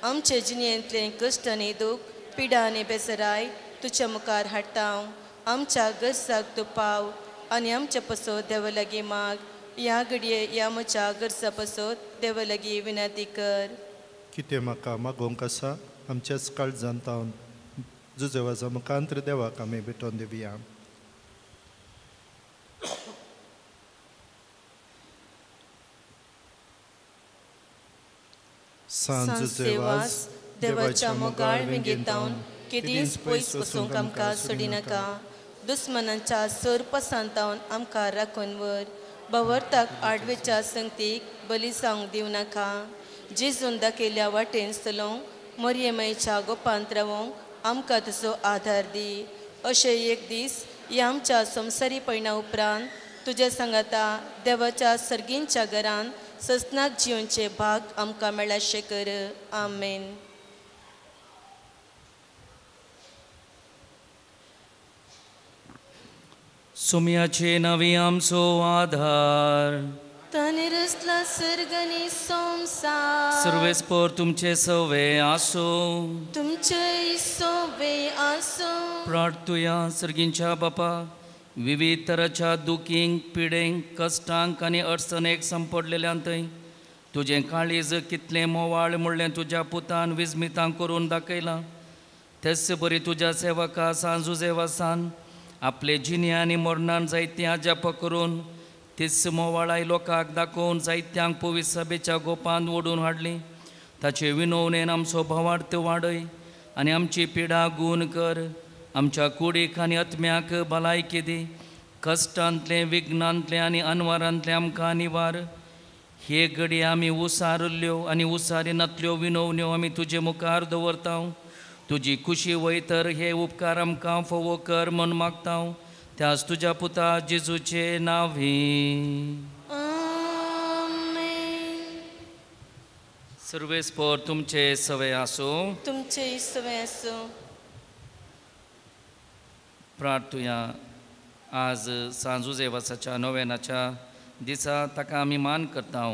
आमचे जिणेंतले कश्ट आनी दूख पिडा आनी बेसराय तुज्या मुखार हाडटा आमच्या गरजाक तूं पाव आनी आमच्या पसो देवा लागीं माग ह्या घडये ह्या म्हज्या गरजा पसो देवा लागीं विनंती कर
कितें म्हाका मागोवंक आसा आमच्याच काळजांत तावन जुजे वाजा मुखांत्र देवाक आमी भेटोवन दिवया
सांजेवास देवाच्या मोगाळ विंगेतावन केदींच पयस वचूंक आमकां सोडिनाका. दुस्मनांच्या सर पसांतावन आमकां राखून व्हर. भवर्ताक आडवेच्या संगतीक बली जावंक दिवं नाका. जेजून दाखयल्या वाटेन चलोवंक मरियमेच्या गोपांत रावोंक आमकां तुजो आधार दी. अशें एक दीस ह्या आमच्या संवसारी पयणा उपरांत तुज्या सांगाता देवाच्या सर्गींच्या घरान ससनाक जिवनचे भाग आमकां मेळाशे कर. आमेन.
सुमयाचे नवी आमचो आधार.
ताने रचला सर्गनी संसार.
सर्वेस्पर तुमचे सवे आसो.
तुमचे सोवे आसो.
प्रार्थुया सर्गींच्या बापा विविध तराच्या दुखींक पिडेंक कश्टांक आनी अडचणेक संपडलेल्यांतय तुजें काळीज कितलें मोवाळ म्हणलें तुज्या पुतान विस्मितां करून दाखयलां. तेच बरी तुज्या सेवका सांजुजे वासान आपले जिणे आनी मरणान जायत्या जप करून तीच मोवाळाय लोकांक दाखोवन जायत्यांक पवित्र सभेच्या गोपांत ओडून हाडली. ताचे विनवणेन आमचो भवार्थ वाडय आनी आमची पिडा गूण कर. आमच्या कुडीक आनी आत्म्याक भलायकी दी. कश्टांतले विघ्नांतले आनी अनवरांतले आमकां निवार. हे घडी आमी उसारल्यो आनी उसारिनातल्यो विनवण्यो आमी तुजे मुखार दवरता. तुजी खुशी वयतर हे उपकार आमकां फोवो कर म्हूण मागता. त्याच तुज्या पुता जेजूचे नांवी. सर्वेस्पर तुमचे सवे आसो.
तुमचे सवे आसो.
प्रार्थुया आज सांजुजे वासाच्या नोवेनाच्या दिसा ताका आमी मान करता.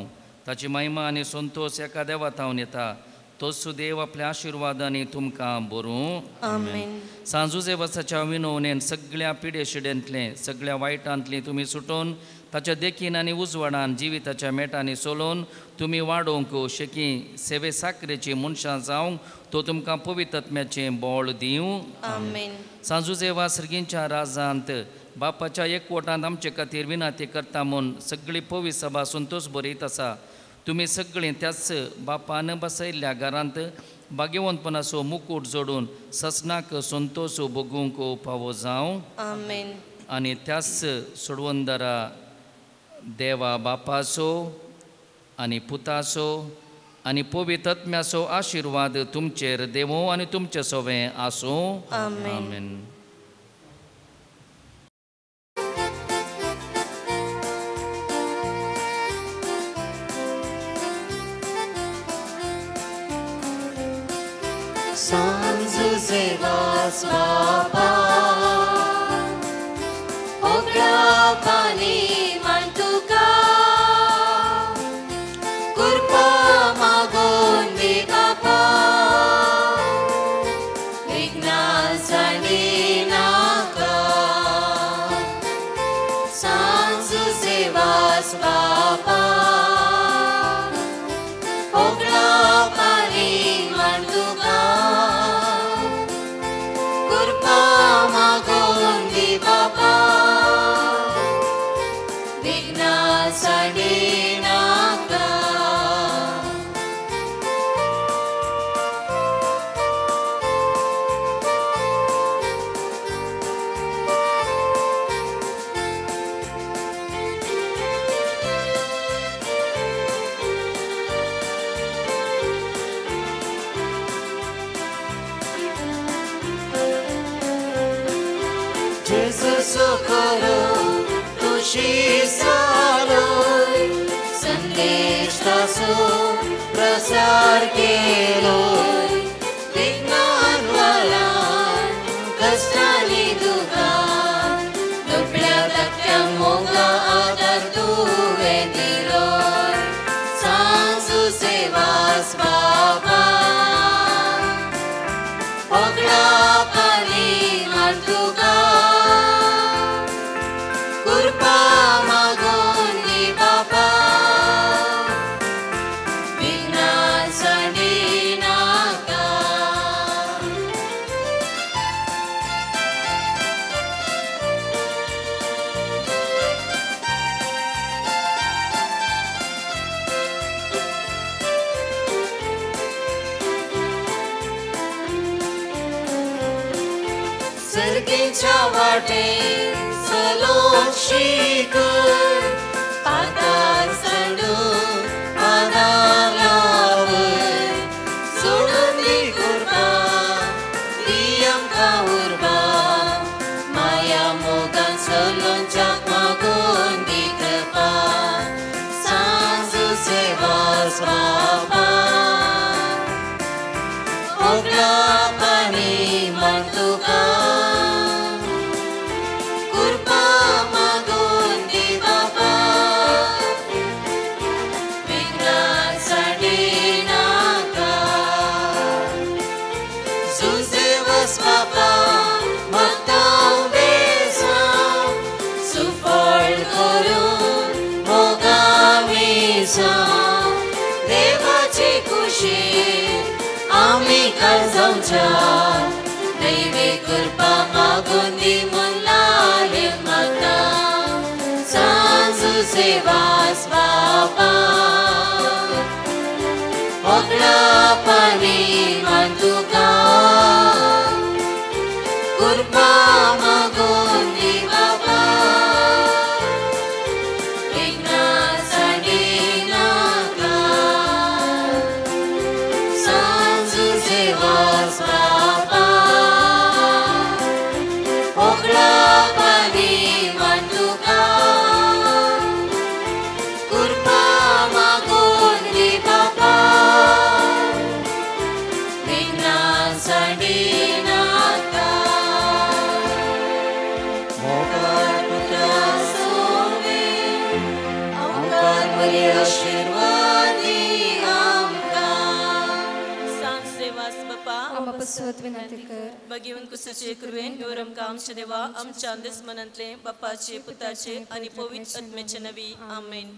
ताची महिमा आनी संतोष एका देवातावन येता. तोच देव आपल्या आशिर्वादांनी तुमकां बरूं.
आमेन.
सांजुजे वासाच्या विनवणेन सगळ्या पिडे शिडेंतले सगळ्या वायटांतली तुमी सुटोवन ताच्या देखीन आनी उजवाडान जिविताच्या मेटांनी सोलोवन तुमी वाडोवंक शेकी सेवे साकरेची मनशां जावंक तो तुमकां पवित्र आत्म्याचें बोळ दिवं.
आमेन.
सांजुजे वा सर्गींच्या राजांत बापाच्या एकवटांत आमचे खातीर विनाती करता म्हूण सगळी पवित्र सभा संतोष बरयत आसा. तुमी सगळीं त्याच बापान बसयल्ल्या घरांत भाग्यवंतपणाचो मुकूट जोडून ससनाक संतोष भोगूंक फावो जावं.
आमेन.
आनी त्याच सोडवंदरा देवा बापाचो आनी पुताचो आनी पवित्र आत्म्याचो आशिर्वाद तुमचेर देवो आनी तुमचे सवे आसो.
आमेन.
सांजुजे वास बापा ओगळा पानी मान तुका कृपा मागून दे बापा विघ्नां जाणी नाका. सांजुजे वास बापा ओगळा पानी मान तुका कृपा मागून दी बापा विघ्नां जाणी नाका. सोकरो तुशी सालोय संदेश तासो प्रसार केलोय. विज्ञान वालान कष्टांनी दुखान दुबळ्या धाकट्यांक मोगा आदार तुवें दिलोय. सांजुजे वास बापा ओगळा पानी मान तुका कृपा मागून दी बापा विघ्नां जाणी नाका. तेच्या वाटे चलोन शिकर पाताळ चढून पानालावर सोडून दी कुर्बा दी आमकां उर्बा माया मोगान चलोन जाक मागून दी कृपा सांज सेवास बाबा ओगला पाणी मन तुका कृपा मागून दी बाबा विघ्नां साडी नाका झुंजे वस बाबा मागतां बेजां सुफळ करून मोगामी जां देवाची कुशीर आमी काल जावच्या दैवी कृपा मागून दी मन लाले मागता सांज सेवास बाबा ओगला पाणी मान तुका कृपा मागून दी बाबा विघ्नां साडी नाका सांज सेवास बाबा ओगला पाणी मान तुका कृपा मागून दी बाबा विघ्नां साडी नाका मोगान पुत्रा सोवे आमकां बरी आशीर्वाद दी आमकां
सांज सेवास बापा
आमपसवत विनंती कर
बगीवन कुसाचे कृपेन ह्यो आमकां आमचे देवा आमच्या अंदस्मनांतले बापाचे पुताचे आनी पवित्र आत्म्याचे नवी आमेन.